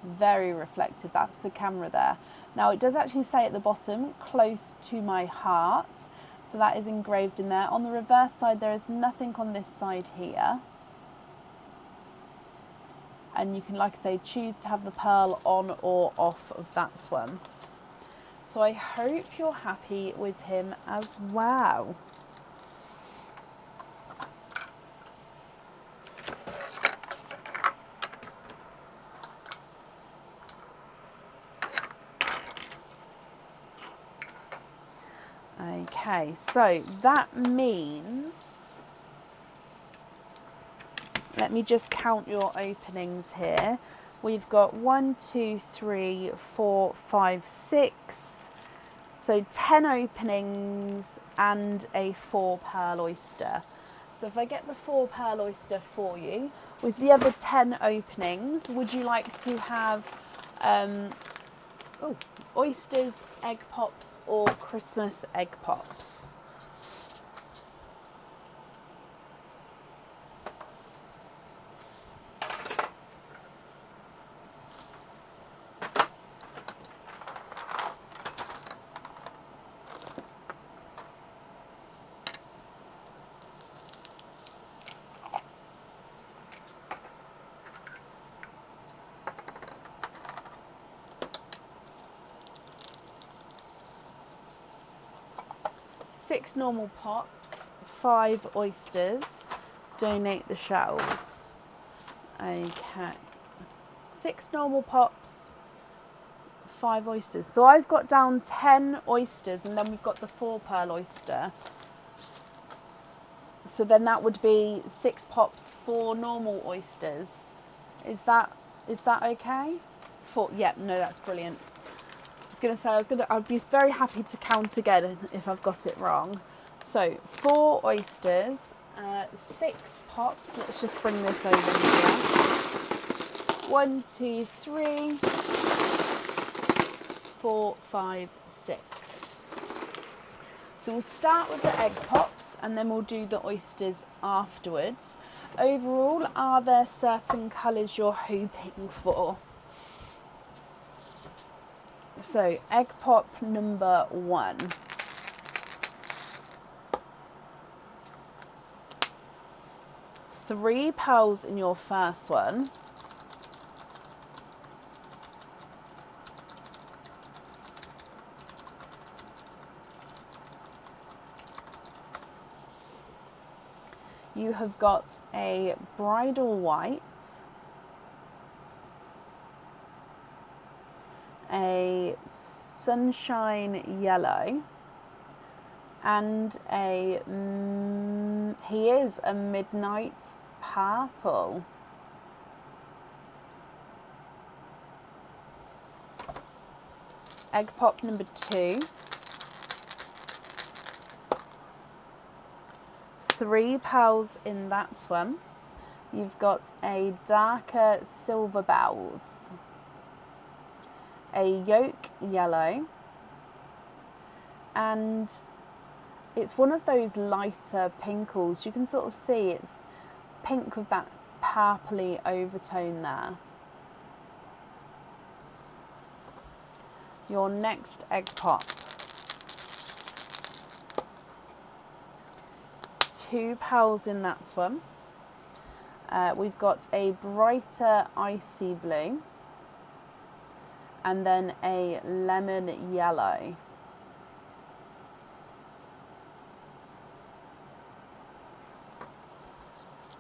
very reflective. That's the camera there. Now it does actually say at the bottom, Close to My Heart. So that is engraved in there. On the reverse side, there is nothing on this side here. And you can, like I say, choose to have the pearl on or off of that one. So I hope you're happy with him as well. Okay, so that means, let me just count your openings here. We've got 1, 2, 3, 4, 5, 6. So 10 openings and a 4 pearl oyster. So if I get the 4 pearl oyster for you, with the other 10 openings, would you like to have oysters, egg pops, or Christmas egg pops? Six normal pops, 5 oysters, donate the shells. Okay, 6 normal pops, 5 oysters. So I've got down 10 oysters, and then we've got the 4 pearl oyster. So then that would be 6 pops, 4 normal oysters. Is that okay? 4, yeah, no, that's brilliant. I'd be very happy to count again if I've got it wrong. So 4 oysters, 6 pops. Let's just bring this over here. 1, 2, 3, 4, 5, 6. So we'll start with the egg pops, and then we'll do the oysters afterwards. Overall, are there certain colours you're hoping for? So, egg pop number 1. Three pearls in your first one. You have got a bridal white, a sunshine yellow, and he is a midnight purple. Egg pop number 2. 3 pearls in that one. You've got a darker silver bells, a yolk yellow, and it's one of those lighter pinkles. You can sort of see it's pink with that purpley overtone there. Your next egg pop. 2 pearls in that one. We've got a brighter icy blue and then a lemon yellow.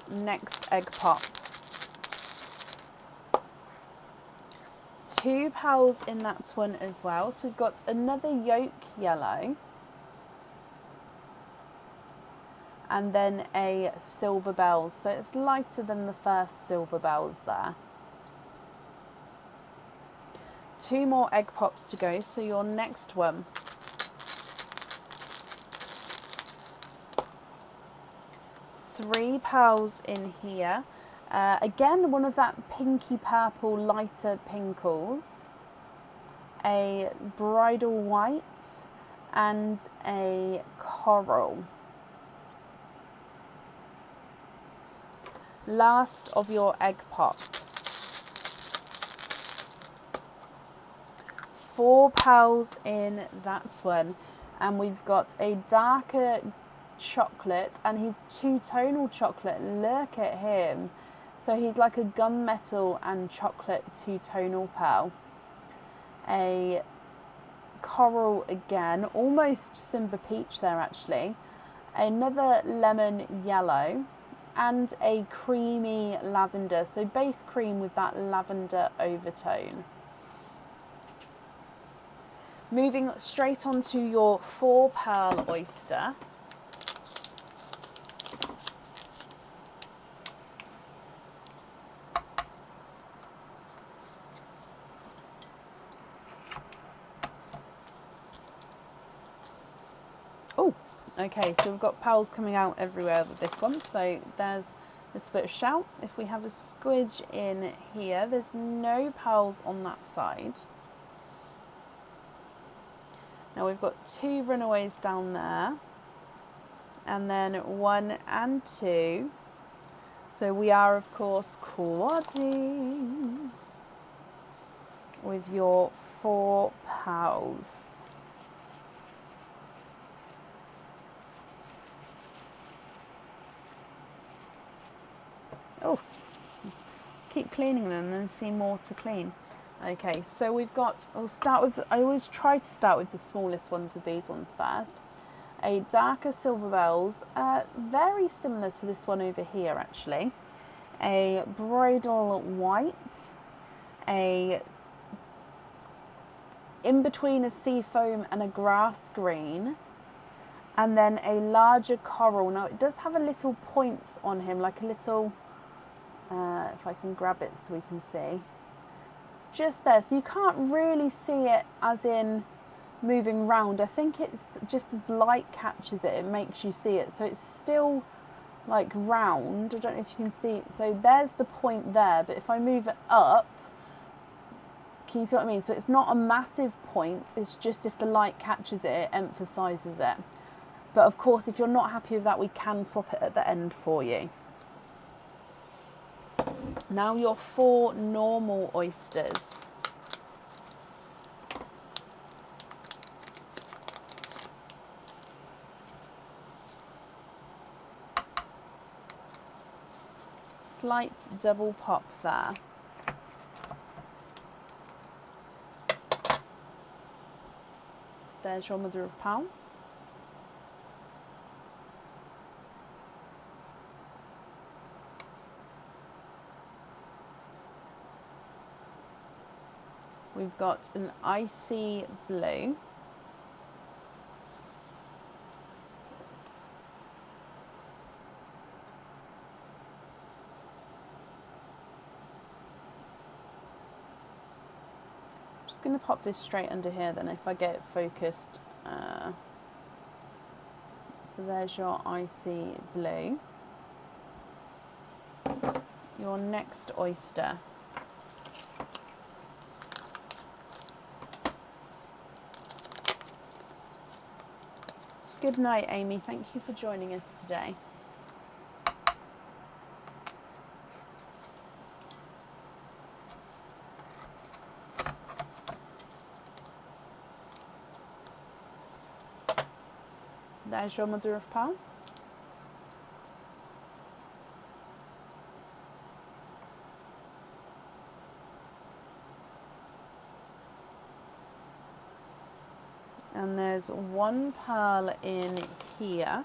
Next egg pop. 2 pearls in that one as well. So we've got another yolk yellow and then a silver bells. So it's lighter than the first silver bells there. 2 more egg pops to go. So your next one. 3 pearls in here. Again, one of that pinky purple lighter pinkles. A bridal white and a coral. Last of your egg pops. 4 pearls in that one. And we've got a darker chocolate, and he's two-tonal chocolate. Look at him. So he's like a gunmetal and chocolate two-tonal pearl. A coral again, almost Simba Peach there actually. Another lemon yellow and a creamy lavender. So base cream with that lavender overtone. Moving straight on to your 4 pearl oyster. Oh, okay, so we've got pearls coming out everywhere with this one. So there's this bit of shell. If we have a squidge in here, there's no pearls on that side. Now we've got 2 runaways down there, and then 1 and 2. So we are, of course, quadding with your 4 pearls. Oh, keep cleaning them and see more to clean. Okay, so we've got, I always try to start with the smallest ones with these ones first. A darker silver bells, very similar to this one over here actually. A bridal white, in between a sea foam and a grass green, and then a larger coral. Now it does have a little point on him, like a little, if I can grab it so we can see. Just there, so you can't really see it as in moving round. I think it's just as light catches it, it makes you see it. So it's still like round. I don't know if you can see. So there's the point there, but if I move it up, can you see what I mean? So it's not a massive point, it's just if the light catches it, it emphasises it. But of course, if you're not happy with that, we can swap it at the end for you. Now your 4 normal oysters. Slight double pop there. There's your mother of pearl. We've got an icy blue. Just just going to pop this straight under here then if I get it focused. So there's your icy blue. Your next oyster. Good night, Amy. Thank you for joining us today. There's your mother of pearl. And there's one pearl in here.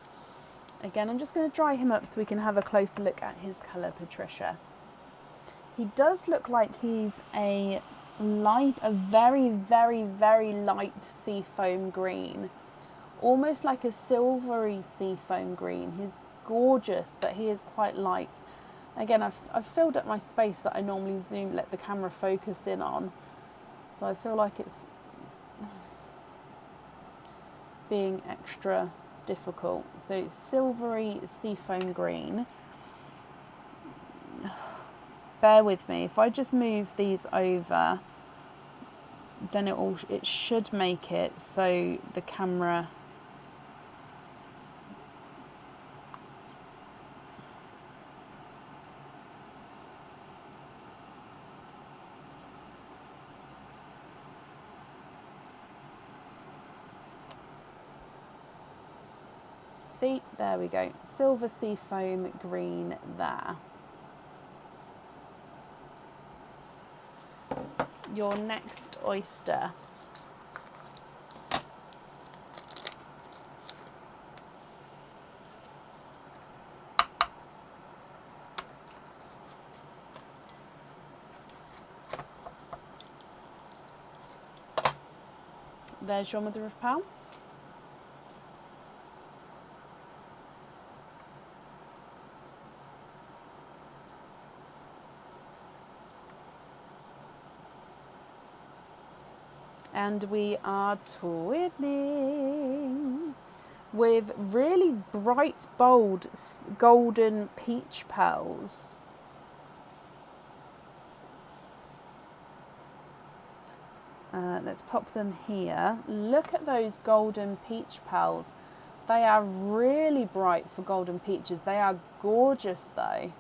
Again, I'm just going to dry him up so we can have a closer look at his colour, Patricia. He does look like he's a very, very, very light sea foam green. Almost like a silvery sea foam green. He's gorgeous, but he is quite light. Again, I've filled up my space that I normally let the camera focus in on. So I feel like it's being extra difficult. So it's silvery seafoam green. Bear with me. If I just move these over, then it should make it so the camera see, there we go. Silver seafoam green there. Your next oyster. There's your mother of pearl. And we are twinning with really bright, bold, golden peach pearls. Let's pop them here. Look at those golden peach pearls. They are really bright for golden peaches. They are gorgeous though.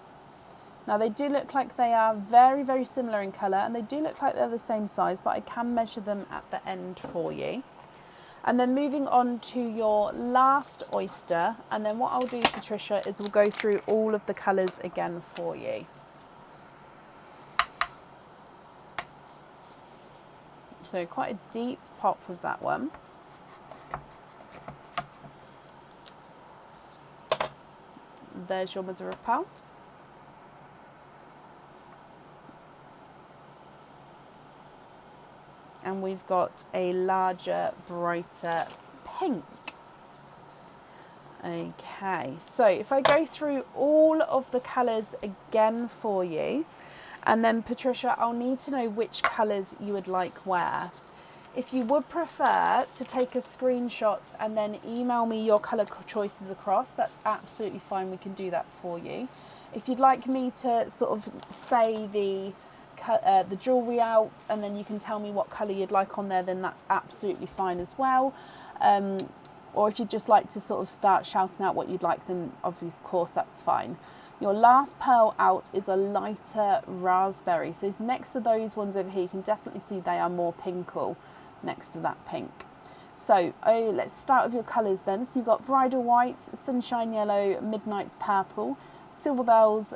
Now they do look like they are very, very similar in colour, and they do look like they're the same size, but I can measure them at the end for you. And then moving on to your last oyster, and then what I'll do, Patricia, is we'll go through all of the colours again for you. So quite a deep pop with that one. There's your mother of pearl. And we've got a larger, brighter pink. Okay, so if I go through all of the colours again for you, and then Patricia, I'll need to know which colours you would like where. If you would prefer to take a screenshot and then email me your colour choices across, that's absolutely fine, we can do that for you. If you'd like me to sort of say the jewellery out and then you can tell me what colour you'd like on there, then that's absolutely fine as well. Or if you'd just like to sort of start shouting out what you'd like, then of course that's fine. Your last pearl out is a lighter raspberry, so it's next to those ones over here. You can definitely see they are more pinkle next to that pink. So let's start with your colours then. So you've got bridal white, sunshine yellow, midnight purple, silver bells,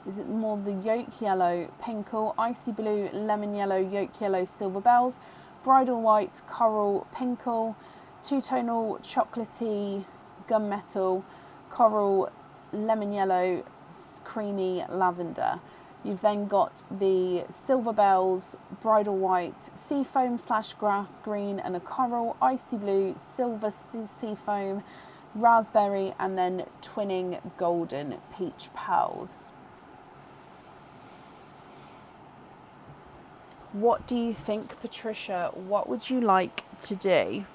is it more the yolk yellow, pinkle, icy blue, lemon yellow, yolk yellow, silver bells, bridal white, coral, pinkle, two-tonal, chocolatey, gunmetal, coral, lemon yellow, creamy lavender. You've then got the silver bells, bridal white, seafoam / grass green and a coral, icy blue, silver seafoam, raspberry, and then twinning golden peach pearls. What do you think, Patricia? What would you like to do?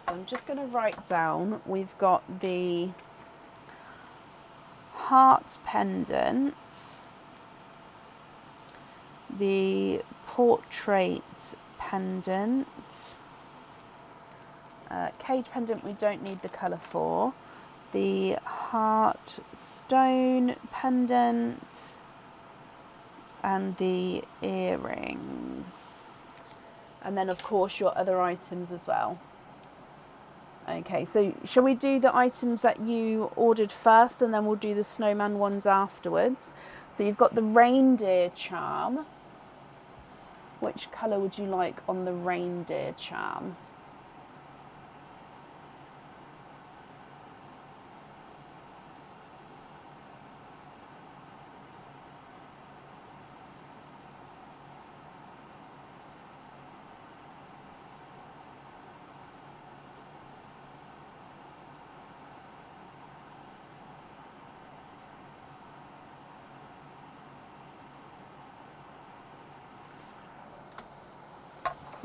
So I'm just going to write down, we've got the heart pendant, the portrait pendant, cage pendant we don't need the colour for, the heart stone pendant, and the earrings. And then of course your other items as well. Okay, so shall we do the items that you ordered first and then we'll do the snowman ones afterwards? So you've got the reindeer charm. Which colour would you like on the reindeer charm?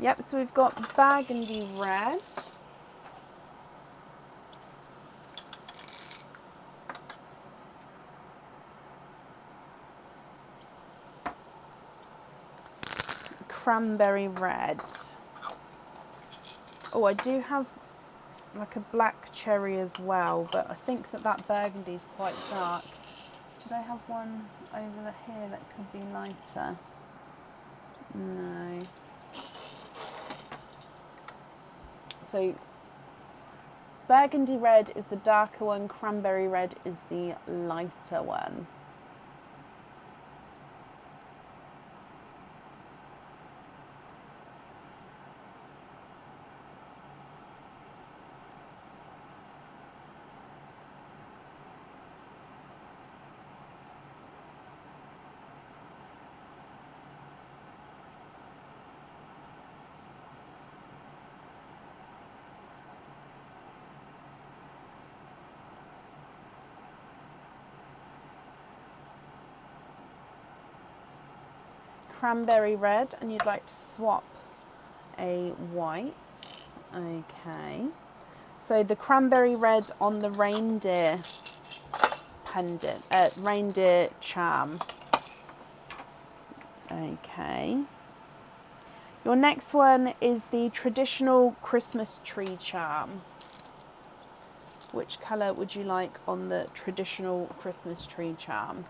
Yep, so we've got burgundy red. Cranberry red. Oh, I do have like a black cherry as well, but I think that burgundy is quite dark. Did I have one over here that could be lighter? No. So burgundy red is the darker one, cranberry red is the lighter one. Cranberry red, and you'd like to swap a white. Okay, so the cranberry red on the reindeer pendant, reindeer charm. Okay, your next one is the traditional Christmas tree charm. Which colour would you like on the traditional Christmas tree charm?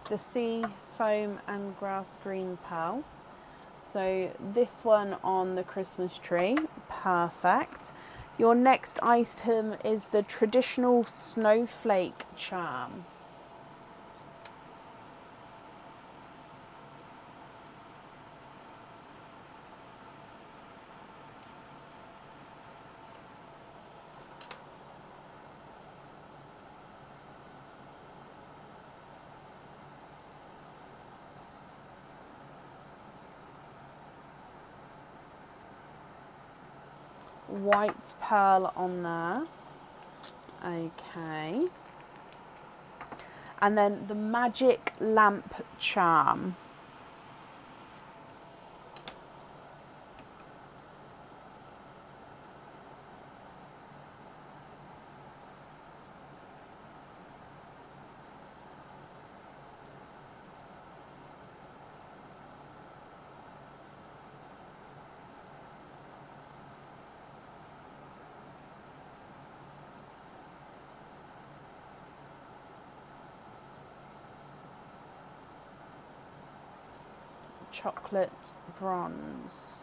The sea foam and grass green pearl. So this one on the Christmas tree, perfect. Your next item is the traditional snowflake charm. White pearl on there. Okay. And then the magic lamp charm. chocolate bronze.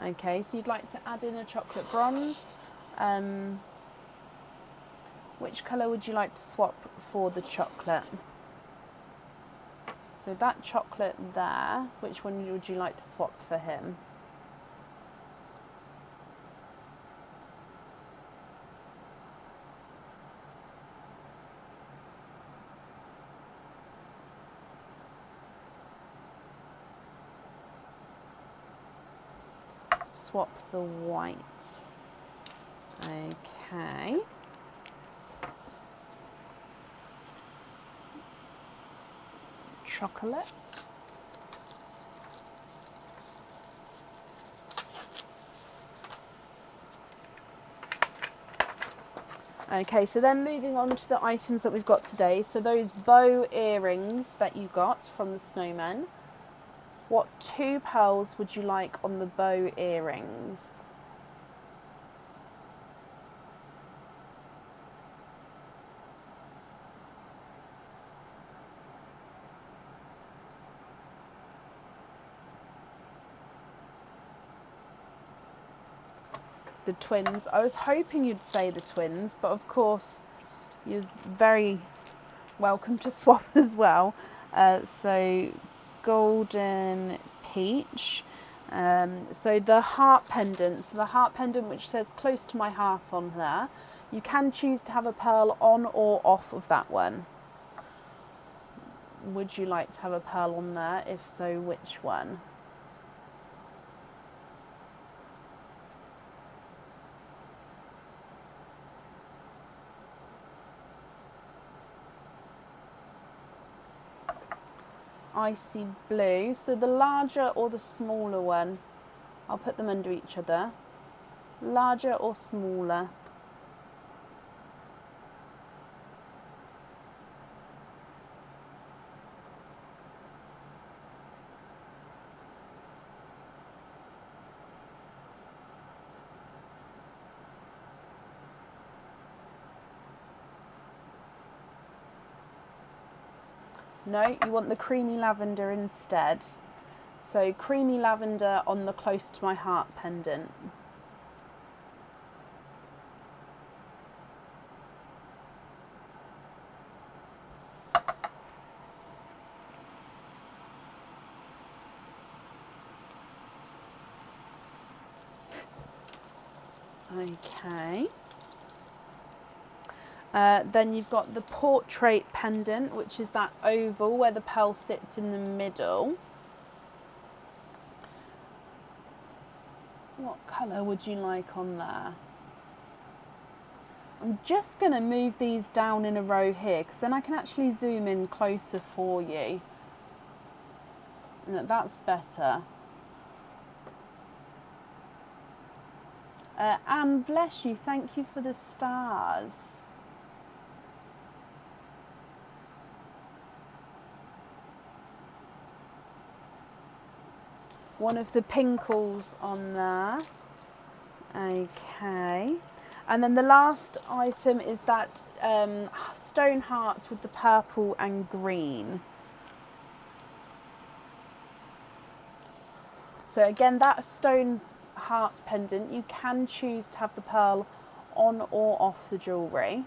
Okay, so you'd like to add in a chocolate bronze. Which colour would you like to swap for the chocolate? So that chocolate there, which one would you like to swap for him? Swap the white. Okay. Chocolate. Okay, so then moving on to the items that we've got today. So those bow earrings that you got from the snowman. What 2 pearls would you like on the bow earrings? The twins. I was hoping you'd say the twins, but of course you're very welcome to swap as well. So golden peach. So the heart pendant. So the heart pendant, which says close to my heart on there. You can choose to have a pearl on or off of that one. Would you like to have a pearl on there? If so, which one? Icy blue. So the larger or the smaller one? I'll put them under each other. Larger or smaller? No, you want the creamy lavender instead. So creamy lavender on the close to my heart pendant. Okay. Then you've got the portrait pendant, which is that oval where the pearl sits in the middle. What colour would you like on there? I'm just going to move these down in a row here because then I can actually zoom in closer for you. No, that's better. Anne, bless you. Thank you for the stars. One of the pinkles on there. Okay. And then the last item is that stone heart with the purple and green. So again, that stone heart pendant, you can choose to have the pearl on or off the jewellery.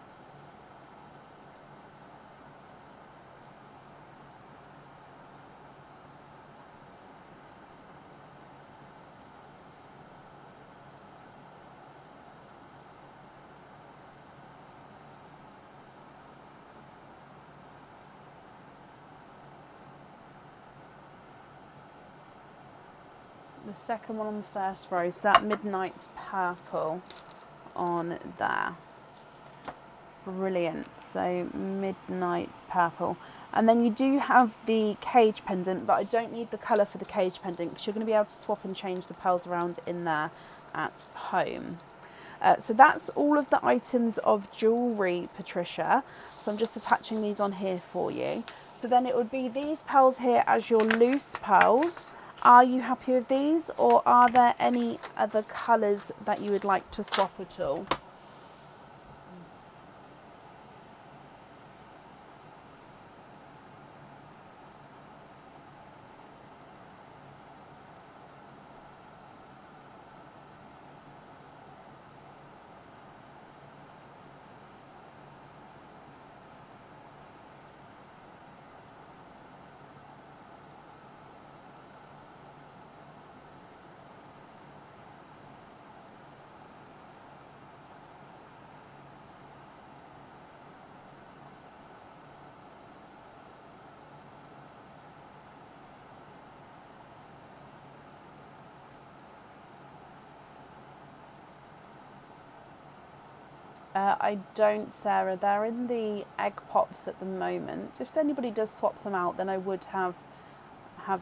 The second one on the first row, so that midnight purple on there. Brilliant. So midnight purple. And then you do have the cage pendant, but I don't need the colour for the cage pendant because you're going to be able to swap and change the pearls around in there at home. So that's all of the items of jewellery, Patricia. So I'm just attaching these on here for you. So then it would be these pearls here as your loose pearls. Are you happy with these, or are there any other colours that you would like to swap at all? I don't, Sarah. They're in the egg pops at the moment. If anybody does swap them out, then I would have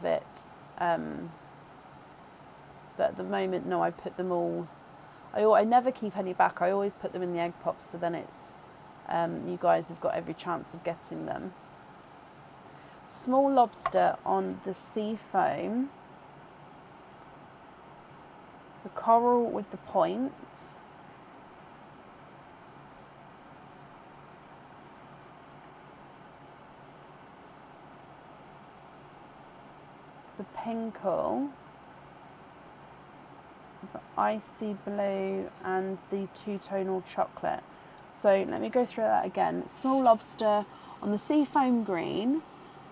it. But at the moment, no, I put them all. I never keep any back. I always put them in the egg pops, so then it's you guys have got every chance of getting them. Small lobster on the sea foam. The coral with the point. The pinkle. The icy blue and the two-tonal chocolate. So let me go through that again. Small lobster on the sea foam green,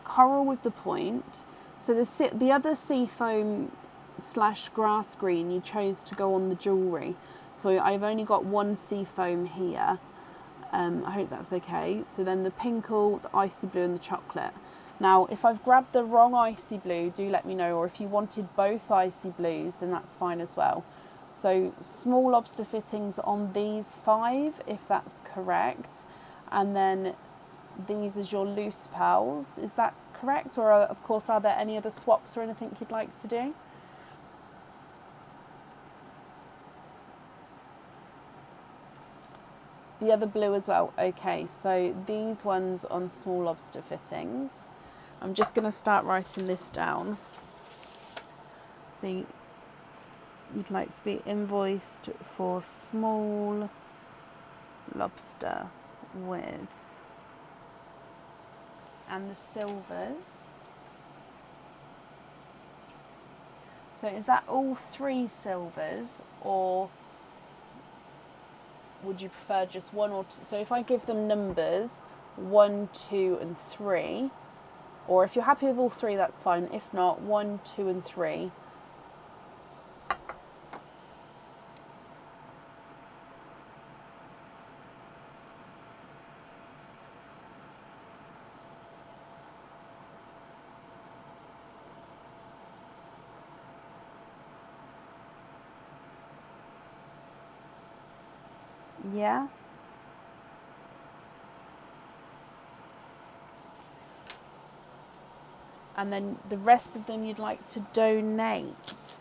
coral with the point. So the other sea foam / grass green you chose to go on the jewellery. So I've only got one sea foam here. I hope that's okay. So then the pinkle, the icy blue and the chocolate. Now, if I've grabbed the wrong icy blue, do let me know, or if you wanted both icy blues, then that's fine as well. So small lobster fittings on these 5, if that's correct. And then these as your loose pearls, is that correct? Or of course, are there any other swaps or anything you'd like to do? The other blue as well. Okay, so these ones on small lobster fittings. I'm just going to start writing this down. See, you'd like to be invoiced for small lobster with, and the silvers. So is that all 3 silvers, or would you prefer just 1 or 2? So if I give them numbers 1, 2 and 3, or if you're happy with all 3, that's fine. If not, 1, 2 and 3. Yeah. And then the rest of them you'd like to donate.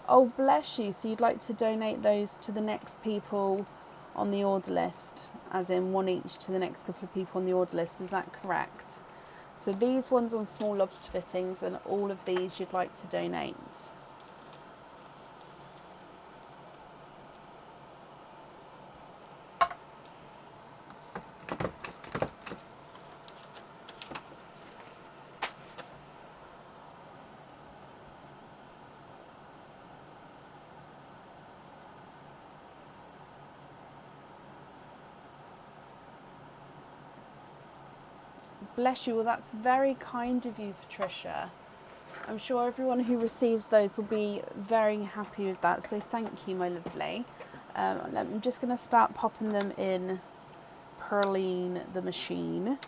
Oh, bless you. So you'd like to donate those to the next people on the order list, as in 1 each to the next couple of people on the order list. Is that correct? So these ones on small lobster fittings, and all of these you'd like to donate. Bless you. Well, that's very kind of you, Patricia. I'm sure everyone who receives those will be very happy with that. So thank you, my lovely. I'm just going to start popping them in Pearline the machine.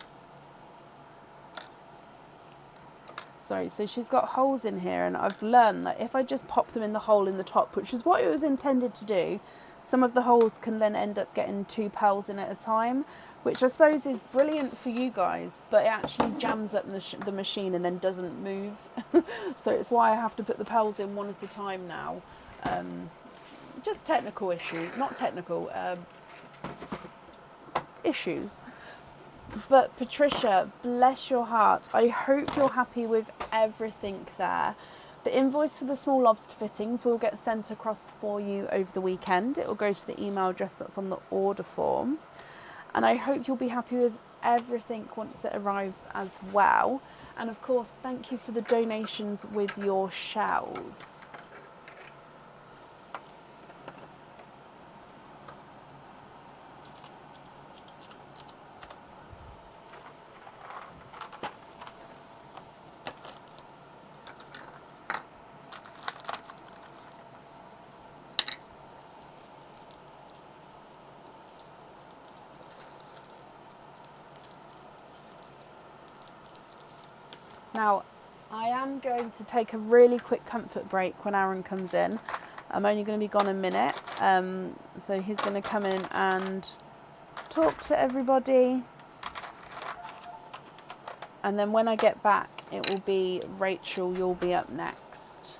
Sorry, so she's got holes in here, and I've learned that if I just pop them in the hole in the top, which is what it was intended to do, some of the holes can then end up getting 2 pearls in at a time, which I suppose is brilliant for you guys, but it actually jams up the machine and then doesn't move. So it's why I have to put the pearls in 1 at a time now. Just technical issues, not technical, issues. But Patricia, bless your heart. I hope you're happy with everything there. The invoice for the small lobster fittings will get sent across for you over the weekend. It will go to the email address that's on the order form. And I hope you'll be happy with everything once it arrives as well. And of course, thank you for the donations with your shells. Now, I am going to take a really quick comfort break when Aaron comes in. I'm only going to be gone a minute. So he's going to come in and talk to everybody. And then when I get back, it will be Rachel, you'll be up next.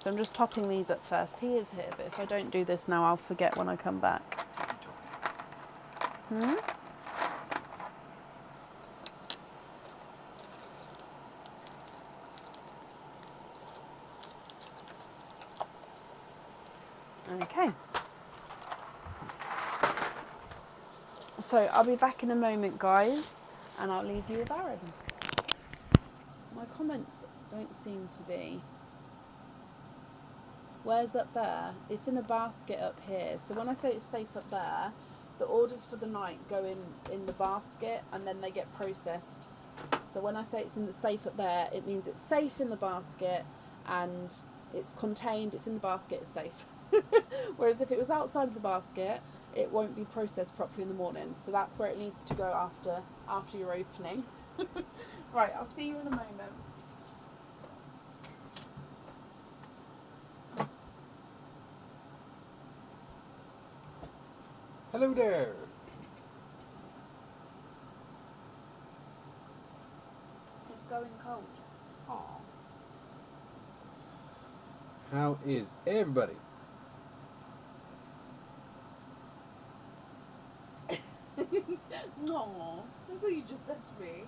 So I'm just topping these up first. He is here, but if I don't do this now, I'll forget when I come back. Okay. So I'll be back in a moment, guys, and I'll leave you with Aaron. My comments don't seem to be. Where's up there? It's in a basket up here. So when I say it's safe up there, the orders for the night go in the basket and then they get processed. So when I say it's in the safe up there, it means it's safe in the basket and it's contained, it's in the basket, it's safe. Whereas if it was outside of the basket, it won't be processed properly in the morning. So that's where it needs to go after your opening. Right, I'll see you in a moment. Hello there. It's going cold. Aww. How is everybody? No, that's what you just said to me.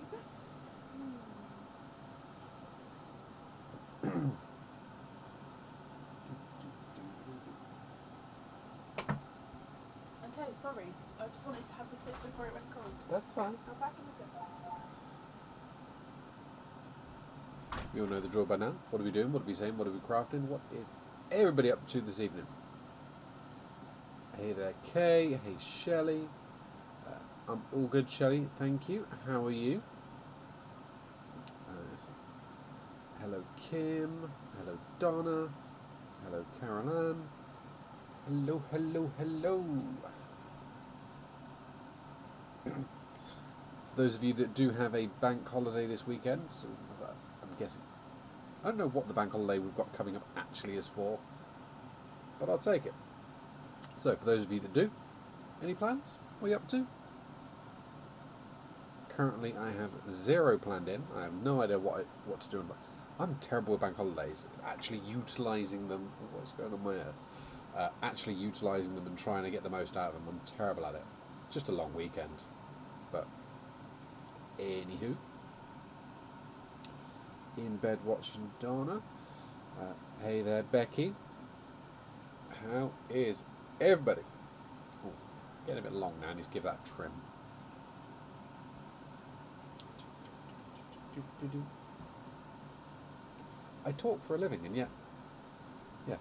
Okay, sorry. I just wanted to have a sip before it went cold. That's fine. I'm back in a sip. You all know the drill by now. What are we doing? What are we saying? What are we crafting? What is everybody up to this evening? Hey there, Kay. Hey, Shelley. I'm all good, Shelley. Thank you. How are you? Hello, Kim. Hello, Donna. Hello, Caroline. Hello, hello, hello. For those of you that do have a bank holiday this weekend, so I'm guessing, I don't know what the bank holiday we've got coming up actually is for, but I'll take it. So for those of you that do, any plans? What are you up to? Currently I have 0 planned in. I have no idea what to do. I'm terrible with bank holidays. Actually utilising them. What's going on my hair? Actually utilising them and trying to get the most out of them. I'm terrible at it. Just a long weekend. But anywho, in bed watching Donna. Hey there, Becky. How is everybody? Oh, getting a bit long now. I need to give that a trim. I talk for a living, and yet, yeah.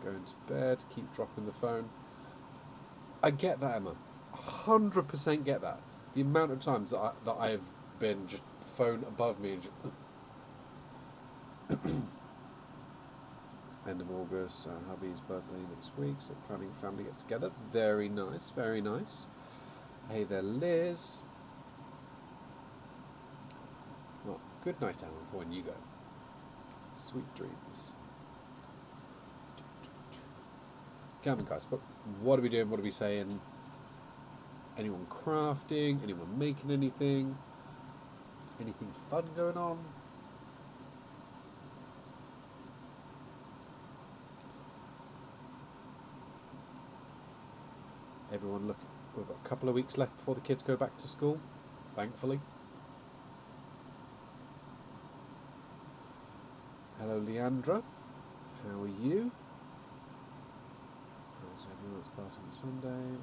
Going to bed, keep dropping the phone. I get that, Emma. 100% get that. The amount of times that I've been just phone above me and just end of August, hubby's birthday next week, so planning family get together. Very nice, very nice. Hey there, Liz. Well, good night, Emma, for when you go. Sweet dreams. Come on, guys. What are we doing? What are we saying? Anyone crafting? Anyone making anything? Anything fun going on? Everyone look. We've got a couple of weeks left before the kids go back to school, thankfully. Hello, Leandra. How are you? How's everyone that's passing on Sunday?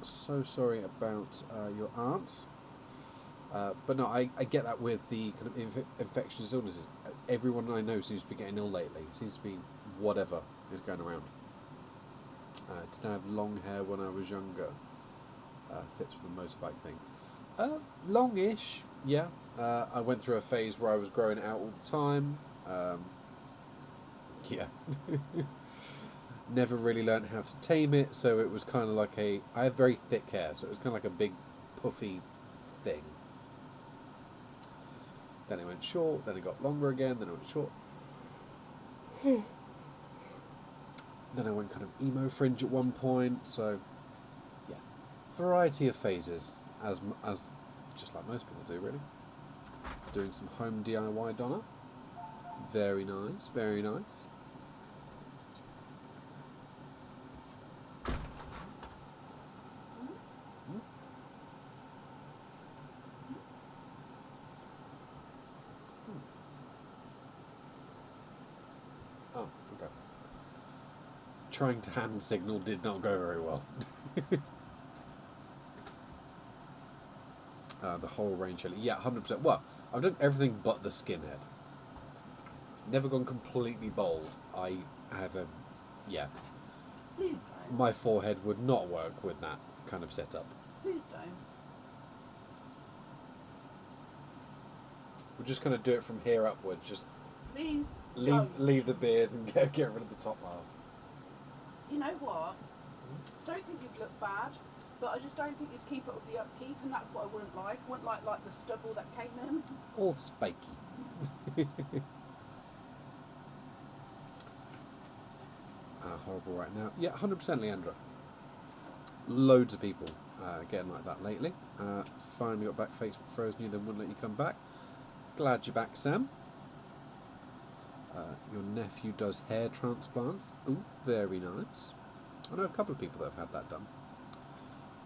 So sorry about your aunt. But no, I get that with the kind of infectious illnesses. Everyone I know seems to be getting ill lately. It seems to be whatever is going around. Did I have long hair when I was younger? Fits with the motorbike thing. Longish, yeah. I went through a phase where I was growing it out all the time. Yeah. Never really learned how to tame it, so it was kind of like I had very thick hair, so it was kind of like a big puffy thing. Then it went short, then it got longer again, then it went short. Then I went kind of emo fringe at one point, so yeah. Variety of phases, as just like most people do, really. Doing some home DIY Donna. Very nice, very nice. Oh, okay. Trying to hand signal did not go very well. The whole range, yeah, 100%. Well, I've done everything but the skinhead. Never gone completely bald. I have a, yeah. Please don't. My forehead would not work with that kind of setup. Please don't. We're just going to do it from here upwards. Just Please leave the beard and get rid of the top half. You know what? Don't think you'd look bad, but I just don't think you'd keep it with the upkeep, and that's what I wouldn't like. I wouldn't like the stubble that came in. All spiky. Horrible right now. Yeah, 100% Leandra. Loads of people getting like that lately. Finally got back. Facebook froze you, then wouldn't let you come back. Glad you're back, Sam. Your nephew does hair transplants. Ooh, very nice. I know a couple of people that have had that done.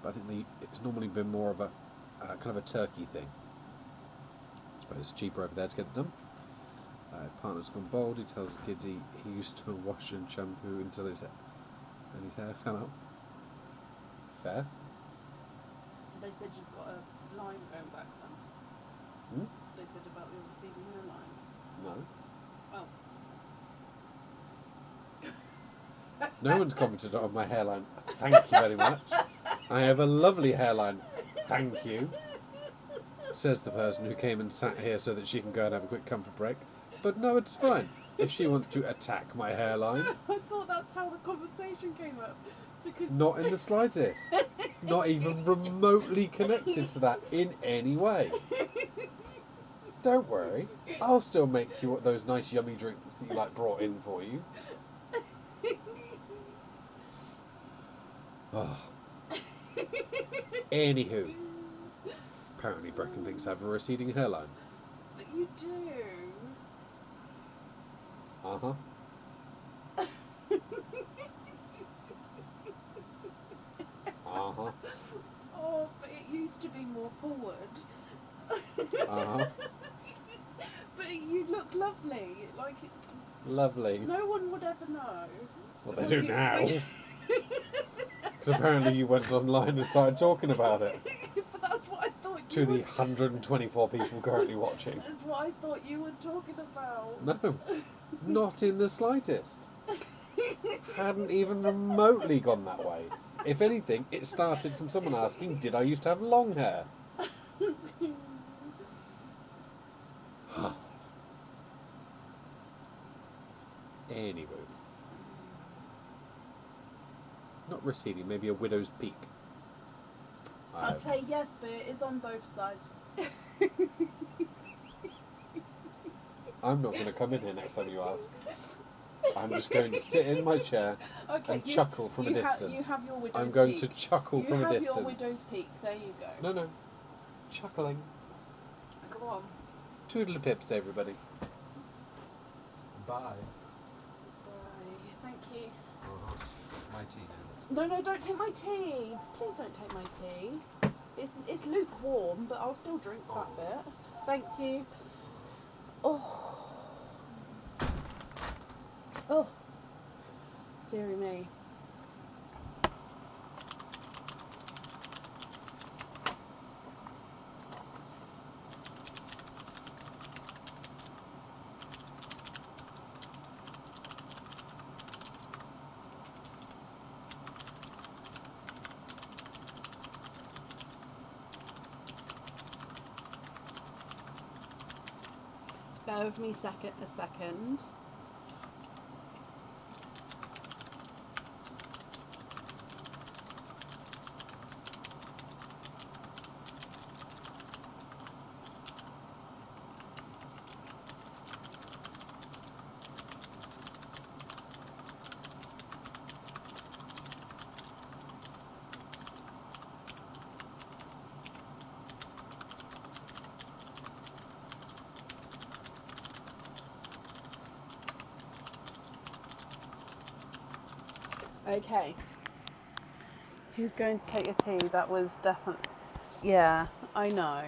But I think it's normally been more of a kind of a turkey thing. I suppose it's cheaper over there to get it done. Partner's gone bald. He tells the kids he used to wash and shampoo until his hair fell out. Fair. They said you've got a line going back then. Hmm? They said about your receding hairline. No. Oh. No one's commented on my hairline. Thank you very much. I have a lovely hairline. Thank you. Says the person who came and sat here so that she can go and have a quick comfort break. But no, it's fine. If she wants to attack my hairline. I thought that's how the conversation came up. Because Not in the slightest. Not even remotely connected to that in any way. Don't worry. I'll still make you those nice yummy drinks that you like brought in for you. Oh. Anywho. Apparently Brecon thinks I have a receding hairline. But you do. Uh-huh. Uh-huh. Oh, but it used to be more forward. Uh-huh. But you look lovely. Like, Lovely. no one would ever know. Well, they do now. Because apparently you went online and started talking about it. But that's what I thought To you the were... 124 people currently watching. That's what I thought you were talking about. No, not in the slightest. Hadn't even remotely gone that way. If anything, it started from someone asking, did I used to have long hair? Anyway. Not receding, maybe a widow's peak. I'd say yes, but it is on both sides. I'm not going to come in here next time you ask. I'm just going to sit in my chair and chuckle from a distance. You have your widow's I'm going peak. to chuckle from a distance. You have your widow's peak. There you go. No. Chuckling. Come on. Toodle pips, everybody. Bye. Bye. Thank you. My tea No, don't take my tea. Please don't take my tea. It's lukewarm, but I'll still drink that bit. Thank you. Oh, dearie me. Bear with me a second. Okay. Who's going to take your tea? That was definitely... Yeah, I know.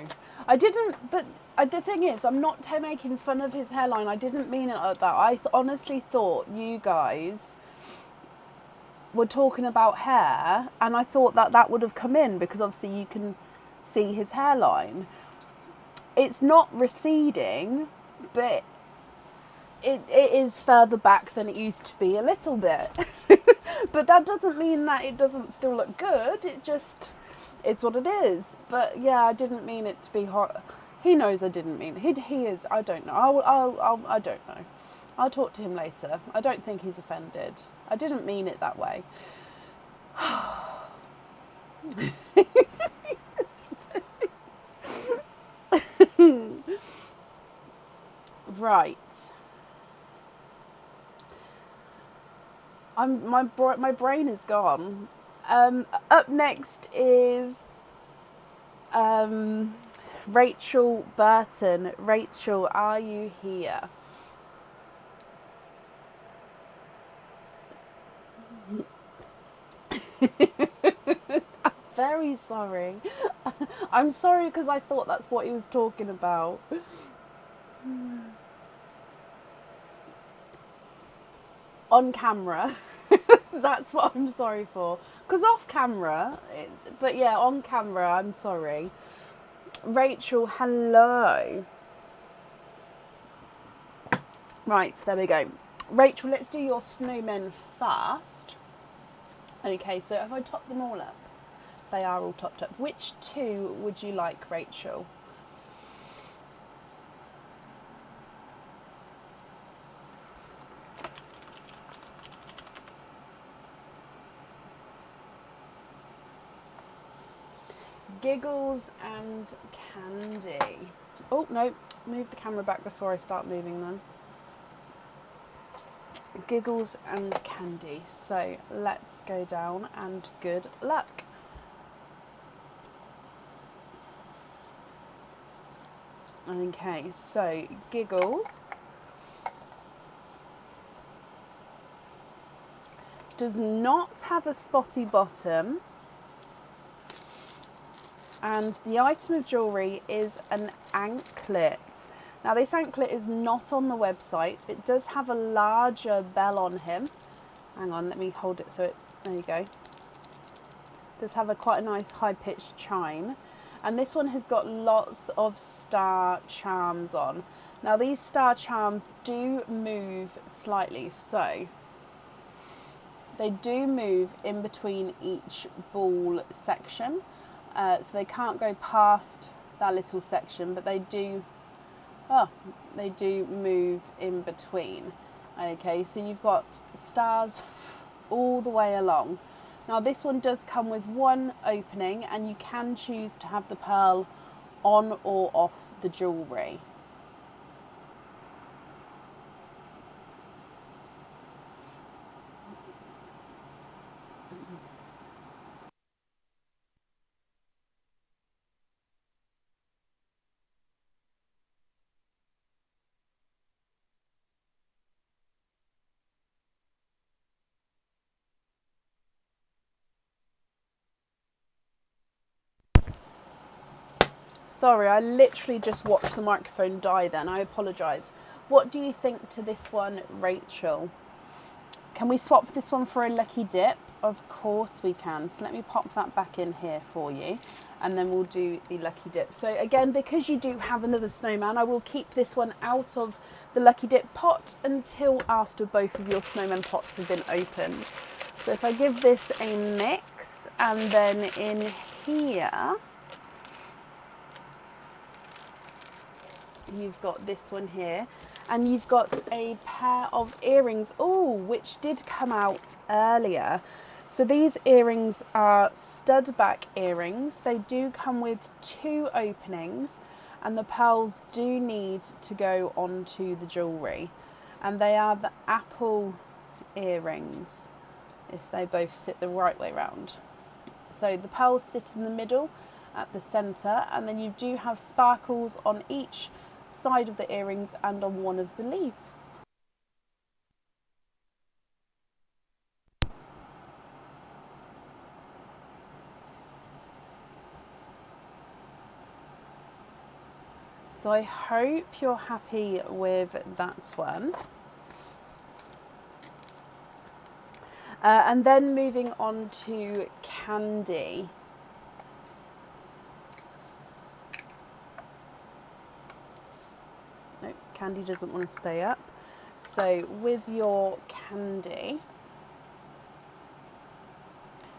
I didn't, but the thing is, I'm not making fun of his hairline. I didn't mean it like that. I honestly thought you guys were talking about hair, and I thought that that would have come in because obviously you can see his hairline. It's not receding, but it is further back than it used to be a little bit. But that doesn't mean that it doesn't still look good. It just, it's what it is. But yeah, I didn't mean it to be hot. He knows I didn't mean it. He is. I don't know. I don't know. I'll talk to him later. I don't think he's offended. I didn't mean it that way. Right. My brain is gone. Up next is Rachel Burton. Rachel, are you here? I'm very sorry. I'm sorry because I thought that's what he was talking about. On camera. That's what I'm sorry for. Because off camera, but yeah, on camera, I'm sorry. Rachel, hello. Right, there we go. Rachel, let's do your snowmen first. Okay, so have I topped them all up? They are all topped up. Which two would you like, Rachel? Giggles and Candy. Oh, no, move the camera back before I start moving them. Giggles and Candy. So let's go down and good luck. Okay, so Giggles does not have a spotty bottom, and the item of jewellery is an anklet. Now this anklet is not on the website. It does have a larger bell on him. Hang on, let me hold it so it's, there you go. It does have quite a nice high-pitched chime. And this one has got lots of star charms on. Now these star charms do move slightly, so they do move in between each ball section. So they can't go past that little section, but they do move in between. Okay, so you've got stars all the way along. Now this one does come with one opening, and you can choose to have the pearl on or off the jewellery. Sorry, I literally just watched the microphone die then. I apologise. What do you think to this one, Rachel? Can we swap this one for a lucky dip? Of course we can. So let me pop that back in here for you, and then we'll do the lucky dip. So again, because you do have another snowman, I will keep this one out of the lucky dip pot until after both of your snowman pots have been opened. So if I give this a mix, and then in here, you've got this one here, and you've got a pair of earrings, which did come out earlier. So these earrings are stud back earrings. They do come with two openings, and the pearls do need to go onto the jewellery, and they are the apple earrings, if they both sit the right way round. So the pearls sit in the middle at the centre, and then you do have sparkles on each side of the earrings and on one of the leaves. So I hope you're happy with that one. And then moving on to Candy. No, Candy doesn't want to stay up. So with your Candy,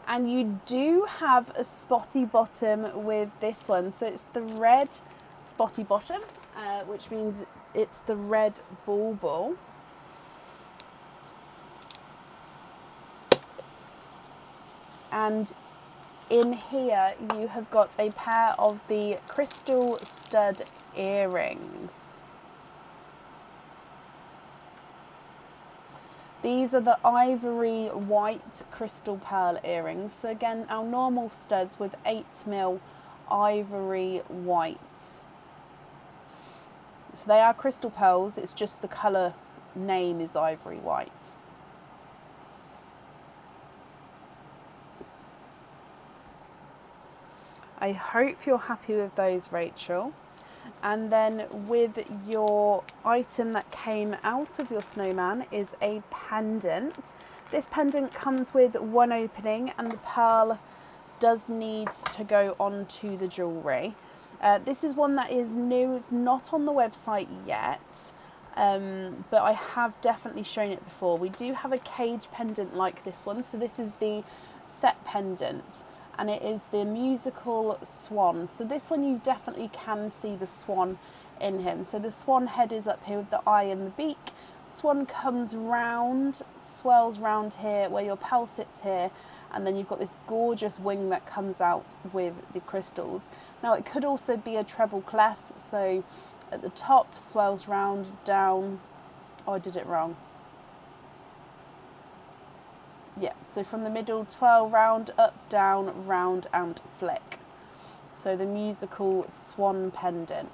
and you do have a spotty bottom with this one. So it's the red spotty bottom, which means it's the red bauble. And in here you have got a pair of the crystal stud earrings. These are the ivory white crystal pearl earrings. So again, our normal studs with 8mm ivory white. So they are crystal pearls, it's just the colour name is ivory white. I hope you're happy with those, Rachel. And then with your item that came out of your snowman is a pendant. This pendant comes with one opening and the pearl does need to go onto the jewellery. This is one that is new, it's not on the website yet, but I have definitely shown it before. We do have a cage pendant like this one, so this is the set pendant. And it is the musical swan. So this one you definitely can see the swan in him. So the swan head is up here with the eye and the beak. Swan comes round, swirls round here where your pearl sits here, and then you've got this gorgeous wing that comes out with the crystals. Now it could also be a treble clef, so at the top swirls round, down. Oh, I did it wrong. Yeah, so from the middle, twirl round, up, down, round and flick. So the musical swan pendant.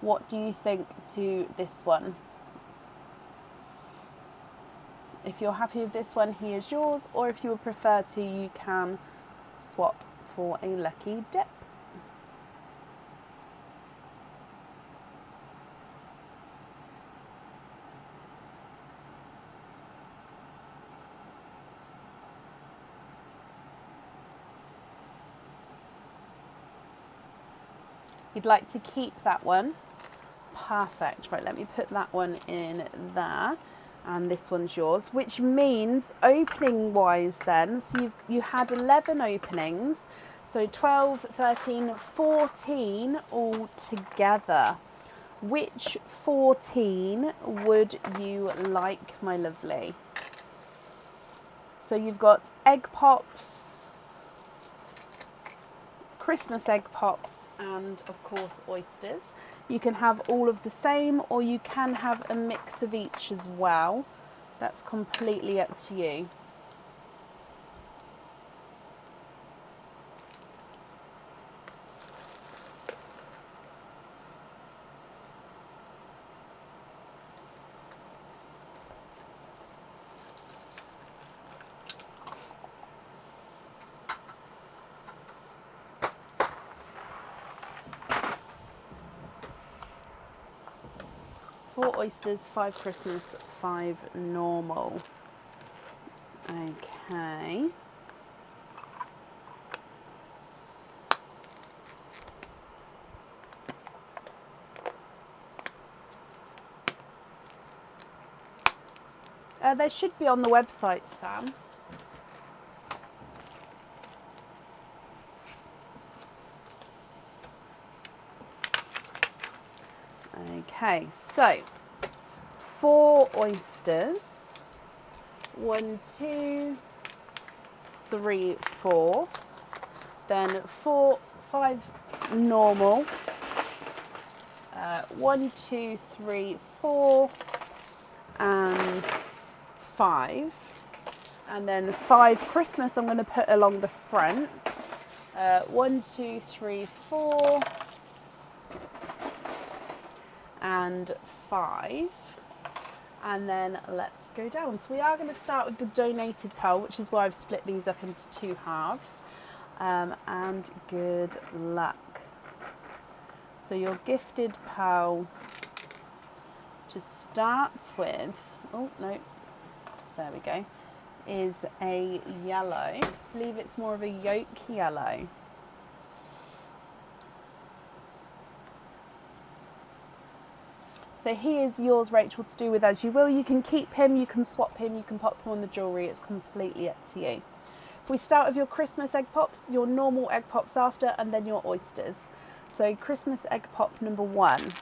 What do you think to this one? If you're happy with this one, he is yours, or if you would prefer to, you can swap for a lucky dip. You'd like to keep that one. Perfect. Right, let me put that one in there. And this one's yours, which means opening wise then, so you had 11 openings, so 12, 13, 14 all together. Which 14 would you like, my lovely? So you've got egg pops, Christmas egg pops, and of course oysters. You can have all of the same, or you can have a mix of each as well. That's completely up to you. Four oysters, 5 Christmas, 5 normal. Okay. They should be on the website, Sam. Okay, so 4 oysters, 1, 2, 3, 4, then 4, 5 normal, 1, 2, 3, 4, and 5, and then 5 Christmas I'm going to put along the front, 1, 2, 3, 4, and 5, and then let's go down. So we are going to start with the donated pearl, which is why I've split these up into 2 halves, and good luck. So So your gifted pal to start with, oh no, there we go, is a yellow. I believe it's more of a yolk yellow. So he is yours, Rachel, to do with as you will. You can keep him, you can swap him, you can pop him on the jewellery. It's completely up to you. If we start with your Christmas egg pops, your normal egg pops after, and then your oysters. So Christmas egg pop number 1.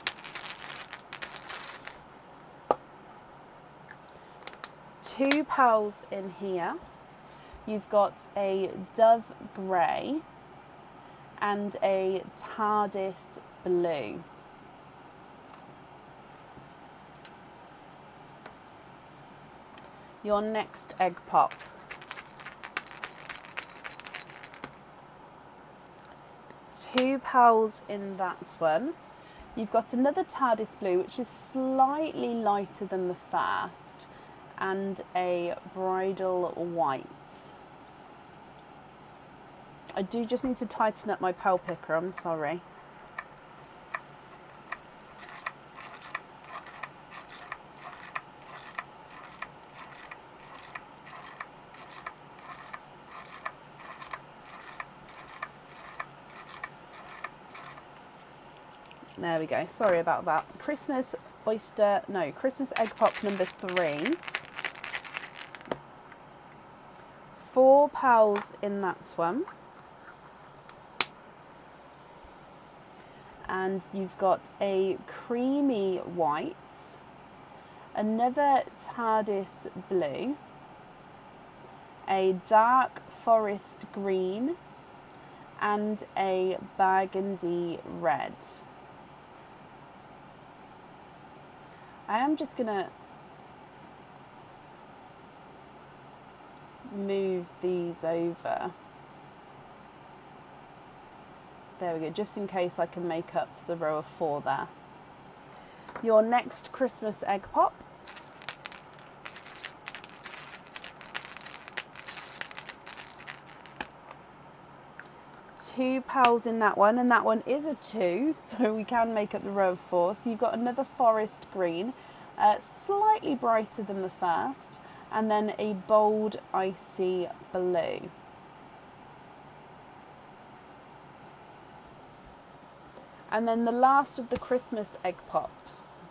Two pearls in here. You've got a dove grey and a TARDIS blue. Your next egg pop. Two pearls in that one. You've got another TARDIS blue, which is slightly lighter than the first, and a bridal white. I do just need to tighten up my pearl picker, I'm sorry. There we go, sorry about that. Christmas egg pop number 3. 4 pearls in that one. And you've got a creamy white, another TARDIS blue, a dark forest green, and a burgundy red. I am just gonna move these over. There we go, just in case I can make up the row of 4 there. Your next Christmas egg pop. Two pearls in that one, and that one is a 2, so we can make up the row of 4. So you've got another forest green, slightly brighter than the first, and then a bold icy blue. And then the last of the Christmas egg pops.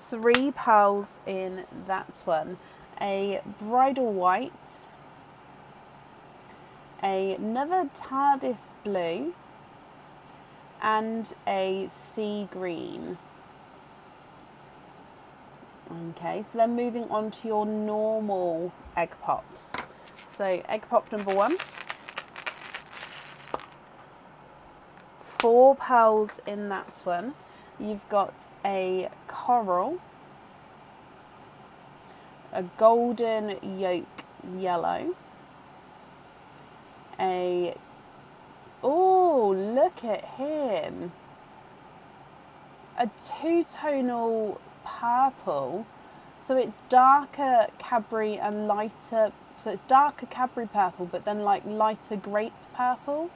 Three pearls in that one. A bridal white, another TARDIS blue, and a sea green. Okay, so then moving on to your normal egg pops. So egg pop number 1. 4 pearls in that one. You've got a coral, a golden yolk yellow, oh, look at him, a 2-tonal purple. So it's darker Cadbury and lighter, so it's darker Cadbury purple, but then like lighter grape purple.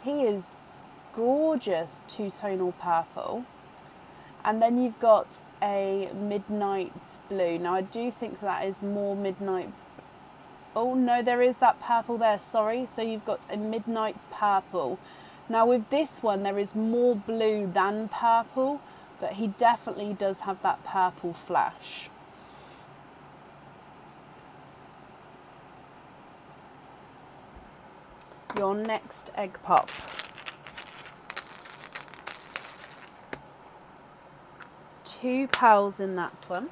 He is gorgeous 2-tonal purple. And then you've got a midnight blue. Now I do think that is more midnight. Oh no, there is that purple there, sorry. So you've got a midnight purple. Now with this one, there is more blue than purple, but he definitely does have that purple flash. Your next egg pop. Two pearls in that one.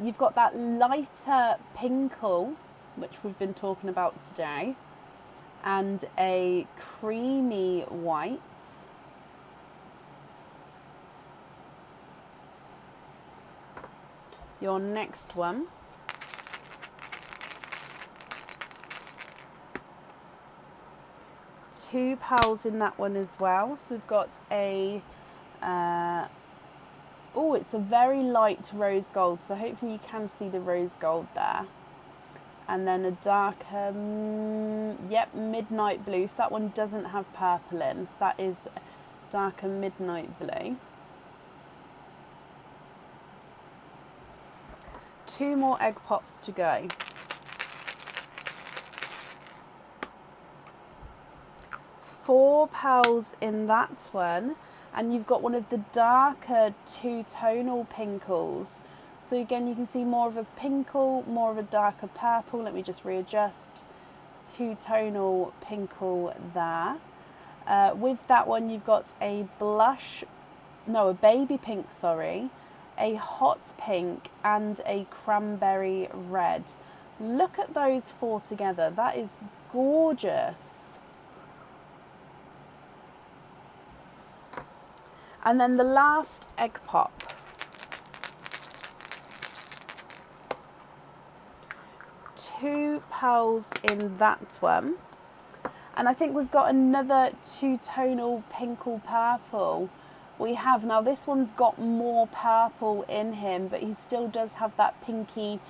You've got that lighter pinkle, which we've been talking about today, and a creamy white. Your next one. Two pearls in that one as well. So we've got a oh, it's a very light rose gold, so hopefully you can see the rose gold there. And then a darker, yep, midnight blue. So that one doesn't have purple in. So that is darker midnight blue. 2 more egg pops to go. 4 pals in that one, and you've got one of the darker 2-tonal pinkles. So again, you can see more of a pinkle, more of a darker purple. Let me just readjust. 2-tonal pinkle there. With that one, you've got a baby pink, sorry, a hot pink, and a cranberry red. Look at those 4 together. That is gorgeous. And then the last egg pop. 2 pearls in that one. And I think we've got another 2-tonal pinkle purple. We have, now this one's got more purple in him, but he still does have that pinky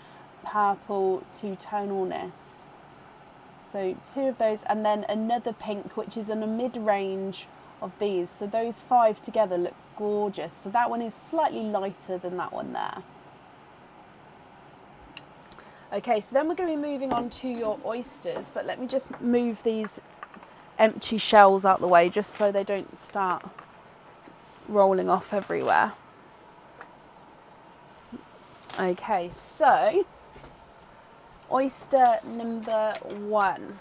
purple 2-tonalness. So 2 of those, and then another pink, which is in a mid-range of these. So those 5 together look gorgeous. So that one is slightly lighter than that one there. Okay, so then we're going to be moving on to your oysters, but let me just move these empty shells out the way just so they don't start rolling off everywhere. Okay, so oyster number 1.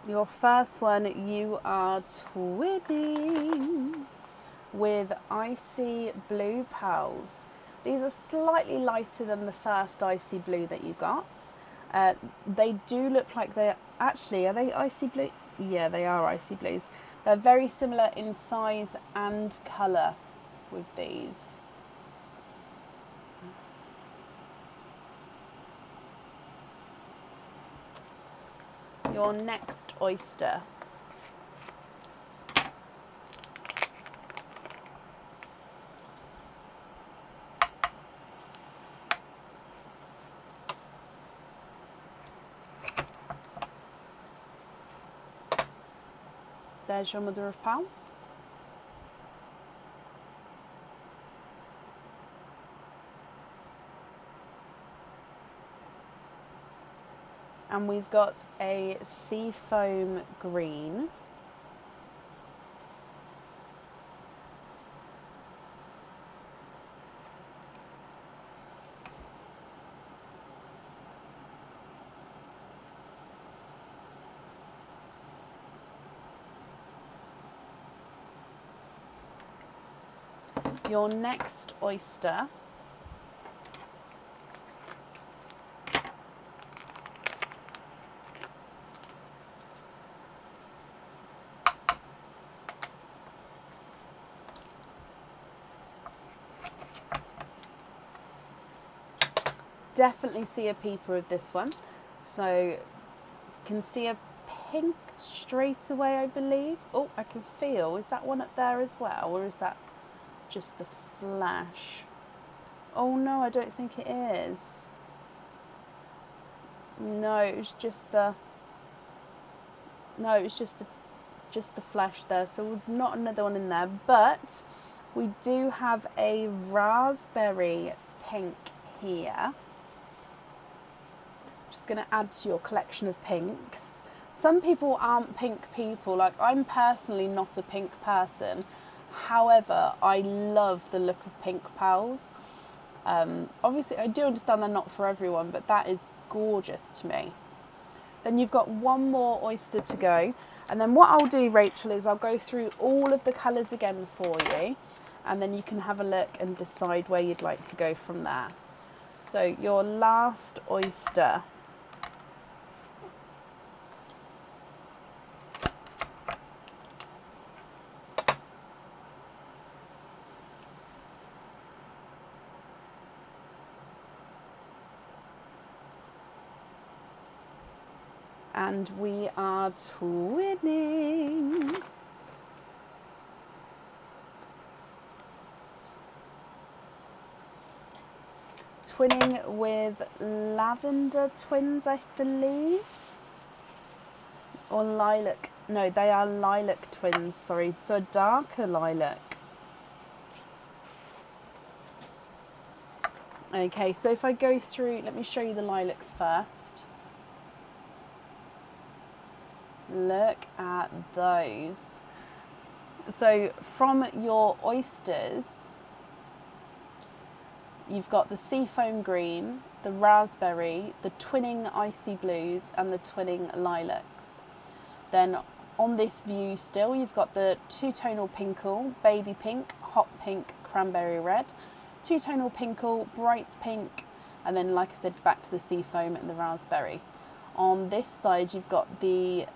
Your first one, you are twinning with icy blue pearls. These are slightly lighter than the first icy blue that you got. They do look like they're actually, are they icy blue? Yeah, they are icy blues. They're very similar in size and colour with these. Your next oyster. There's your mother of pearl. And we've got a seafoam green. Your next oyster. Definitely see a peeper of this one. So you can see a pink straight away, I believe. Oh, I can feel, is that one up there as well, or is that just the flash? Oh no, I don't think it is. No, it was just the, no, it was just the flash there. So not another one in there, but we do have a raspberry pink here. Just going to add to your collection of pinks. Some people aren't pink people. Like, I'm personally not a pink person. However, I love the look of pink pearls. Obviously, I do understand they're not for everyone, but that is gorgeous to me. Then you've got one more oyster to go. And then what I'll do, Rachel, is I'll go through all of the colours again for you. And then you can have a look and decide where you'd like to go from there. So your last oyster. And we are twinning. Twinning with lavender twins, I believe. Or lilac. No, they are lilac twins, sorry. So a darker lilac. Okay, so if I go through, let me show you the lilacs first. Look at those. So from your oysters, you've got the seafoam green, the raspberry, the twinning icy blues, and the twinning lilacs. Then on this view still, you've got the two-tonal pinkle, baby pink, hot pink, cranberry red, two-tonal pinkle, bright pink, and then, like I said, back to the seafoam and the raspberry. On this side, you've got the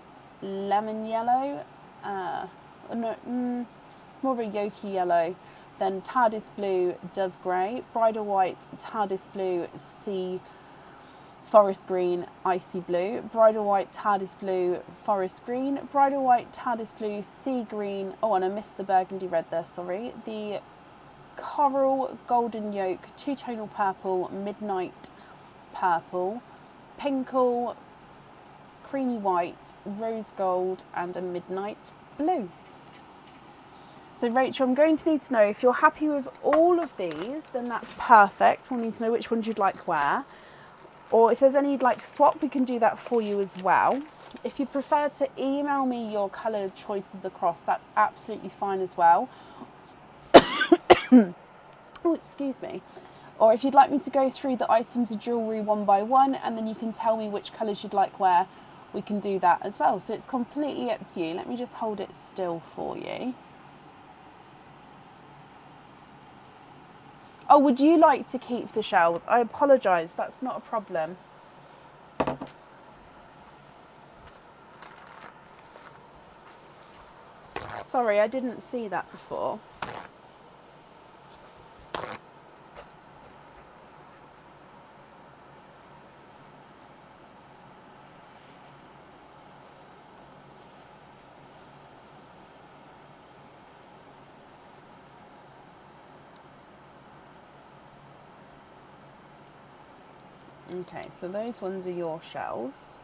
lemon yellow, it's more of a yolky yellow, then TARDIS blue, dove grey, bridal white, TARDIS blue, sea forest green, icy blue, bridal white, TARDIS blue, forest green, bridal white, TARDIS blue, sea green, oh, and I missed the burgundy red there, sorry, the coral, golden yolk, two-tonal purple, midnight purple, pinkle, creamy white, rose gold, and a midnight blue. So Rachel, I'm going to need to know if you're happy with all of these, then that's perfect. We'll need to know which ones you'd like where. Or if there's any you'd like to swap, we can do that for you as well. If you prefer to email me your colour choices across, that's absolutely fine as well. Oh, excuse me. Or if you'd like me to go through the items of jewellery one by one, and then you can tell me which colours you'd like where, we can do that as well. So it's completely up to you. Let me just hold it still for you. Oh, would you like to keep the shells? I apologise, that's not a problem. Sorry, I didn't see that before. Okay, so those ones are your shells.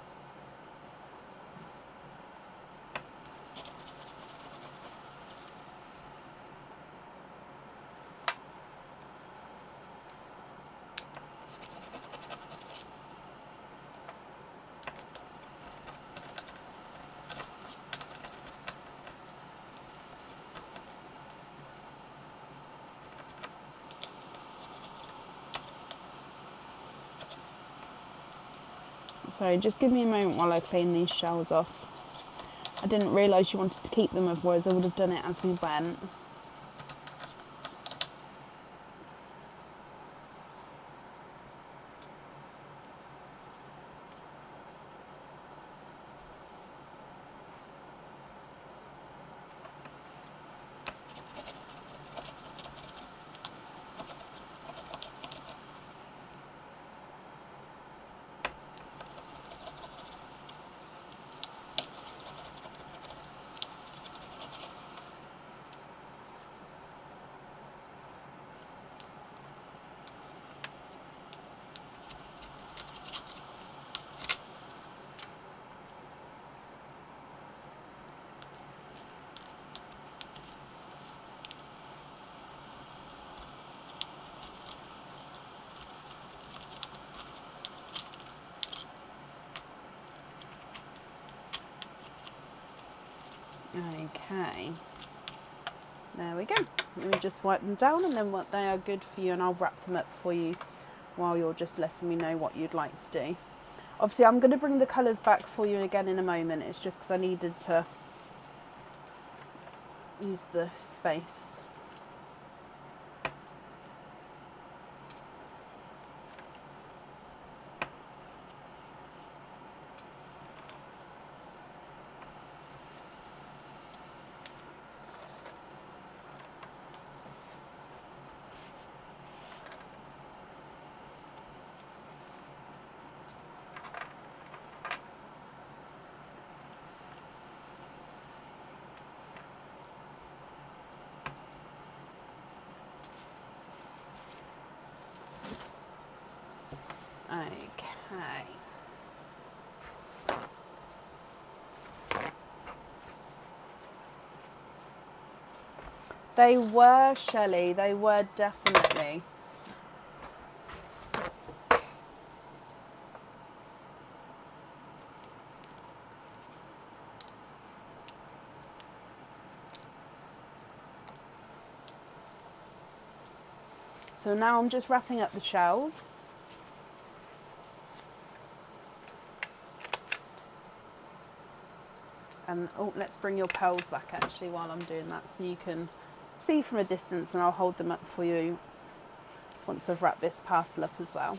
Sorry, just give me a moment while I clean these shells off. I didn't realise you wanted to keep them, otherwise I would have done it as we went. Okay, there we go. Let me just wipe them down, and then they are good for you, and I'll wrap them up for you while you're just letting me know what you'd like to do. Obviously, I'm going to bring the colours back for you again in a moment. It's just because I needed to use the space. Okay. They were, Shelley, they were definitely. So now I'm just wrapping up the shells. And oh, let's bring your pearls back actually while I'm doing that so you can see from a distance, and I'll hold them up for you once I've wrapped this parcel up as well.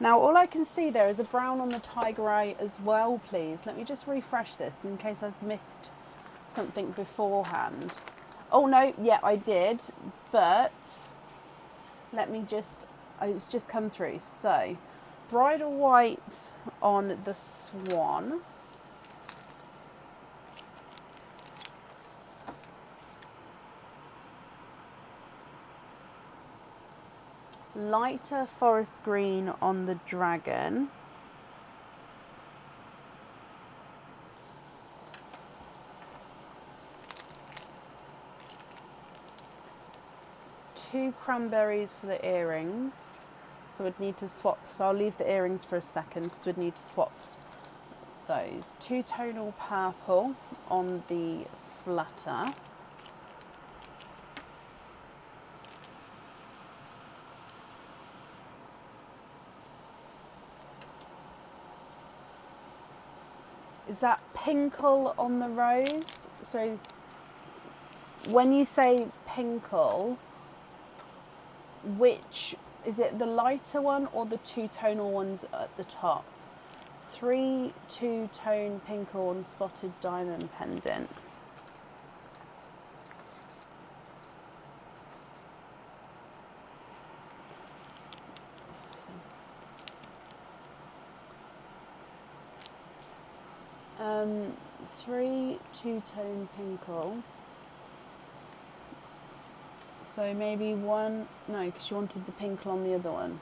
Now all I can see there is a brown on the tiger eye as well, please. Let me just refresh this in case I've missed something beforehand. Oh no, yeah, I did, but let me just, it's just come through. So, bridal white on the swan. Lighter forest green on the dragon. Two cranberries for the earrings. So we'd need to swap, so I'll leave the earrings for a second because we'd need to swap those. Two tonal purple on the flutter. Is that pinkle on the rose? So when you say pinkle, which, is it the lighter one or the two-tonal ones at the top? 3 two-tone pinkle on spotted diamond pendant. So, 3 two-tone pinkle. So maybe one, no, because you wanted the pinkle on the other one.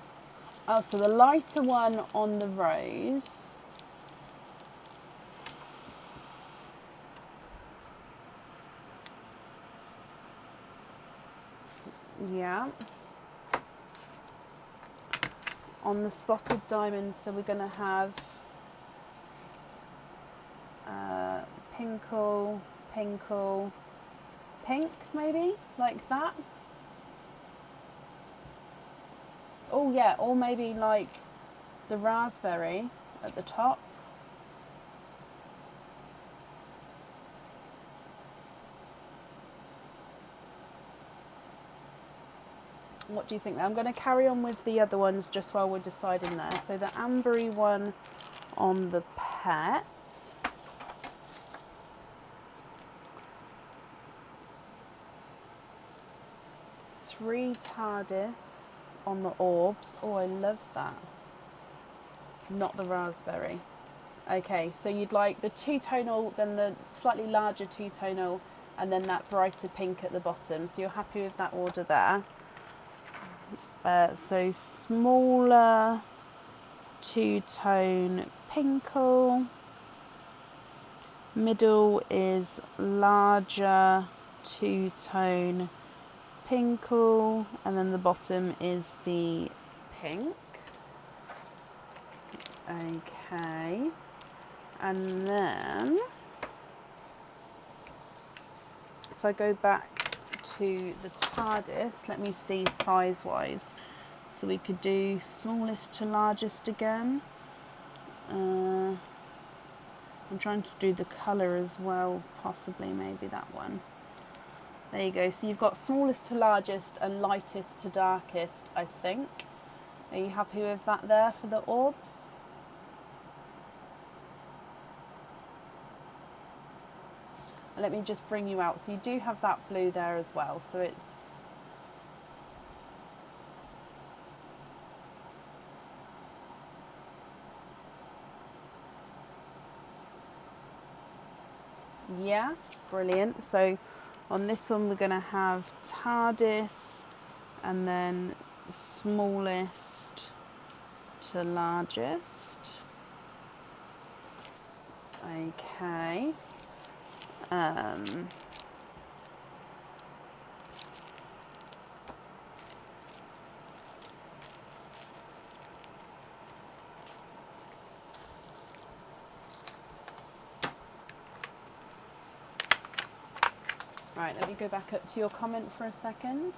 Oh, so the lighter one on the rose. Yeah. On the spotted diamond, so we're going to have pinkle, pinkle, pink maybe, like that. Oh yeah, or maybe like the raspberry at the top. What do you think? I'm going to carry on with the other ones just while we're deciding there. So the ambery one on the pet. Three TARDIS on the orbs. Oh, I love that. Not the raspberry. Okay, so you'd like the two-tonal, then the slightly larger two-tonal, and then that brighter pink at the bottom. So you're happy with that order there. So smaller two-tone pinkle. Middle is larger two-tone pinkle, and then the bottom is the pink. Okay, and then if I go back to the TARDIS, let me see size wise. So we could do smallest to largest again. I'm trying to do the colour as well, possibly maybe that one. There you go. So you've got smallest to largest and lightest to darkest, I think. Are you happy with that there for the orbs? And let me just bring you out. So you do have that blue there as well. So it's Yeah, brilliant. So on this one we're going to have TARDIS and then smallest to largest. Okay. Right, let me go back up to your comment for a second.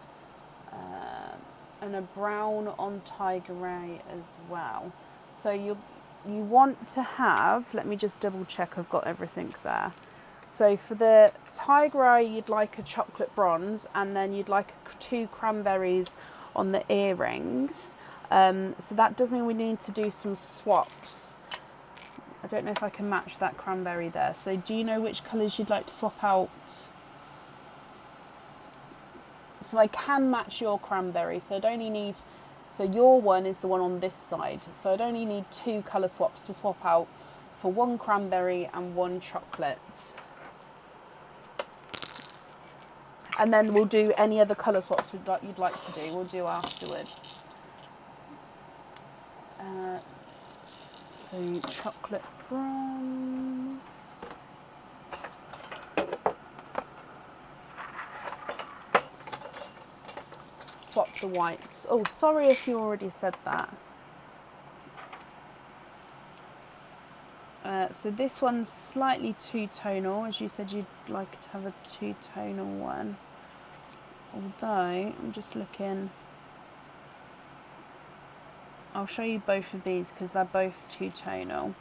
And a brown on Tiger Ray as well. So you want to have, let me just double check I've got everything there. So for the Tiger Ray, you'd like a chocolate bronze, and then you'd like 2 cranberries on the earrings. So that does mean we need to do some swaps. I don't know if I can match that cranberry there. So do you know which colours you'd like to swap out? So I can match your cranberry, so I'd only need, so your one is the one on this side, so I'd only need 2 colour swaps to swap out for 1 cranberry and 1 chocolate. And then we'll do any other colour swaps you'd like to do, we'll do afterwards. So chocolate bronze. Swap the whites. Oh, sorry if you already said that. So this one's slightly two-tonal, as you said you'd like to have a two-tonal one. Although, I'm just looking, I'll show you both of these because they're both two-tonal.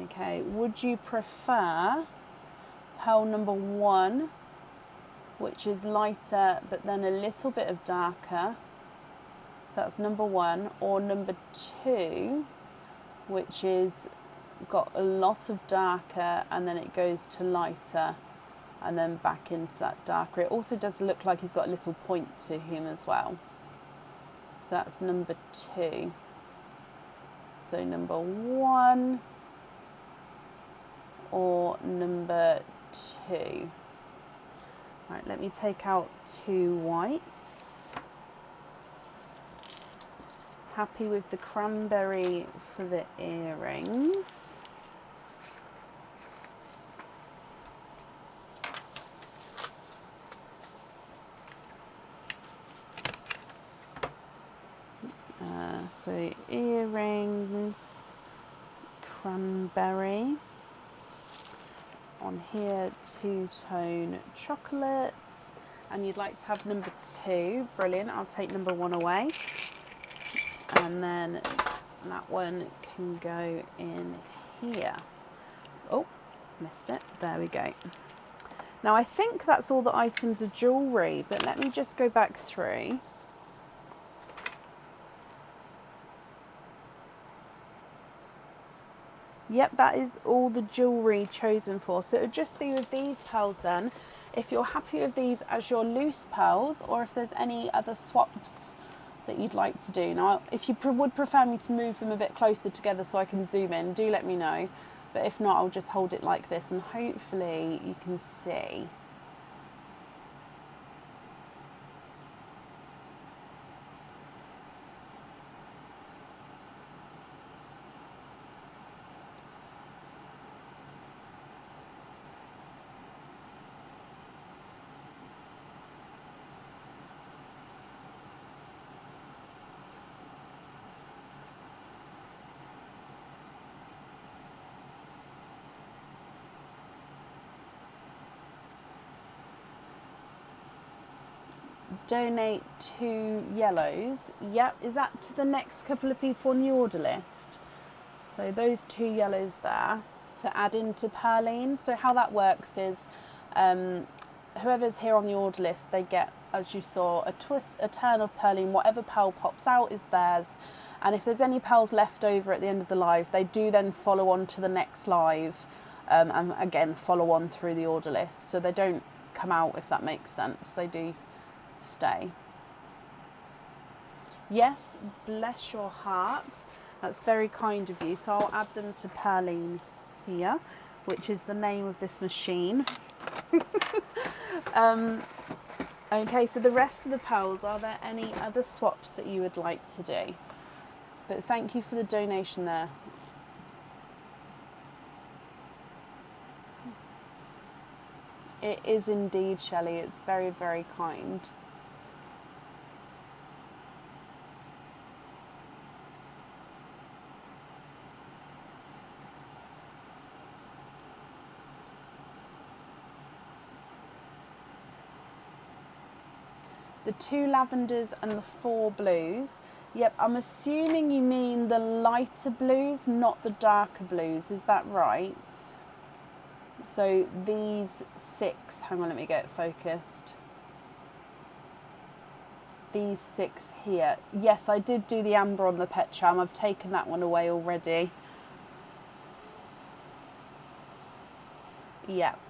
Okay, would you prefer pearl number 1, which is lighter but then a little bit of darker? So that's number 1, or number 2, which is got a lot of darker and then it goes to lighter and then back into that darker. It also does look like he's got a little point to him as well. So that's number 2. So number 1 or number 2. Right, let me take out 2 whites. Happy with the cranberry for the earrings. So earrings, cranberry. On here, two-tone chocolate. And you'd like to have number 2. Brilliant, I'll take number 1 away. And then that one can go in here. Oh, missed it. There we go. Now I think that's all the items of jewellery, but let me just go back through. Yep, that is all the jewellery chosen for. So it would just be with these pearls then. If you're happy with these as your loose pearls, or if there's any other swaps that you'd like to do. Now, if you would prefer me to move them a bit closer together so I can zoom in, do let me know. But if not, I'll just hold it like this and hopefully you can see. Donate 2 yellows. Yep, is that to the next couple of people on the order list? So those 2 yellows there to add into Pearline. So how that works is whoever's here on the order list, they get, as you saw, a turn of Pearline. Whatever pearl pops out is theirs. And if there's any pearls left over at the end of the live, they do then follow on to the next live and again follow on through the order list. So they don't come out, if that makes sense. They do stay. Yes, bless your heart. That's very kind of you. So I'll add them to Perline here, which is the name of this machine. Okay, so the rest of the pearls, are there any other swaps that you would like to do? But thank you for the donation there. It is indeed, Shelley. It's very, very kind. The 2 lavenders and the 4 blues. Yep, I'm assuming you mean the lighter blues, not the darker blues. Is that right? So these 6, hang on, let me get it focused. These 6 here. Yes, I did do the amber on the pet charm. I've taken that one away already. Yep.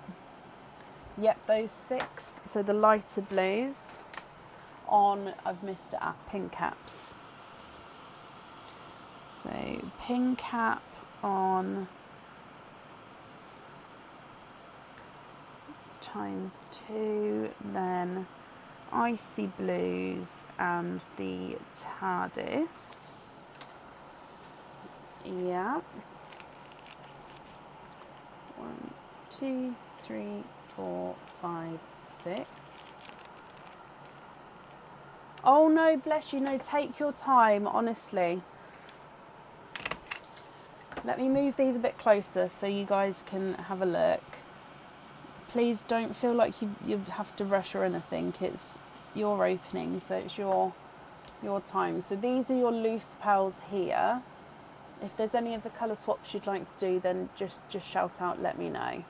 Yep, those 6. So the lighter blues on, I've missed it at pink caps. So pink cap on ×2, then icy blues and the TARDIS. Yeah. 1, 2, 3, 4, 5, 6. Oh no, bless you, no, take your time, honestly. Let me move these a bit closer so you guys can have a look. Please don't feel like you have to rush or anything. It's your opening, so it's your time. So these are your loose pearls here. If there's any other colour swaps you'd like to do, then just shout out, let me know.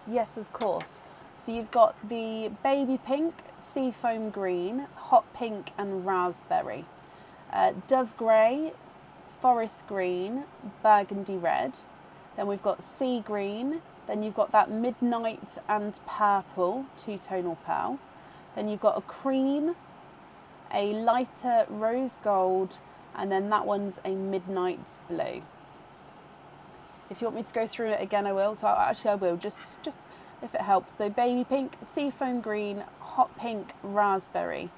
Yes, of course. So you've got the baby pink, seafoam green, hot pink and raspberry. Dove grey, forest green, burgundy red. Then we've got sea green. Then you've got that midnight and purple, 2-tonal pearl. Then you've got a cream, a lighter rose gold, and then that one's a midnight blue. If you want me to go through it again, I will. So actually I will, just if it helps. So baby pink, seafoam green, hot pink, raspberry.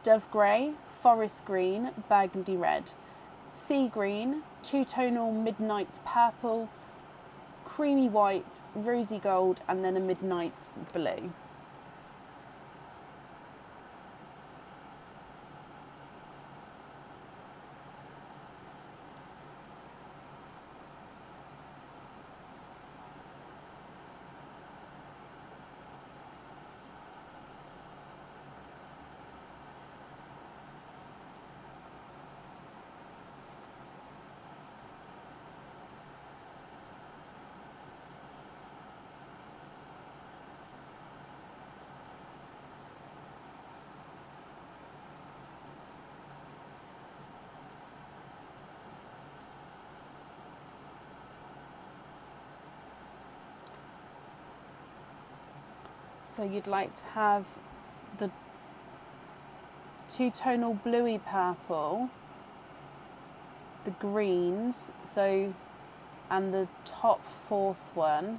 Dove grey, forest green, burgundy red. Sea green, 2-tonal midnight purple, creamy white, rosy gold, and then a midnight blue. So you'd like to have the 2-tonal bluey purple, the greens, so, and the top 4th one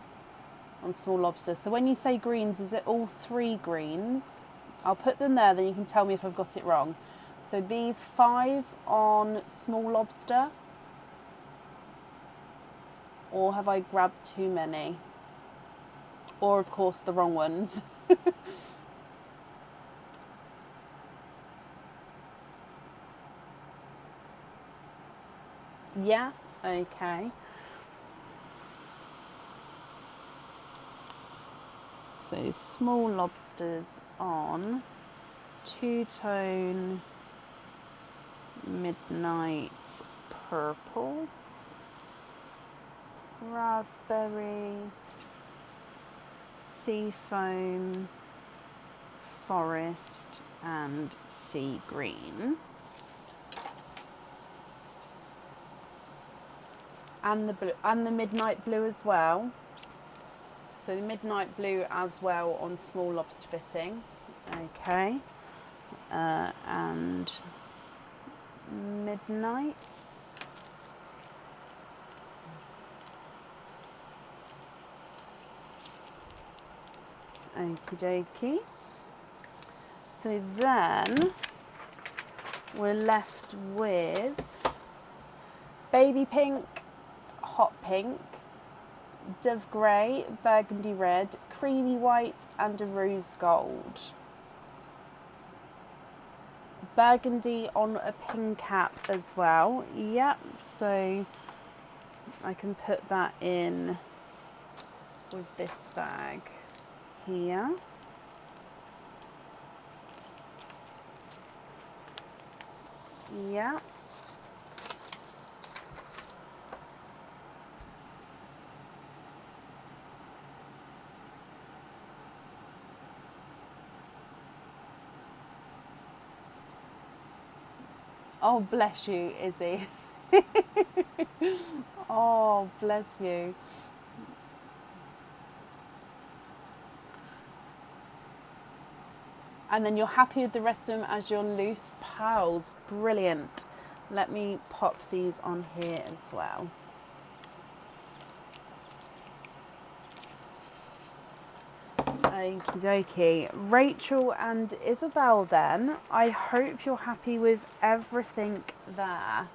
on small lobster. So when you say greens, is it all 3 greens? I'll put them there, then you can tell me if I've got it wrong. So these 5 on small lobster, or have I grabbed too many? Or of course the wrong ones. Yeah, okay. So small lobsters on 2-tone midnight purple, raspberry, seafoam, forest and sea green. And the blue, and the midnight blue as well. So the midnight blue as well on small lobster fitting. Okay. And midnight. Okie dokie. So then we're left with baby pink, hot pink, dove grey, burgundy red, creamy white and a rose gold. Burgundy on a pin cap as well. Yep, so I can put that in with this bag here. Yeah. Oh, bless you, Izzy. Oh, bless you. And then you're happy with the rest of them as your loose pearls. Brilliant. Let me pop these on here as well. Okie dokie. Rachel and Isabel then, I hope you're happy with everything there.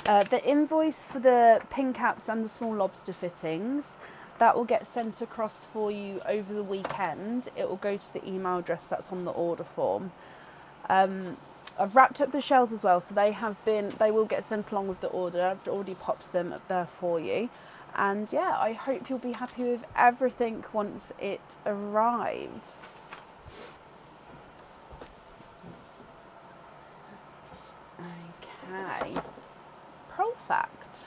The invoice for the pin caps and the small lobster fittings, that will get sent across for you over the weekend. It will go to the email address that's on the order form. I've wrapped up the shells as well, so they will get sent along with the order. I've already popped them up there for you. And yeah, I hope you'll be happy with everything once it arrives. Okay. Perfect.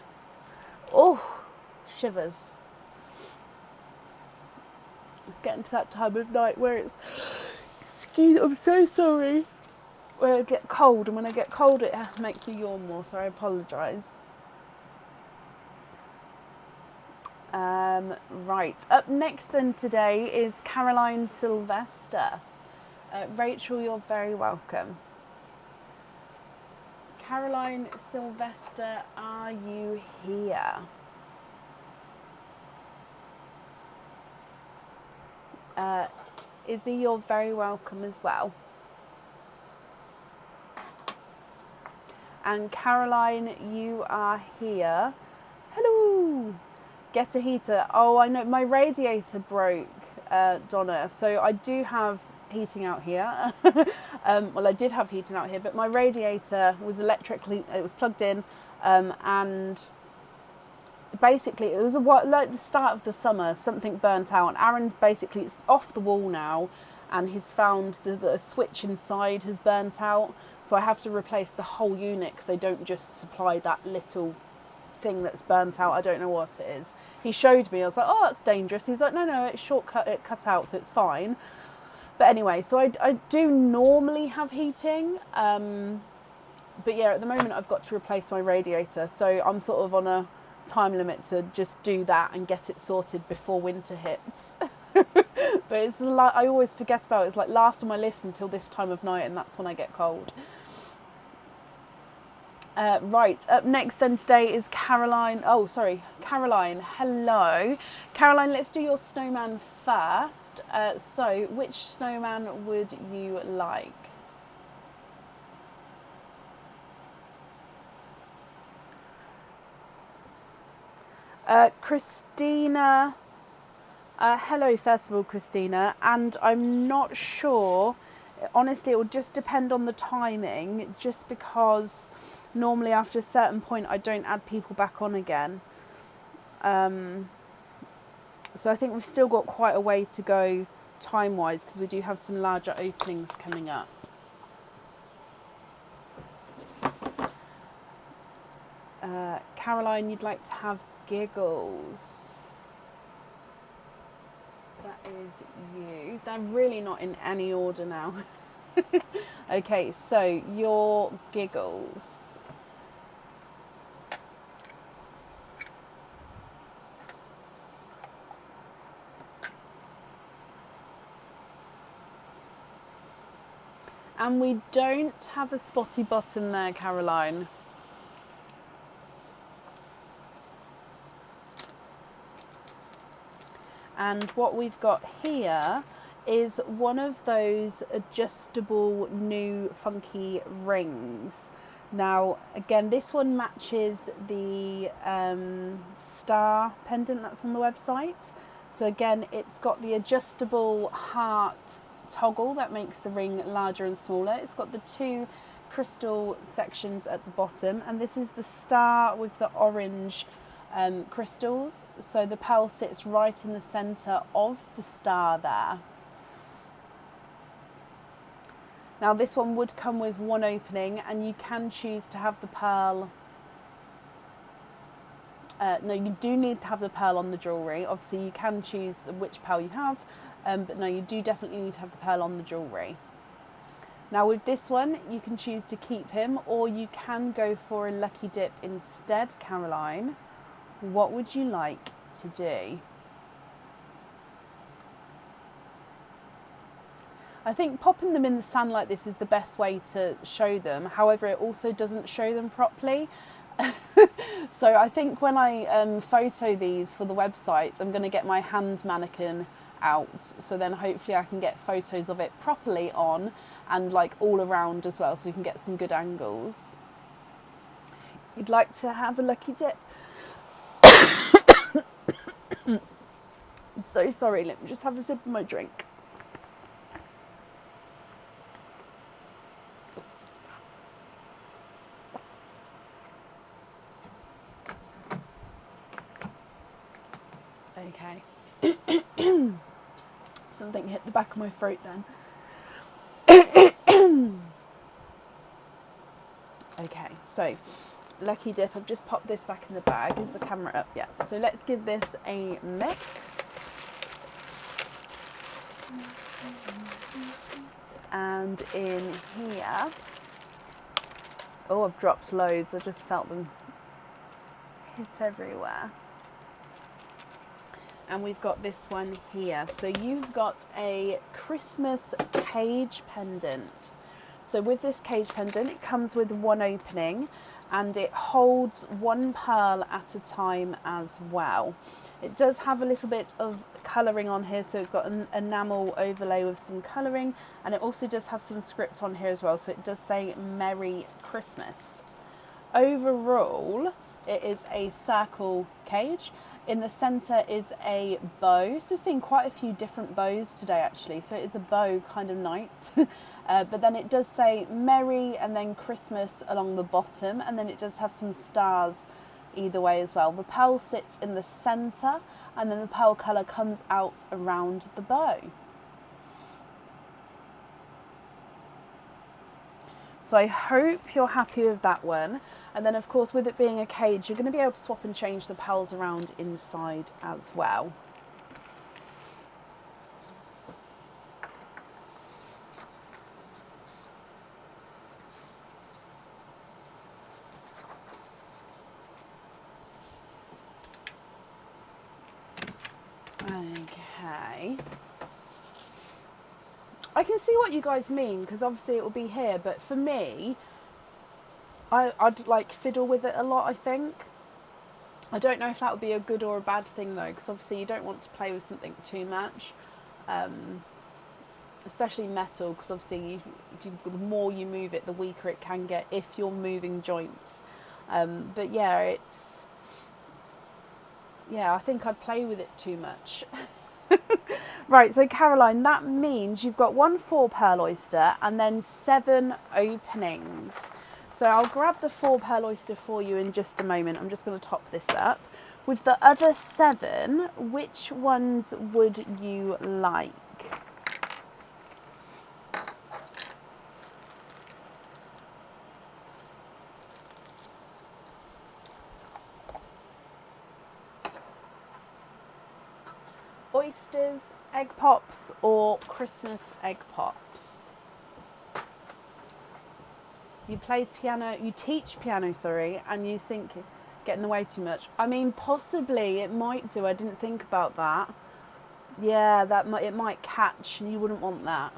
Oh, shivers. It's getting to that time of night where it's, excuse, I'm so sorry, where I get cold, and when I get cold it makes me yawn more, so I apologise. Right, up next then today is Caroline Sylvester. Rachel, you're very welcome. Caroline Sylvester, are you here? Izzy, you're very welcome as well. And Caroline, you are here. Hello. Get a heater. Oh, I know, my radiator broke, Donna. So I do have heating out here. Well, I did have heating out here, but my radiator was electrically, it was plugged in, and basically it was like the start of the summer, something burnt out. And Aaron's basically, it's off the wall now, and he's found the switch inside has burnt out. So I have to replace the whole unit because they don't just supply that little thing that's burnt out. I don't know what it is. He showed me. I was like, oh, that's dangerous. He's like, no, it's shortcut. It cut out, so it's fine. But anyway, so I do normally have heating. But yeah, at the moment I've got to replace my radiator. So I'm sort of on a time limit to just do that and get it sorted before winter hits. But it's like, I always forget about it. It's like last on my list until this time of night, and that's when I get cold. Right, up next then today is Caroline. Oh, sorry, Caroline. Hello. Caroline, let's do your snowman first. So, which snowman would you like? Christina. Hello, first of all, Christina. And I'm not sure. Honestly, it will just depend on the timing, just because normally after a certain point I don't add people back on again. So I think we've still got quite a way to go time-wise, because we do have some larger openings coming up. Caroline, you'd like to have giggles. is you. They're really not in any order now. Okay, so your Giggles. And we don't have a spotty bottom there, Caroline. And what we've got here is one of those adjustable new funky rings. Now, again, this one matches the star pendant that's on the website. So again, it's got the adjustable heart toggle that makes the ring larger and smaller. It's got the two crystal sections at the bottom, and this is the star with the orange crystals. So the pearl sits right in the center of the star there. Now this one would come with one opening, and you can choose to have the pearl. No, you do need to have the pearl on the jewellery. Obviously you can choose which pearl you have, but no, you do definitely need to have the pearl on the jewellery. Now with this one, you can choose to keep him, or you can go for a lucky dip instead, Caroline. What would you like to do? I think popping them in the sand like this is the best way to show them. However, it also doesn't show them properly. So I think when I photo these for the website, I'm going to get my hand mannequin out. So then hopefully I can get photos of it properly on, and like all around as well, so we can get some good angles. You'd like to have a lucky dip? I'm so sorry, let me just have a sip of my drink. Okay. Something hit the back of my throat then. Okay, so lucky dip. I've just popped this back in the bag. Is the camera up? Yeah. So let's give this a mix. And in here, oh, I've dropped loads. I just felt them hit everywhere. And we've got this one here. So you've got a Christmas cage pendant. So with this cage pendant, it comes with one opening, and it holds one pearl at a time as well. It does have a little bit of colouring on here, so it's got an enamel overlay with some colouring, and it also does have some script on here as well, so it does say Merry Christmas. Overall, it is a circle cage. In the centre is a bow. So we're seeing quite a few different bows today actually. So it is a bow kind of night. But then it does say Merry and then Christmas along the bottom. And then it does have some stars either way as well. The pearl sits in the centre, and then the pearl colour comes out around the bow. So I hope you're happy with that one. And then of course, with it being a cage, you're going to be able to swap and change the pearls around inside as well. Okay. I can see what you guys mean, because obviously it will be here, but for me, I'd like fiddle with it a lot, I think. I don't know if that would be a good or a bad thing though, because obviously you don't want to play with something too much, especially metal, because obviously the more you move it, the weaker it can get if you're moving joints. But yeah, I think I'd play with it too much. Right, so Caroline, that means you've got 1 4-pearl oyster and then 7 openings. So I'll grab the 4-pearl oyster for you in just a moment. I'm just going to top this up. With the other 7, which ones would you like? Oysters Egg pops or Christmas egg pops? You teach piano, sorry, and you think get in the way too much. I mean, possibly it might do. I didn't think about that. Yeah, it might catch, and you wouldn't want that.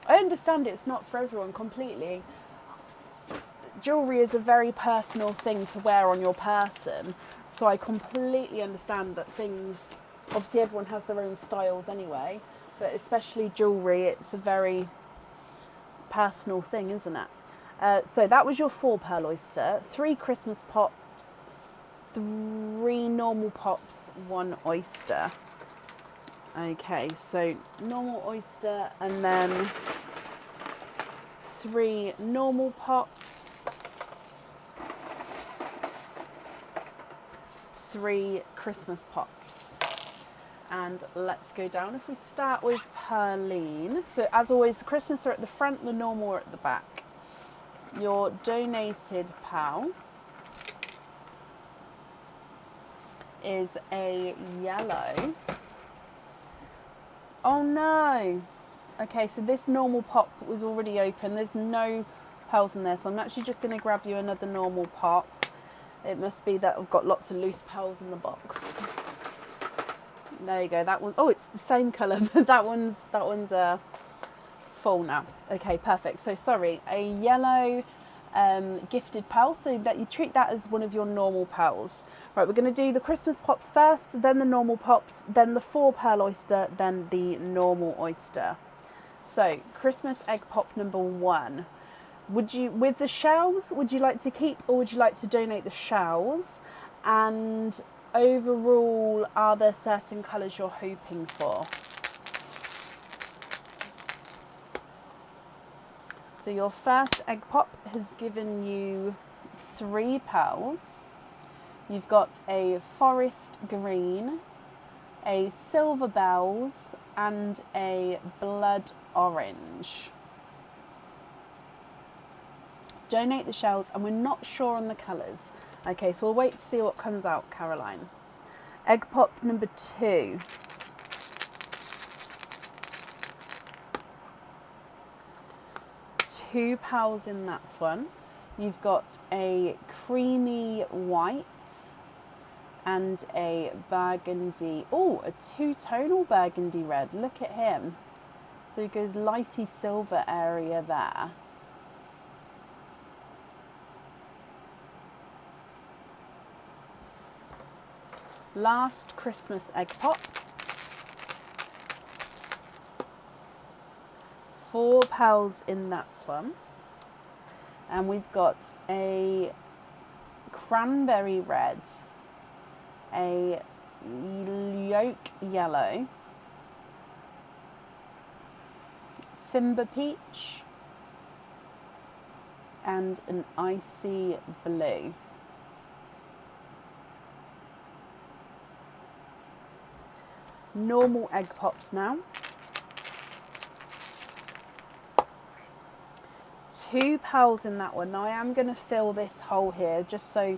I understand it's not for everyone completely. Jewellery is a very personal thing to wear on your person, so I completely understand that obviously everyone has their own styles anyway, but especially jewellery, it's a very personal thing, isn't it? So that was your 4 pearl oyster, 3 Christmas pops, 3 normal pops, 1 oyster. Okay, so normal oyster and then 3 normal pops, 3 Christmas pops. And let's go down. If we start with Pearline. So as always, the Christmas are at the front, the normal are at the back. Your donated pearl is a yellow. Oh no. Okay, so this normal pop was already open. There's no pearls in there, so I'm actually just going to grab you another normal pop. It must be that I've got lots of loose pearls in the box. There you go. That one, oh, it's the same colour, but that one's full now. Okay, perfect. So sorry, a yellow gifted pearl, so that you treat that as one of your normal pearls. Right, we're going to do the Christmas pops first, then the normal pops, then the 4 pearl oyster, then the normal oyster. So Christmas egg pop number 1. With the shells, would you like to keep or would you like to donate the shells? And overall, are there certain colours you're hoping for? So your first egg pop has given you 3 pearls. You've got a forest green, a silver bells, and a blood orange. Donate the shells, and we're not sure on the colours. Okay, so we'll wait to see what comes out, Caroline. Egg pop number 2. Two pearls in that one. You've got a creamy white and a burgundy. Oh, a 2-tonal burgundy red. Look at him. So it goes lighty silver area there. Last Christmas egg pop. 4 pearls in that one. And we've got a cranberry red, a yolk yellow, Simba peach, and an icy blue. Normal egg pops now. 2 pearls in that one. Now I am going to fill this hole here just so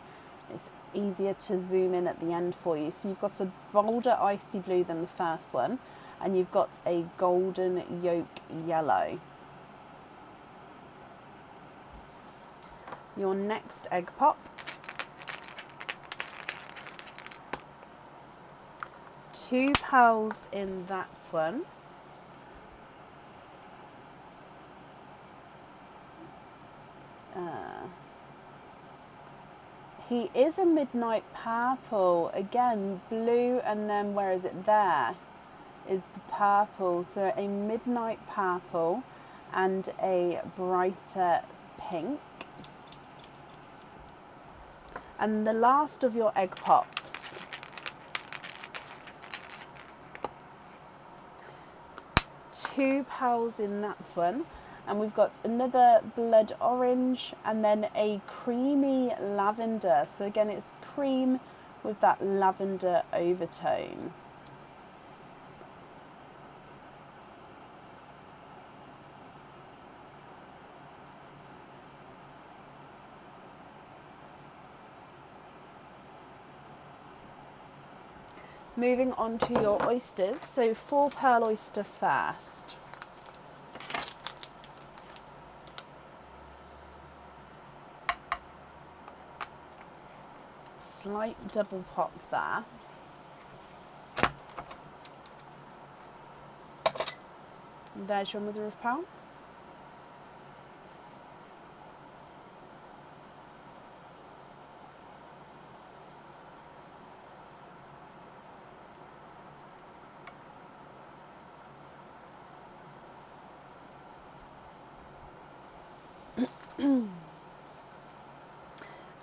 it's easier to zoom in at the end for you. So you've got a bolder icy blue than the first one, and you've got a golden yolk yellow. Your next egg pop. 2 pearls in that one. He is a midnight purple. Again, blue, and then where is it? There is the purple. So a midnight purple and a brighter pink. And the last of your egg pops. 2 pearls in that one. And we've got another blood orange and then a creamy lavender. So again, it's cream with that lavender overtone. Moving on to your oysters. So 4 pearl oyster first. Slight double pop there. And there's your mother of pearl.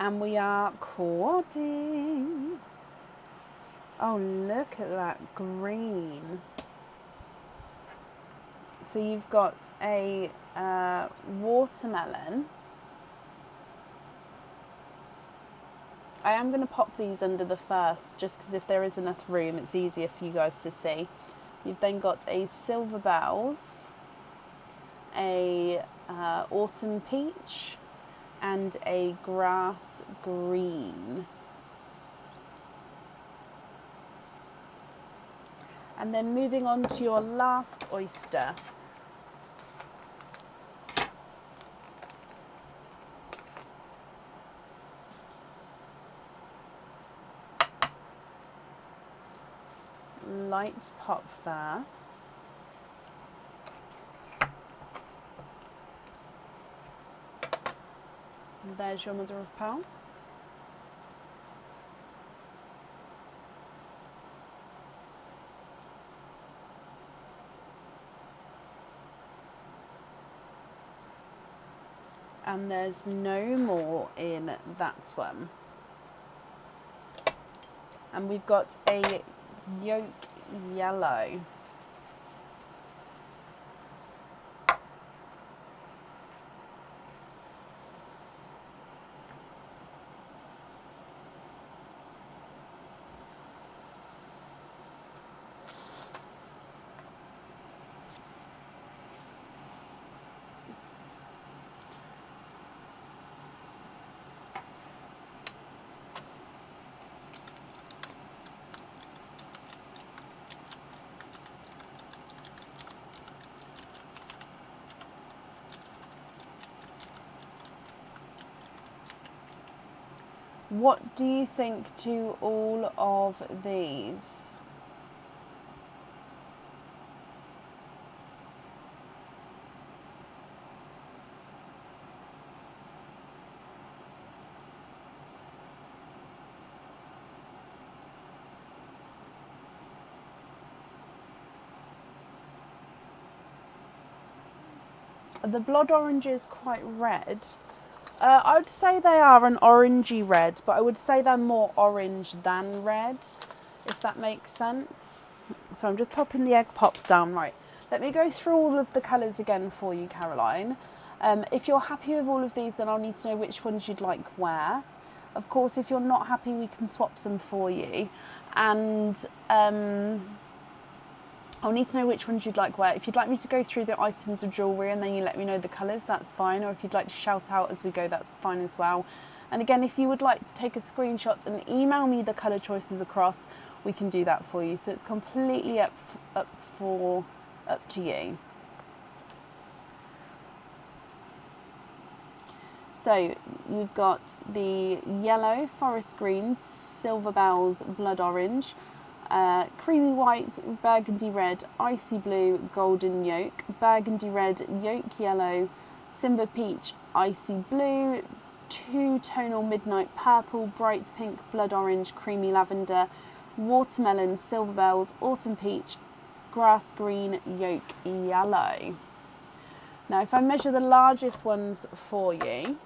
And we are cording. Oh, look at that green. So you've got a watermelon. I am going to pop these under the first, just because if there is enough room, it's easier for you guys to see. You've then got a silver bells, a autumn peach, and a grass green. And then moving on to your last oyster. Light pop there. And there's your mother of pearl. And there's no more in that one. And we've got a yolk yellow. What do you think to all of these? The blood orange is quite red. I would say they are an orangey red, but I would say they're more orange than red, if that makes sense. So I'm just popping the egg pops down. Right, let me go through all of the colours again for you, Caroline. If you're happy with all of these, then I'll need to know which ones you'd like where. Of course, if you're not happy, we can swap some for you. And I'll need to know which ones you'd like where. If you'd like me to go through the items of jewellery and then you let me know the colours, that's fine. Or if you'd like to shout out as we go, that's fine as well. And again, if you would like to take a screenshot and email me the colour choices across, we can do that for you. So it's completely up to you. So you've got the yellow, forest green, silver bells, blood orange, creamy white, burgundy red, icy blue, golden yolk, burgundy red, yolk yellow, Simba peach, icy blue, two-tonal midnight purple, bright pink, blood orange, creamy lavender, watermelon, silver bells, autumn peach, grass green, yolk yellow. Now if I measure the largest ones for you,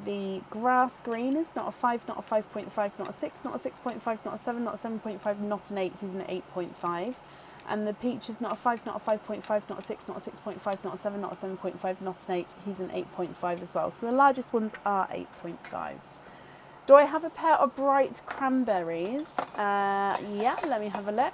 the grass green is not a 5, not a 5.5, not a 6, not a 6.5, not a 7, not a 7.5, not an 8, he's an 8.5. And the peach is not a 5, not a 5.5, not a 6, not a 6.5, not a 7, not a 7.5, not an 8, he's an 8.5 as well. So the largest ones are 8.5s. Do I have a pair of bright cranberries? Yeah, let me have a look.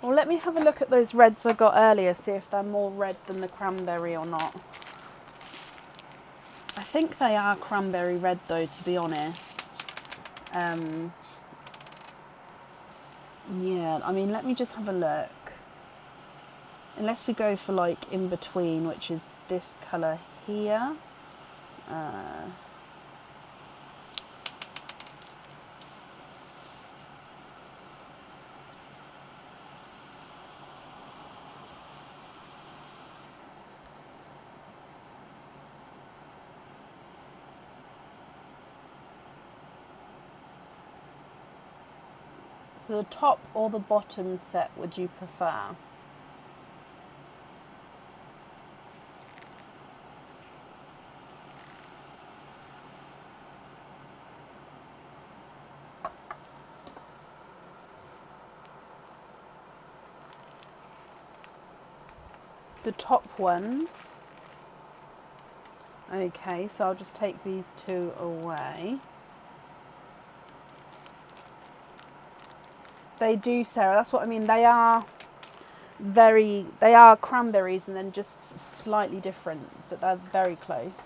Well, let me have a look at those reds I got earlier, see if they're more red than the cranberry or not. I think they are cranberry red though, to be honest. Yeah, I mean, let me just have a look. Unless we go for like in between, which is this colour here. So the top or the bottom set would you prefer? The top ones. Okay, so I'll just take these two away. They do, Sarah, that's what I mean. They are cranberries and then just slightly different, but they're very close.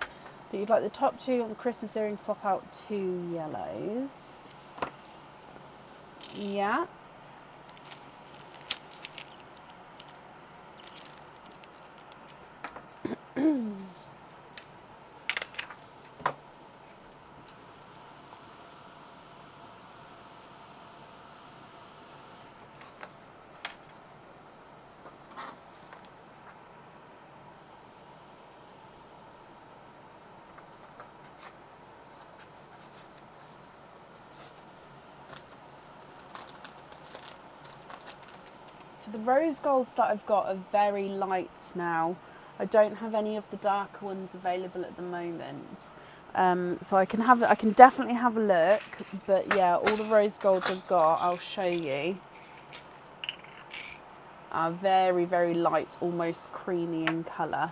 But you'd like the top two on the Christmas earring, swap out 2 yellows. Yeah. So the rose golds that I've got are very light now. I don't have any of the darker ones available at the moment. So I can definitely have a look, but yeah, all the rose golds I've got, I'll show you, are very, very light, almost creamy in colour.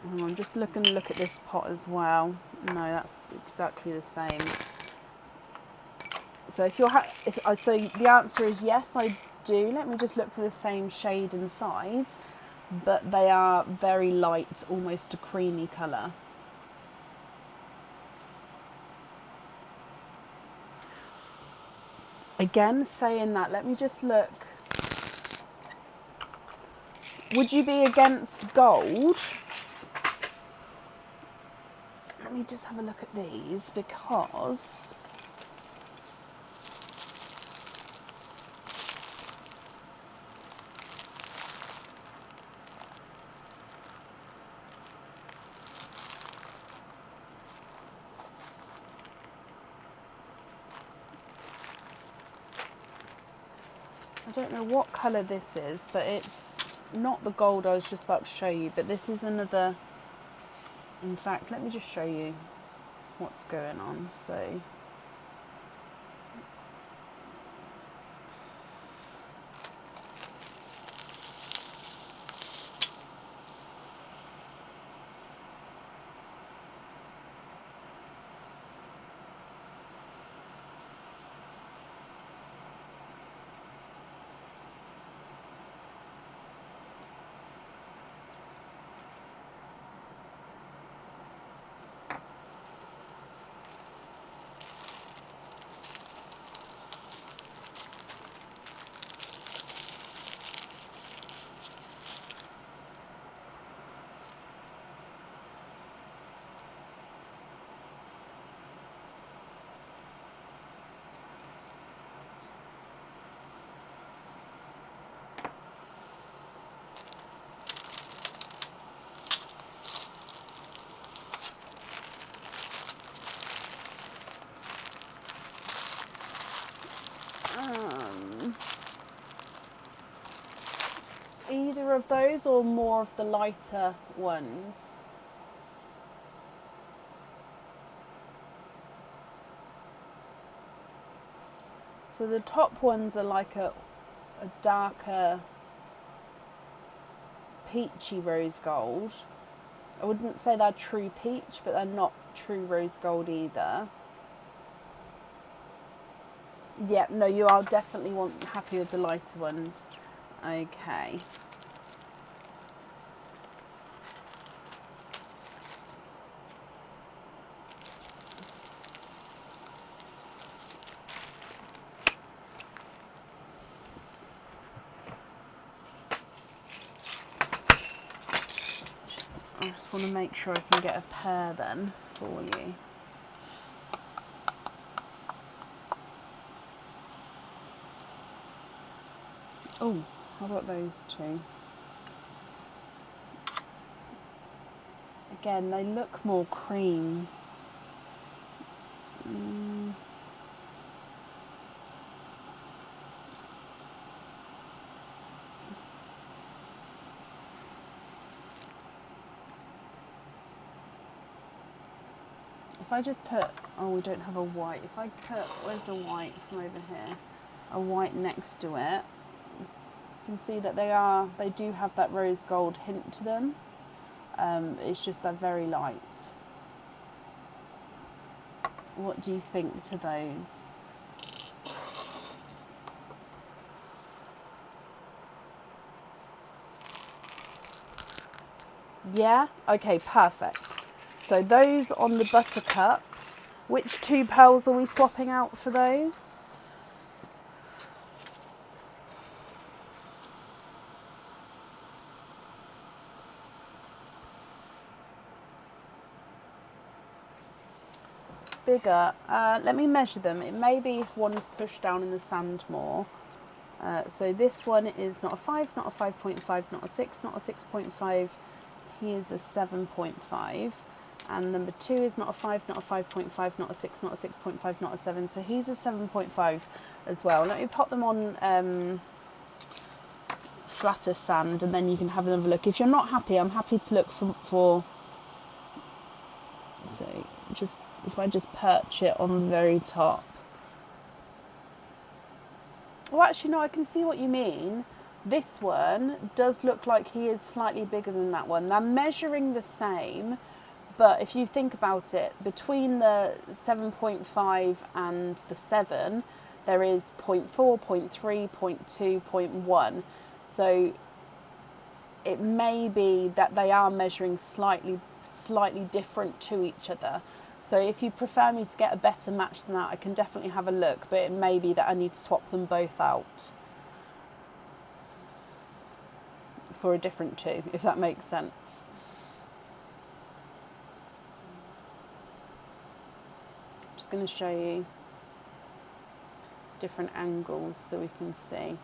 And I'm just look at this pot as well. No, that's exactly the same. So if you're so the answer is yes, I do. Let me just look for the same shade and size, but they are very light, almost a creamy colour. Again, saying that, let me just look. Would you be against gold? Let me just have a look at these, because I don't know what colour this is, but it's not the gold I was just about to show you, but this is another. In fact, let me just show you what's going on. So either of those or more of the lighter ones? So the top ones are like a darker peachy rose gold. I wouldn't say they're true peach, but they're not true rose gold either. Yeah, no, you are definitely happy with the lighter ones. Okay. I just want to make sure I can get a pair then for you. Oh, how about those two? Again, they look more cream. If I just put, oh, we don't have a white. If I put, where's the white from over here? A white next to it. You can see that they do have that rose gold hint to them. It's just they're very light. What do you think to those? Yeah? Okay, perfect. So those on the buttercup, which 2 pearls are we swapping out for those? Bigger. Let me measure them. It may be if one's pushed down in the sand more. So this one is not a 5, not a 5.5, not a 6, not a 6.5. Here's a 7.5. And number 2 is not a 5, not a 5.5, not a 6, not a 6.5, not a 7. So he's a 7.5 as well. Let me pop them on flatter sand and then you can have another look. If you're not happy, I'm happy to look for so just if I just perch it on the very top. Well, actually, no, I can see what you mean. This one does look like he is slightly bigger than that one. They're measuring the same, but if you think about it, between the 7.5 and the 7, there is 0.4, 0.3, 0.2, 0.1. So it may be that they are measuring slightly different to each other. So if you prefer me to get a better match than that, I can definitely have a look, but it may be that I need to swap them both out for a different 2, if that makes sense. I'm just going to show you different angles so we can see.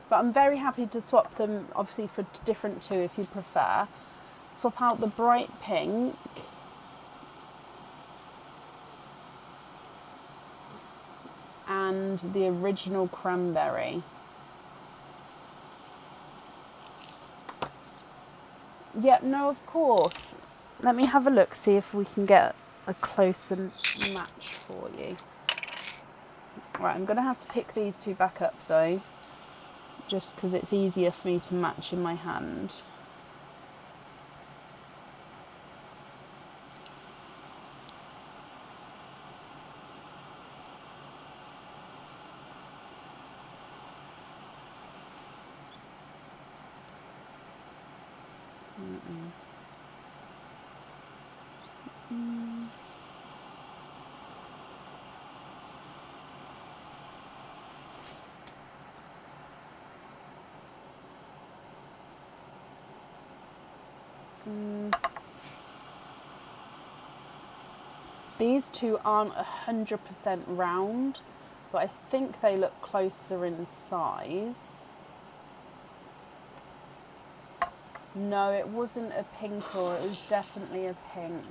But I'm very happy to swap them, obviously, for different 2 if you prefer. Swap out the bright pink and the original cranberry. Yeah, no, of course. Let me have a look, see if we can get a closer match for you. Right, I'm going to have to pick these 2 back up though, just because it's easier for me to match in my hand. These 2 aren't 100% round, but I think they look closer in size. No, it wasn't a pink or it was definitely a pink.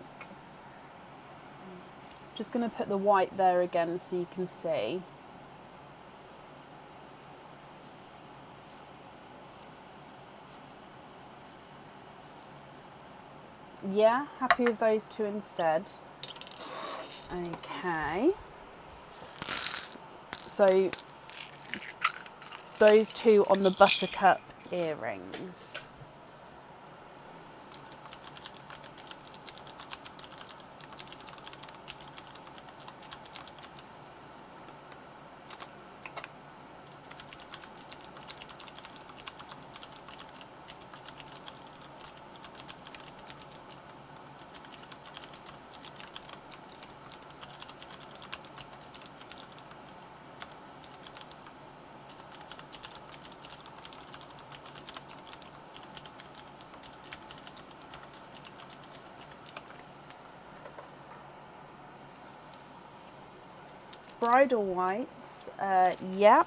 Just going to put the white there again so you can see. Yeah, happy with those 2 instead. Okay. So those 2 on the buttercup earrings. Bridal whites, yeah.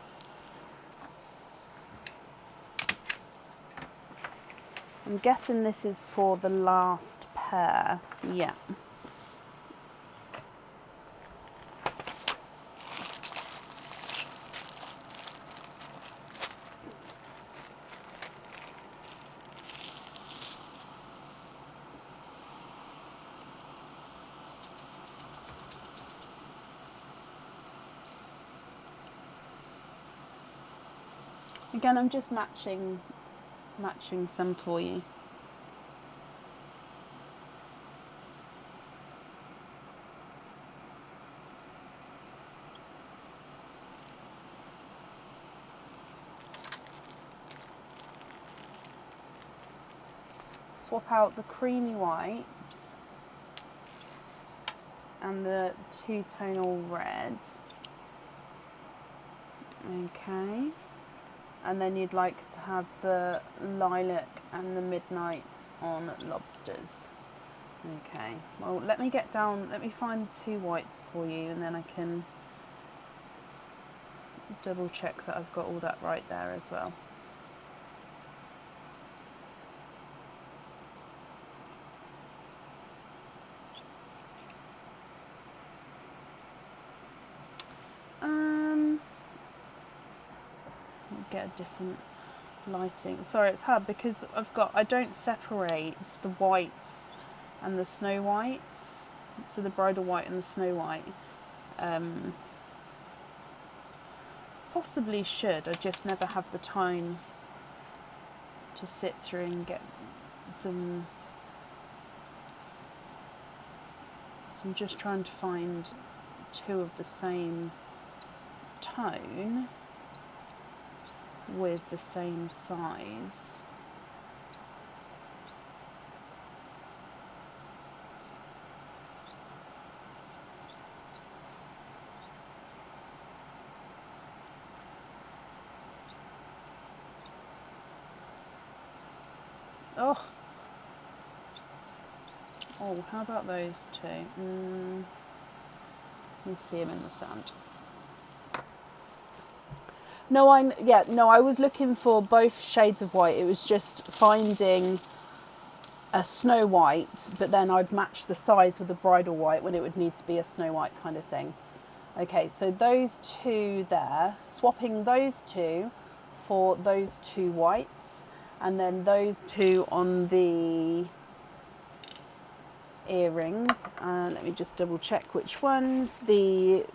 I'm guessing this is for the last pair, yeah. Again, I'm just matching some for you. Swap out the creamy whites and the two-tonal red. Okay. And then you'd like to have the lilac and the midnight on lobsters. Okay, well, let me find 2 whites for you, and then I can double check that I've got all that right there as well. Get a different lighting. Sorry, it's hard because I don't separate the whites and the snow whites. So the bridal white and the snow white. Possibly should, I just never have the time to sit through and get them. So I'm just trying to find 2 of the same tone with the same size. Oh, how about those 2? You see them in the sand. No, I was looking for both shades of white. It was just finding a snow white, but then I'd match the size with the bridal white when it would need to be a snow white kind of thing. Okay, so those 2 there, swapping those 2 for those 2 whites, and then those 2 on the earrings. Let me just double check which ones. The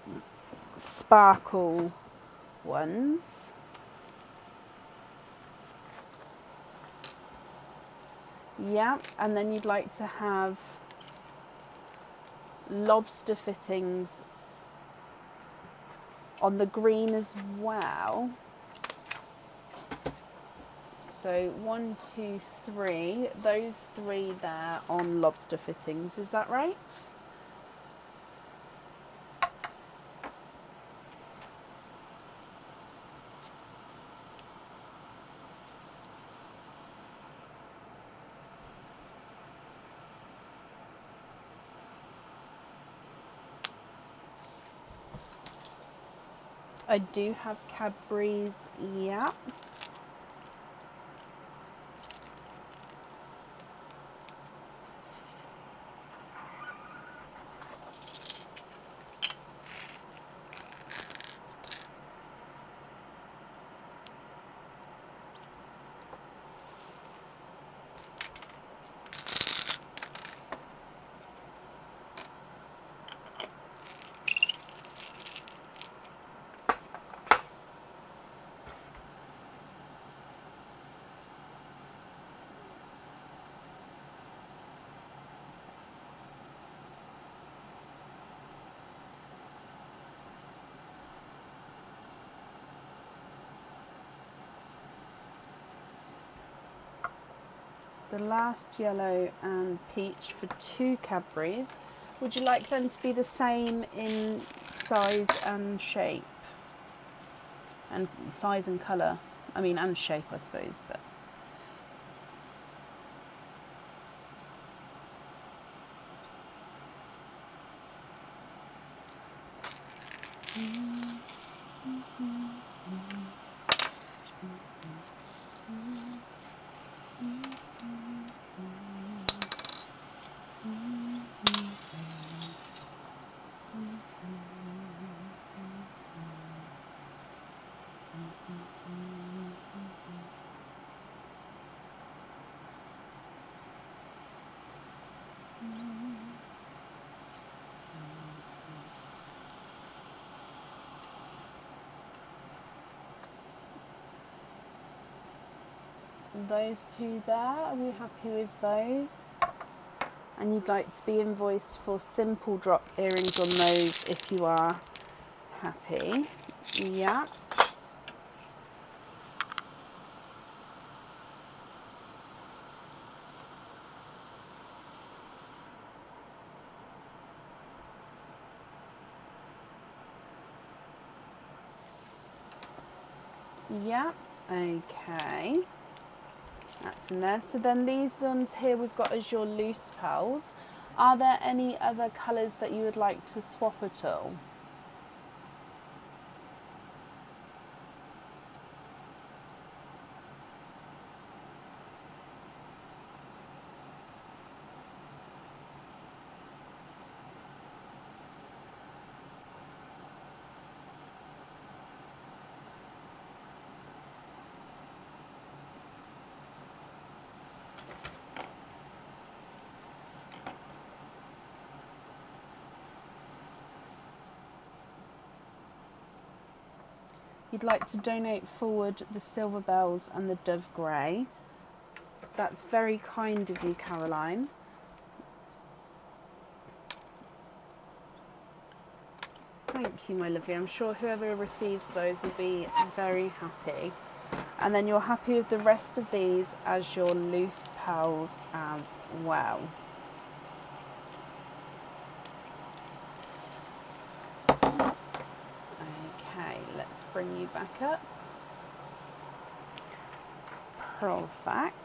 sparkle ones. Yeah, and then you'd like to have lobster fittings on the green as well. So 1, 2, 3, those 3 there on lobster fittings, is that right? I do have Cadbury's, yeah. the last yellow and peach for 2 Cadburys. Would you like them to be the same in size and shape? And size and colour? I mean, and shape, I suppose, but... Those 2 there, are we happy with those? And you'd like to be invoiced for simple drop earrings on those if you are happy. Yeah. Yeah, okay. That's in there. So then these ones here we've got as your loose pearls. Are there any other colours that you would like to swap at all? You'd like to donate forward the silver bells and the dove grey. That's very kind of you, Caroline. Thank you, my lovely. I'm sure whoever receives those will be very happy. And then you're happy with the rest of these as your loose pearls as well. Okay, let's bring you back up. Perfect.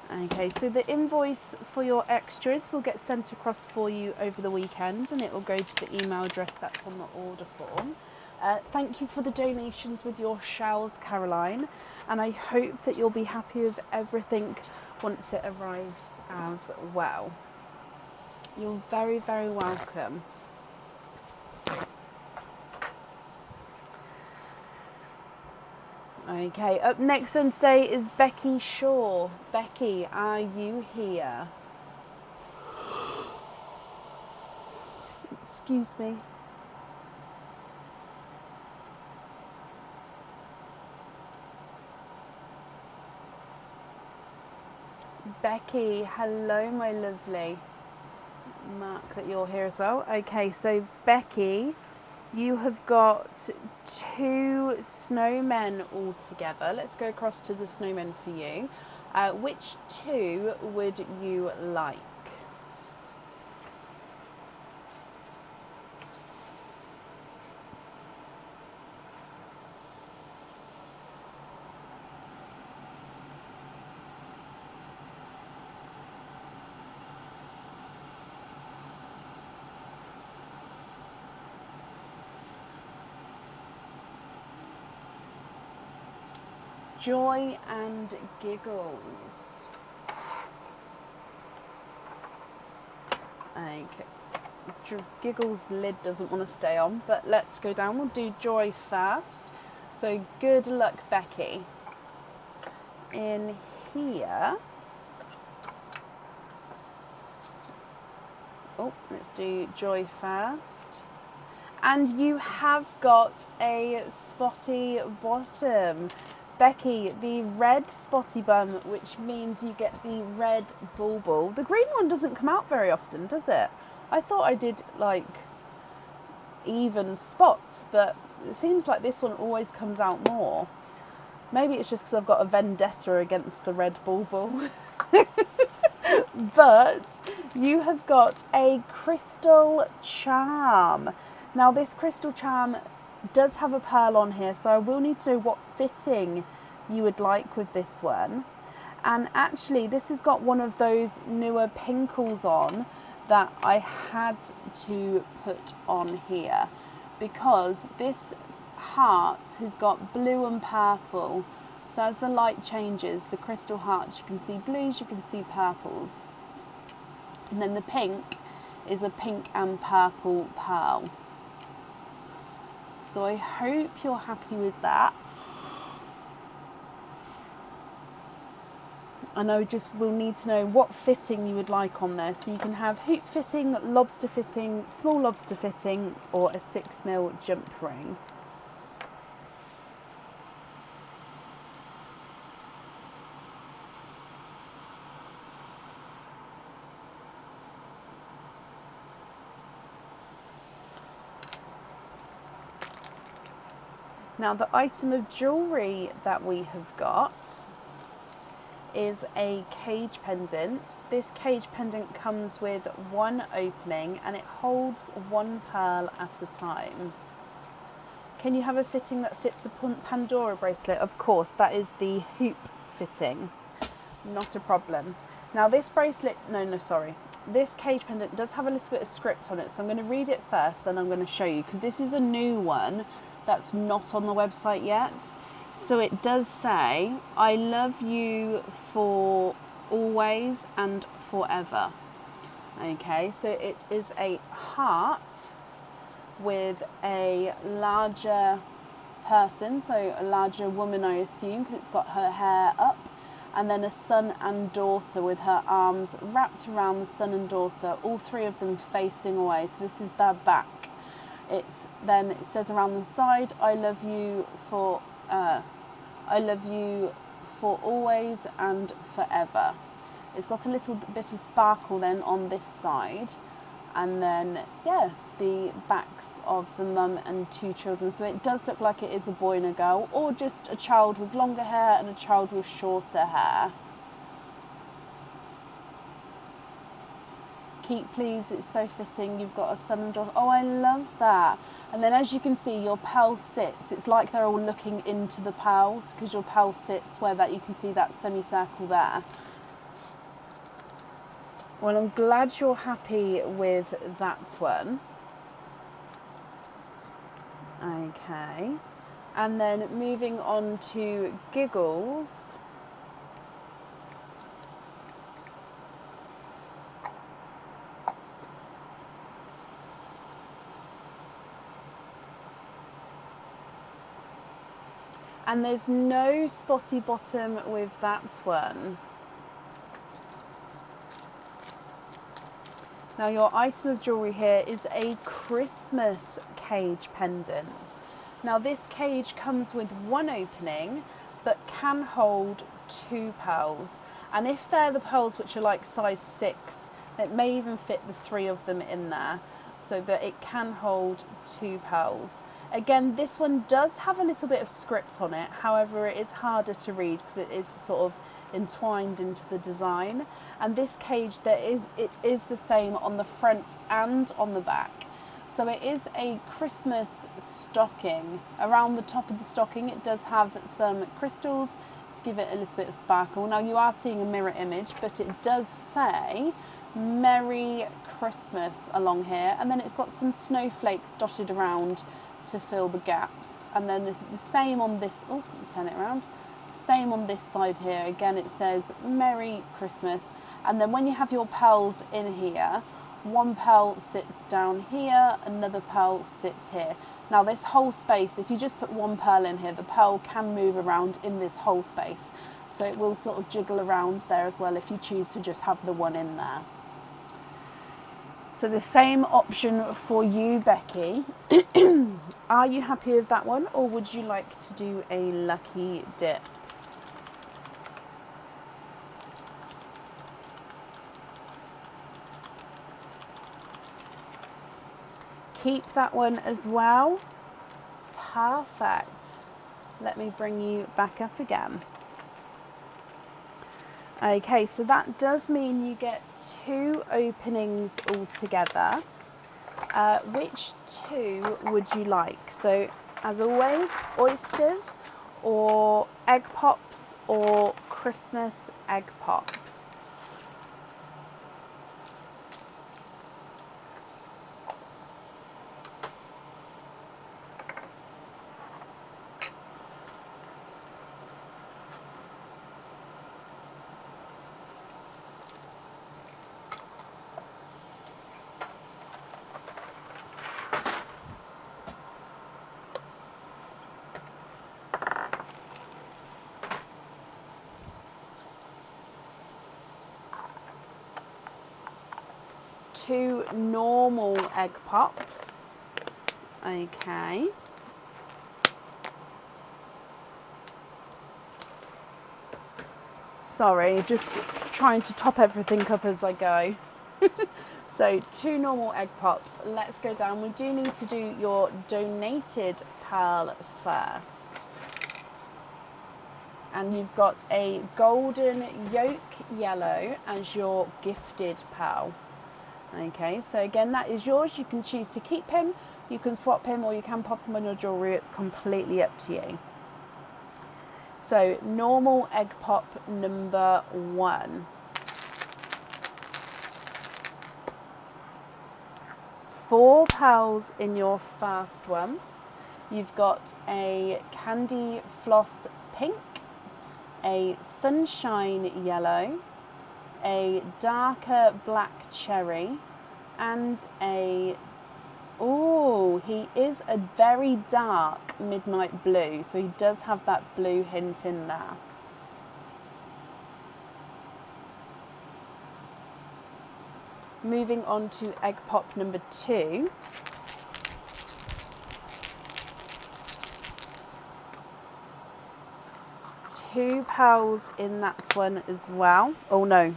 Okay, so the invoice for your extras will get sent across for you over the weekend, and it will go to the email address that's on the order form. Thank you for the donations with your shells, Caroline, and I hope that you'll be happy with everything once it arrives as well. You're very, very welcome. Okay, up next on today is Becky Shaw. Becky, are you here? Excuse me. Becky, hello, my lovely. Mark that you're here as well. Okay, so Becky, you have got 2 snowmen all together. Let's go across to the snowmen for you. Which 2 would you like? Joy and Giggles. Okay. Giggles' lid doesn't want to stay on, but let's go down. We'll do Joy first. So good luck, Becky. In here. Oh, let's do Joy first. And you have got a spotty bottom. Becky, the red spotty bum, which means you get the red bauble. The green one doesn't come out very often, does it? I thought I did like even spots, but it seems like this one always comes out more. Maybe it's just because I've got a vendetta against the red bauble. But you have got a crystal charm. Now this crystal charm does have a pearl on here, so I will need to know what fitting you would like with this one. And actually this has got one of those newer pinkles on that I had to put on here, because this heart has got blue and purple. So as the light changes, the crystal hearts, you can see blues, you can see purples. And then the pink is a pink and purple pearl. So I hope you're happy with that. And I just will need to know what fitting you would like on there. So you can have hoop fitting, lobster fitting, small lobster fitting, or a 6mm jump ring. Now the item of jewellery that we have got is a cage pendant. This cage pendant comes with one opening and it holds one pearl at a time. Can you have a fitting that fits a Pandora bracelet? Of course, that is the hoop fitting. Not a problem. Now this bracelet, this cage pendant does have a little bit of script on it, so I'm going to read it first and I'm going to show you, because this is a new one that's not on the website yet. So it does say, I love you for always and forever. Okay, so it is a heart with a larger person, so a larger woman I assume, because it's got her hair up, and then a son and daughter with her arms wrapped around the son and daughter, all three of them facing away. So this is their back. Then it says around the side, I love you for always and forever. It's got a little bit of sparkle then on this side, and then yeah, the backs of the mum and two children. So it does look like it is a boy and a girl, or just a child with longer hair and a child with shorter hair. Keep please, it's so fitting. You've got a son and daughter. Oh, I love that. And then as you can see, your pearl sits, it's like they're all looking into the pearls, because your pearl sits where that you can see that semicircle there. Well, I'm glad you're happy with that one. Okay. And then moving on to Giggles. And there's no spotty bottom with that one. Now your item of jewellery here is a Christmas cage pendant. Now this cage comes with one opening, but can hold two pearls. And if they're the pearls which are like size 6, it may even fit the 3 of them in there. So that it can hold two pearls. Again, this one does have a little bit of script on it, however it is harder to read because it is sort of entwined into the design. And this cage, it is the same on the front and on the back. So it is a Christmas stocking. Around the top of the stocking it does have some crystals to give it a little bit of sparkle. Now you are seeing a mirror image, but it does say Merry Christmas along here, and then it's got some snowflakes dotted around to fill the gaps. And then it's the same on this, oh, turn it around, same on this side here. Again, it says Merry Christmas. And then when you have your pearls in here, one pearl sits down here, another pearl sits here. Now this whole space, if you just put one pearl in here, the pearl can move around in this whole space. So it will sort of jiggle around there as well if you choose to just have the one in there. So the same option for you, Becky. Are you happy with that one, or would you like to do a lucky dip? Keep that one as well. Perfect. Let me bring you back up again. Okay, so that does mean you get 2 openings altogether. Which 2 would you like? So, as always, oysters or egg pops or Christmas egg pops? Two normal egg pops. Okay. Sorry, just trying to top everything up as I go. So 2 normal egg pops. Let's go down. We do need to do your donated pearl first. And you've got a golden yolk yellow as your gifted pearl. Okay, so again, that is yours. You can choose to keep him, you can swap him, or you can pop him on your jewellery. It's completely up to you. So, normal egg pop number 1. 4 pearls in your first one. You've got a candy floss pink, a sunshine yellow, a darker black cherry, and he is a very dark midnight blue, so he does have that blue hint in there. Moving on to egg pop number 2. Two pearls in that one as well. Oh no,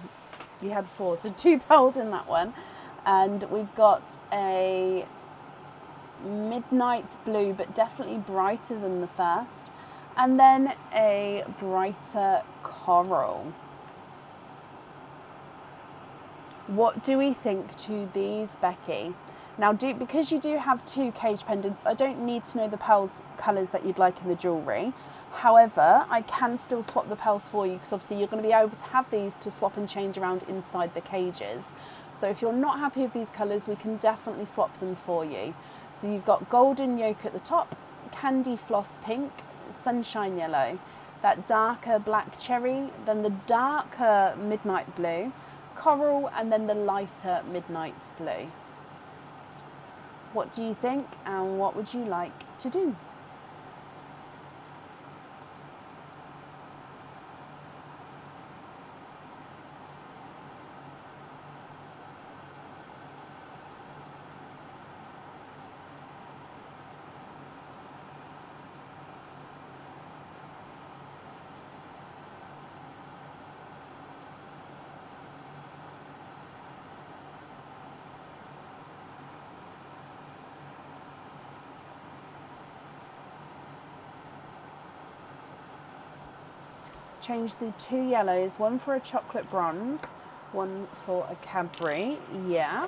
you had 4, so 2 pearls in that one. And we've got a midnight blue, but definitely brighter than the first. And then a brighter coral. What do we think to these, Becky? Now, because you do have 2 cage pendants, I don't need to know the pearls colours that you'd like in the jewellery. However, I can still swap the pearls for you, because obviously you're going to be able to have these to swap and change around inside the cages. So if you're not happy with these colours, we can definitely swap them for you. So you've got golden yolk at the top, candy floss pink, sunshine yellow, that darker black cherry, then the darker midnight blue, coral, and then the lighter midnight blue. What do you think, and what would you like to do? Change the 2 yellows, one for a chocolate bronze, one for a Cadbury. Yeah.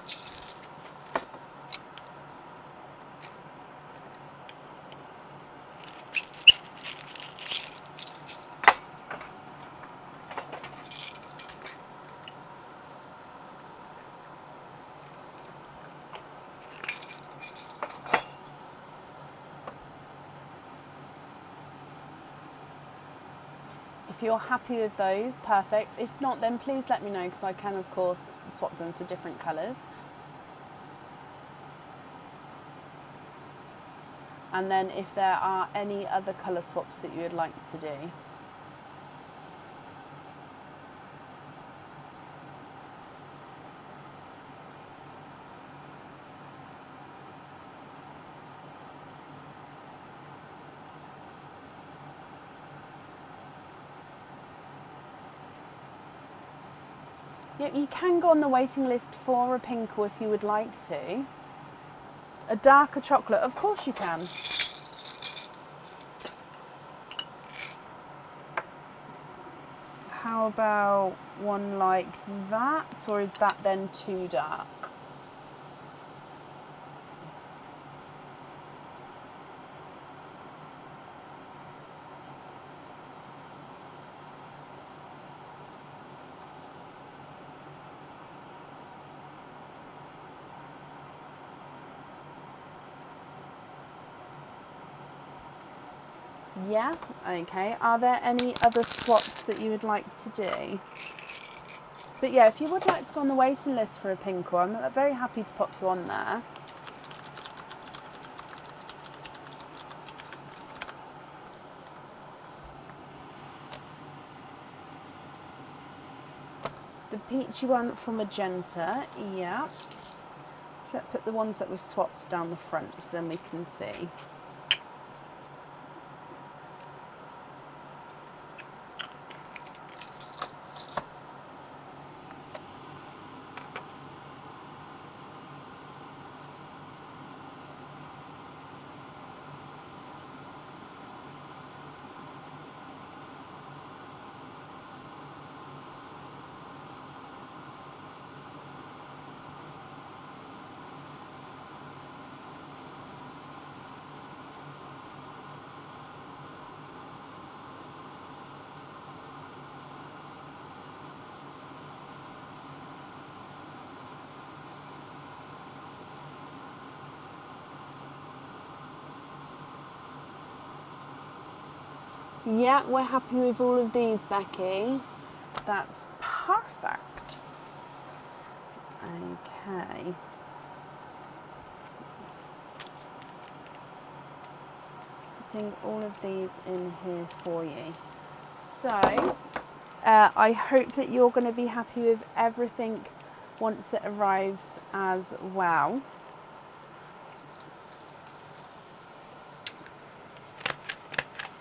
If you're happy with those, perfect. If not, then please let me know, because I can, of course, swap them for different colours. And then if there are any other colour swaps that you would like to do. Yep, you can go on the waiting list for a Pinkle if you would like to. A darker chocolate, of course you can. about one like that, or is that then too dark? Yeah, okay. Are there any other swaps that you would like to do? But yeah, if you would like to go on the waiting list for a pink one, I'm very happy to pop you on there. The peachy one for magenta, yeah. So let's put the ones that we've swapped down the front so then we can see. Yeah, we're happy with all of these, Becky. That's perfect. Okay. Putting all of these in here for you. So, I hope that you're going to be happy with everything once it arrives as well.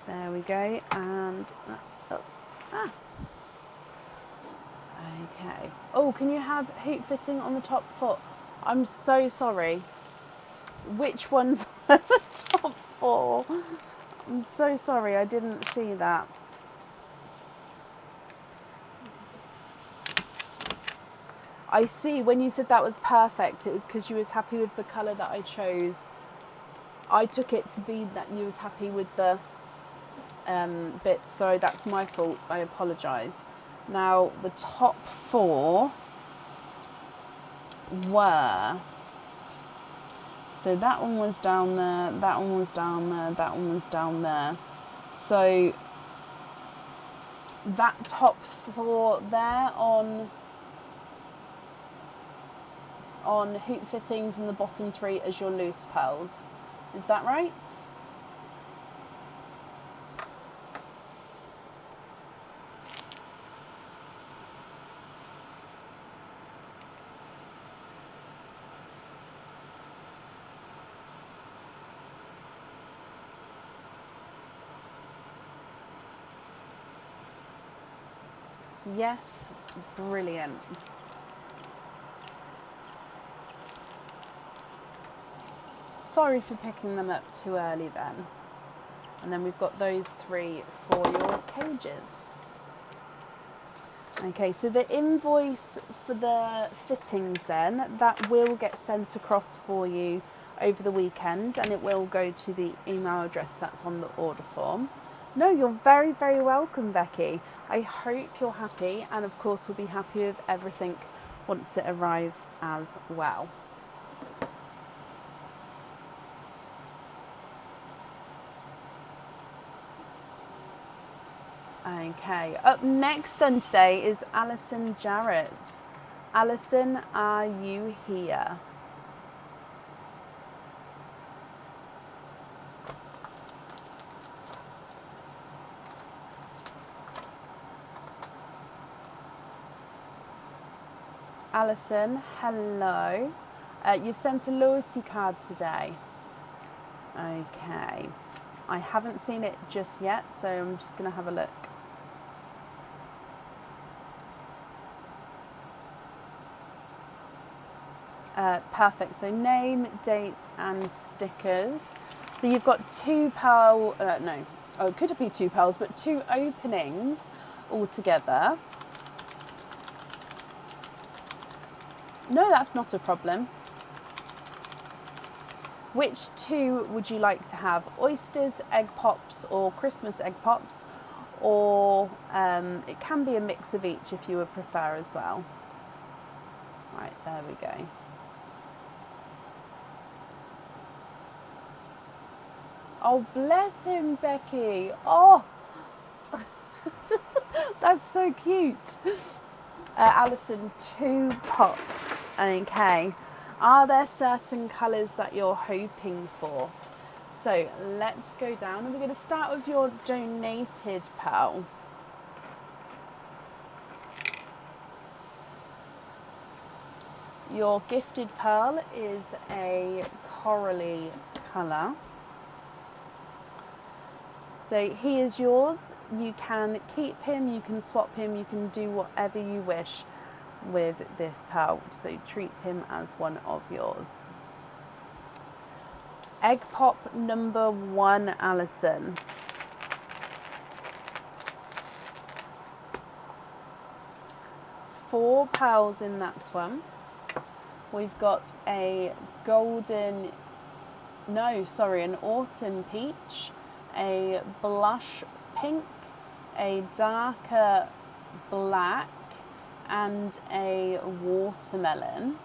There we go, and that's up. Ah. Okay. Oh, can you have hoop fitting on the top foot? I'm so sorry. Which ones are the top four? I'm so sorry, I didn't see that. I see, when you said that was perfect, it was because you was happy with the colour that I chose. I took it to be that you was happy with the bits, so that's my fault, I apologise. Now, the top four were, so that one was down there, that one was down there, that one was down there. So that top four there on hoop fittings and the bottom three as your loose pearls. Is that right? Yes, brilliant. Sorry for picking them up too early then. And then we've got those three for your cages. Okay, so the invoice for the fittings then, that will get sent across for you over the weekend, and it will go to the email address that's on the order form. No, you're very, very welcome, Becky. I hope you're happy, and of course we'll be happy with everything once it arrives as well. Okay, up next then today is Alison Jarrett. Alison, are you here? Alison, hello. You've sent a loyalty card today. Okay. I haven't seen it just yet, so I'm just going to have a look. Perfect. So name, date, and stickers. So you've got two pearl, no, oh, could it be two pearls, but two openings all together. No, that's not a problem. Which two would you like to have? Oysters, egg pops, or Christmas egg pops? Or it can be a mix of each if you would prefer as well. Right, there we go. Oh, bless him, Becky. Oh, that's so cute. Alison, 2 pops. Okay. Are there certain colours that you're hoping for? So let's go down and we're going to start with your donated pearl. Your gifted pearl is a corally colour. So he is yours. You can keep him, you can swap him, you can do whatever you wish with this pearl. So treat him as one of yours. Egg pop number 1, Alison. Four pearls in that one. We've got an autumn peach, a blush pink, a darker black, and a watermelon.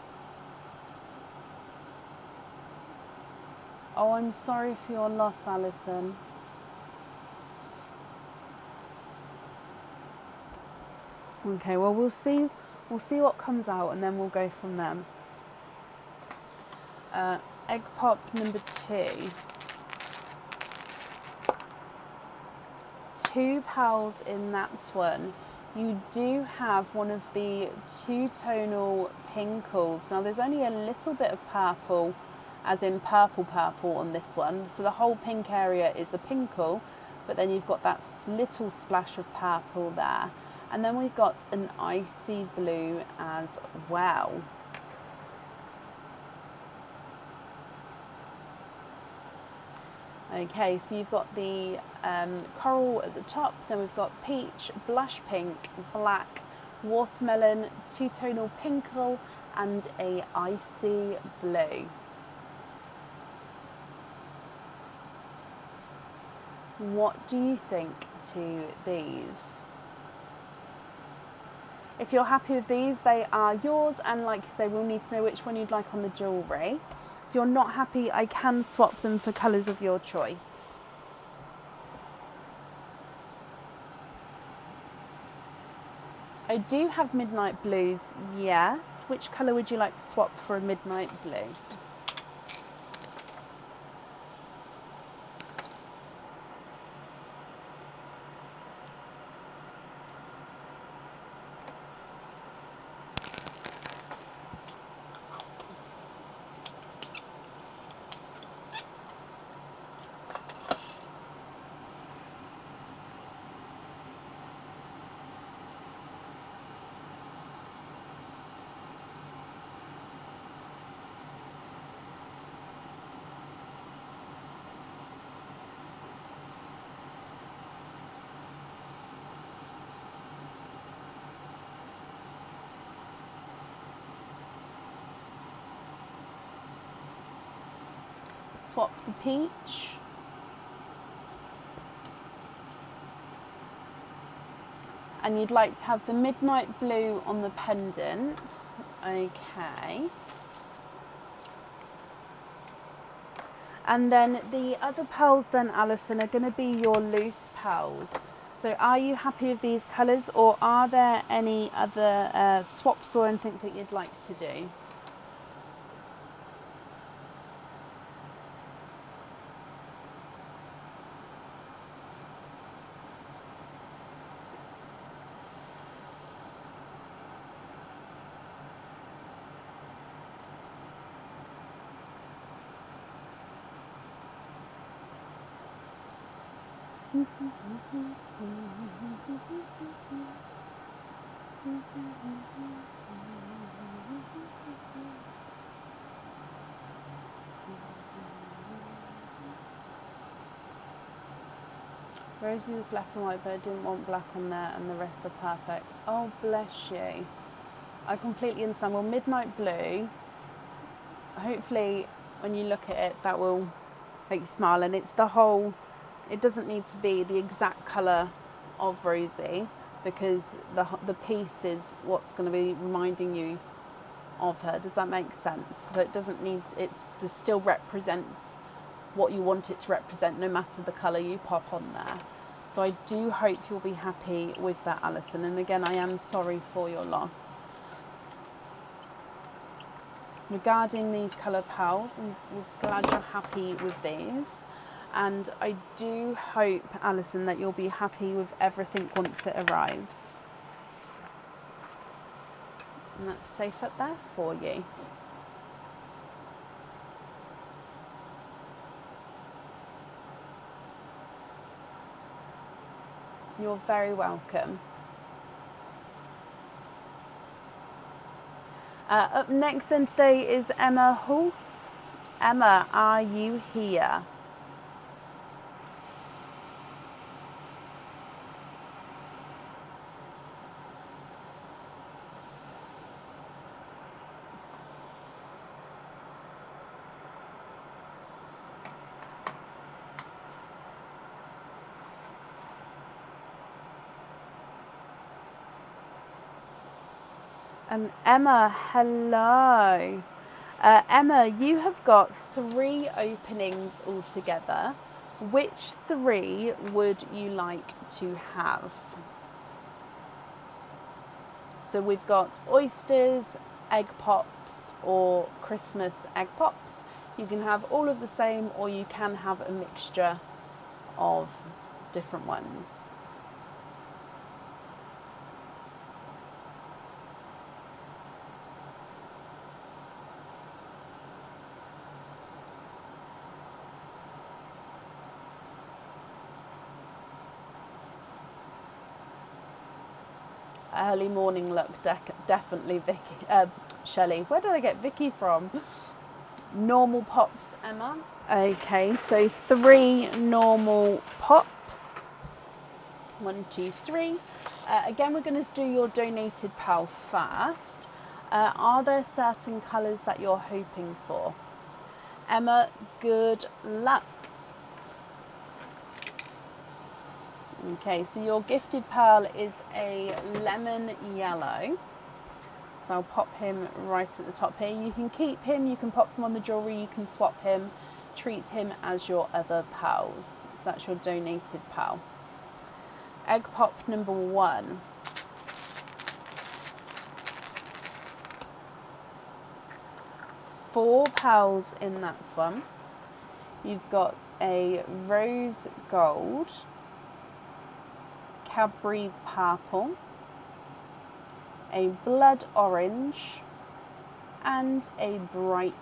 Oh, I'm sorry for your loss, Alison. Okay, well we'll see what comes out and then we'll go from them. Egg pop number 2. 2 pearls in that one. You do have one of the 2-tonal pinkles. Now there's only a little bit of purple, as in purple on this one. So the whole pink area is a pinkle, but then you've got that little splash of purple there. And then we've got an icy blue as well. Okay, so you've got the coral at the top, then we've got peach, blush pink, black, watermelon, 2-tonal pinkle, and a icy blue. What do you think to these? If you're happy with these, they are yours, and like you say, we'll need to know which one you'd like on the jewellery. If you're not happy, I can swap them for colours of your choice. I do have midnight blues, yes. Which colour would you like to swap for a midnight blue? Swap the peach. And you'd like to have the midnight blue on the pendant. Okay. And then the other pearls then, Alison, are going to be your loose pearls. So are you happy with these colours, or are there any other swaps or anything that you'd like to do? Rosie was black and white, but I didn't want black on there, and the rest are perfect. Oh, bless you. I completely understand. Well, midnight blue, hopefully when you look at it, that will make you smile. And it's the whole, it doesn't need to be the exact colour of Rosie, because the piece is what's going to be reminding you of her. Does that make sense? So it doesn't need, it still represents what you want it to represent, no matter the colour you pop on there. So I do hope you'll be happy with that, Alison. And again, I am sorry for your loss. Regarding these colour pals, I'm glad you're happy with these. And I do hope, Alison, that you'll be happy with everything once it arrives. And that's safe up there for you. You're very welcome. Up next then today is Emma Hulse. Emma, are you here? And Emma, hello. Emma, you have got 3 openings altogether. Which 3 would you like to have? So we've got oysters, egg pops, or Christmas egg pops. You can have all of the same, or you can have a mixture of different ones. Early morning look, definitely Vicky, Shelley. Where did I get Vicky from? Normal pops, Emma. Okay, so 3 normal pops. 1, 2, 3. Again, we're going to do your donated pal first. Are there certain colours that you're hoping for? Emma, good luck. Okay, so your gifted pearl is a lemon yellow. So I'll pop him right at the top here. You can keep him, you can pop him on the jewellery, you can swap him, treat him as your other pearls. So that's your donated pearl. Egg pop number 1. Four pearls in that one. You've got a rose gold, Cadbury purple, a blood orange, and a bright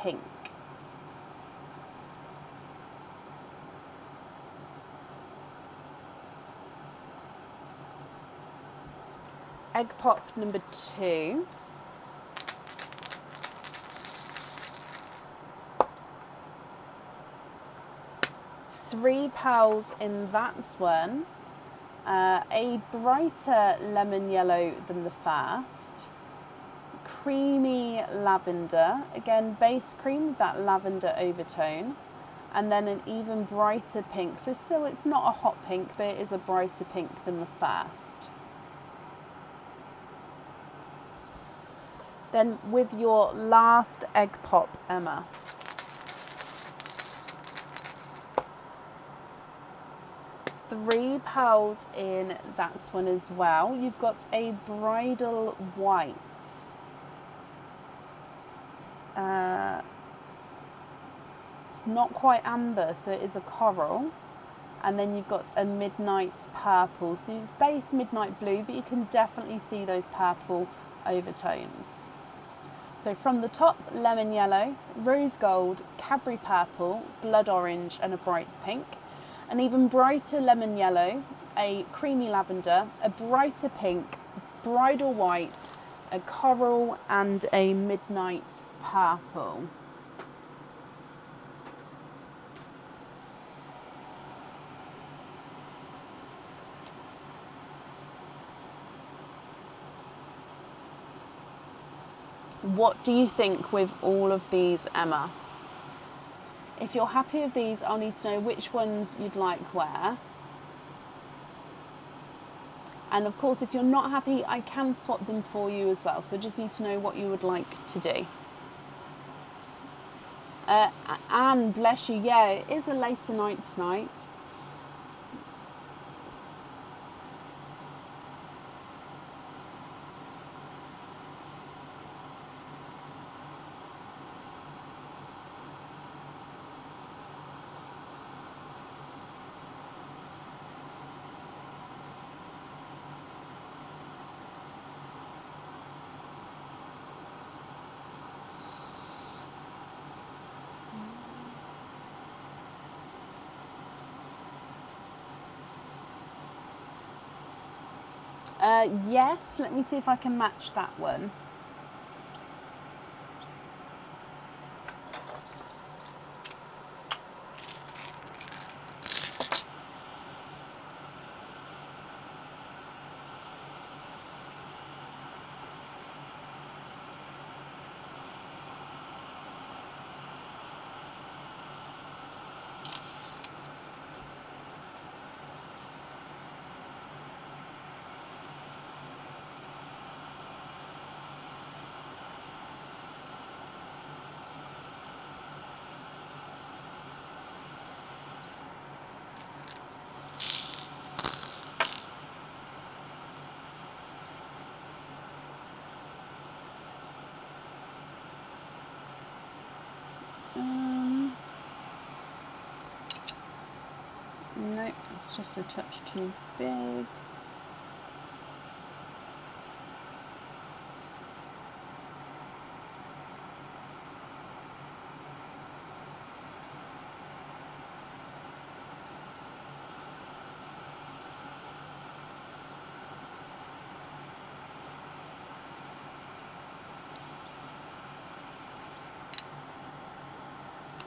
pink. Egg pop number 2. Three pearls in that one. A brighter lemon yellow than the first, creamy lavender, again base cream with that lavender overtone, and then an even brighter pink. So still it's not a hot pink, but it is a brighter pink than the first. Then with your last egg pop, Emma. Three pearls in that one as well. You've got a bridal white. It's not quite amber, so it is a coral. And then you've got a midnight purple. So it's base midnight blue, but you can definitely see those purple overtones. So from the top, lemon yellow, rose gold, Cadbury purple, blood orange, and a bright pink. An even brighter lemon yellow, a creamy lavender, a brighter pink, bridal white, a coral, and a midnight purple. What do you think with all of these, Emma? If you're happy with these, I'll need to know which ones you'd like where. And of course, if you're not happy, I can swap them for you as well. So just need to know what you would like to do. Anne, bless you. Yeah, it is a later night tonight. Yes, let me see if I can match that one. Nope, it's just a touch too big.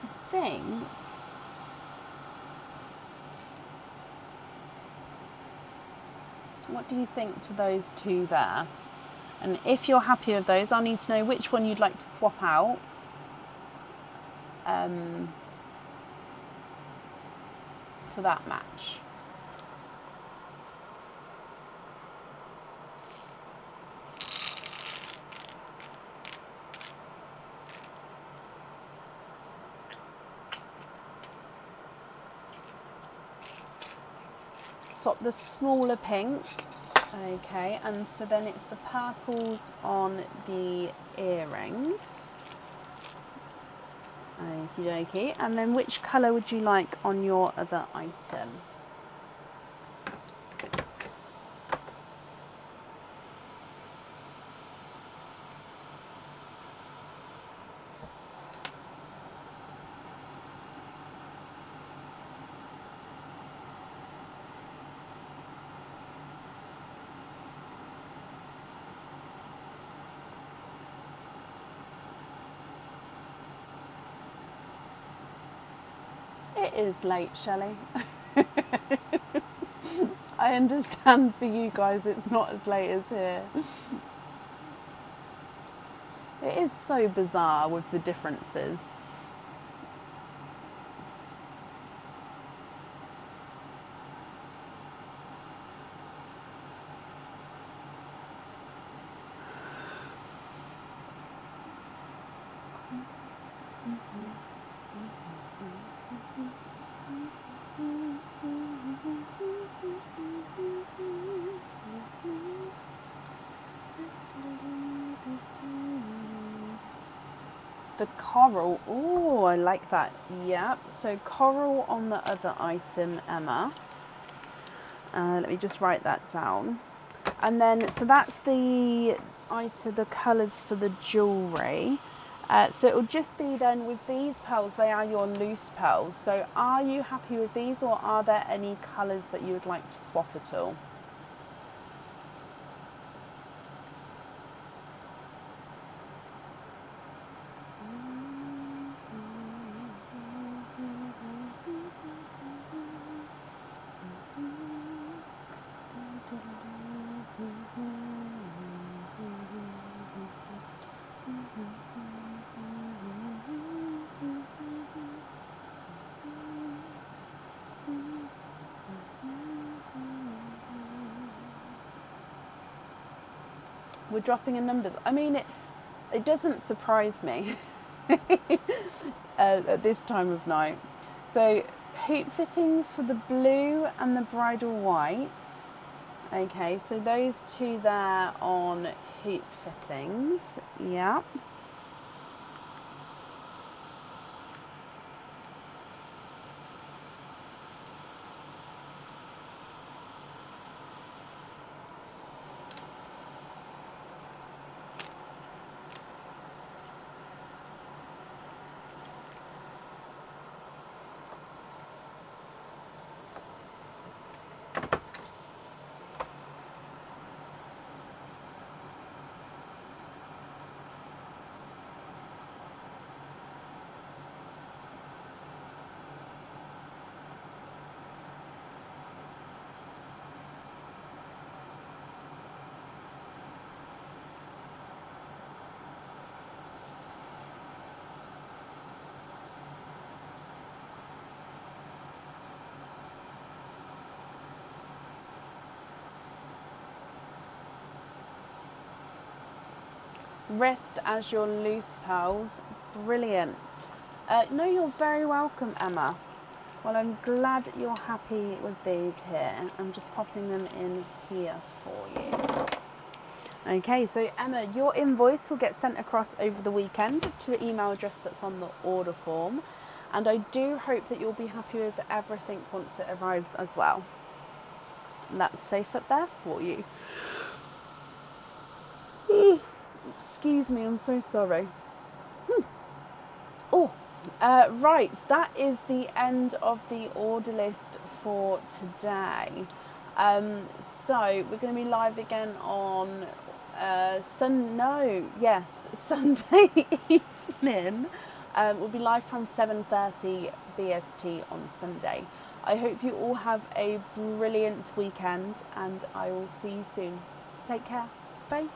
I think what do you think to those two there? And if you're happy with those, I'll need to know which one you'd like to swap out. For that match. Swap the smaller pink. Okay, and so then it's the purples on the earrings. Okie dokie. And then which colour would you like on your other item? It is late, Shelley. I understand for you guys it's not as late as here. It is so bizarre with the differences. The coral, oh, I like that. Yep, so coral on the other item, Emma. Let me just write that down. And then, so that's the item, the colours for the jewellery. So it will just be then with these pearls, they are your loose pearls. So are you happy with these, or are there any colours that you would like to swap at all? We're dropping in numbers. I mean, it doesn't surprise me at this time of night. So hoop fittings for the blue and the bridal white. Okay, so those two there on hoop fittings. Yeah. Rest as your loose pearls. Brilliant. No, you're very welcome, Emma. Well, I'm glad you're happy with these here. I'm just popping them in here for you. Okay, so Emma, your invoice will get sent across over the weekend to the email address that's on the order form. And I do hope that you'll be happy with everything once it arrives as well. And that's safe up there for you. Excuse me, I'm so sorry. Oh, right, that is the end of the order list for today. So we're going to be live again on Sunday evening. We'll be live from 7:30 BST on Sunday. I hope you all have a brilliant weekend, and I will see you soon. Take care. Bye.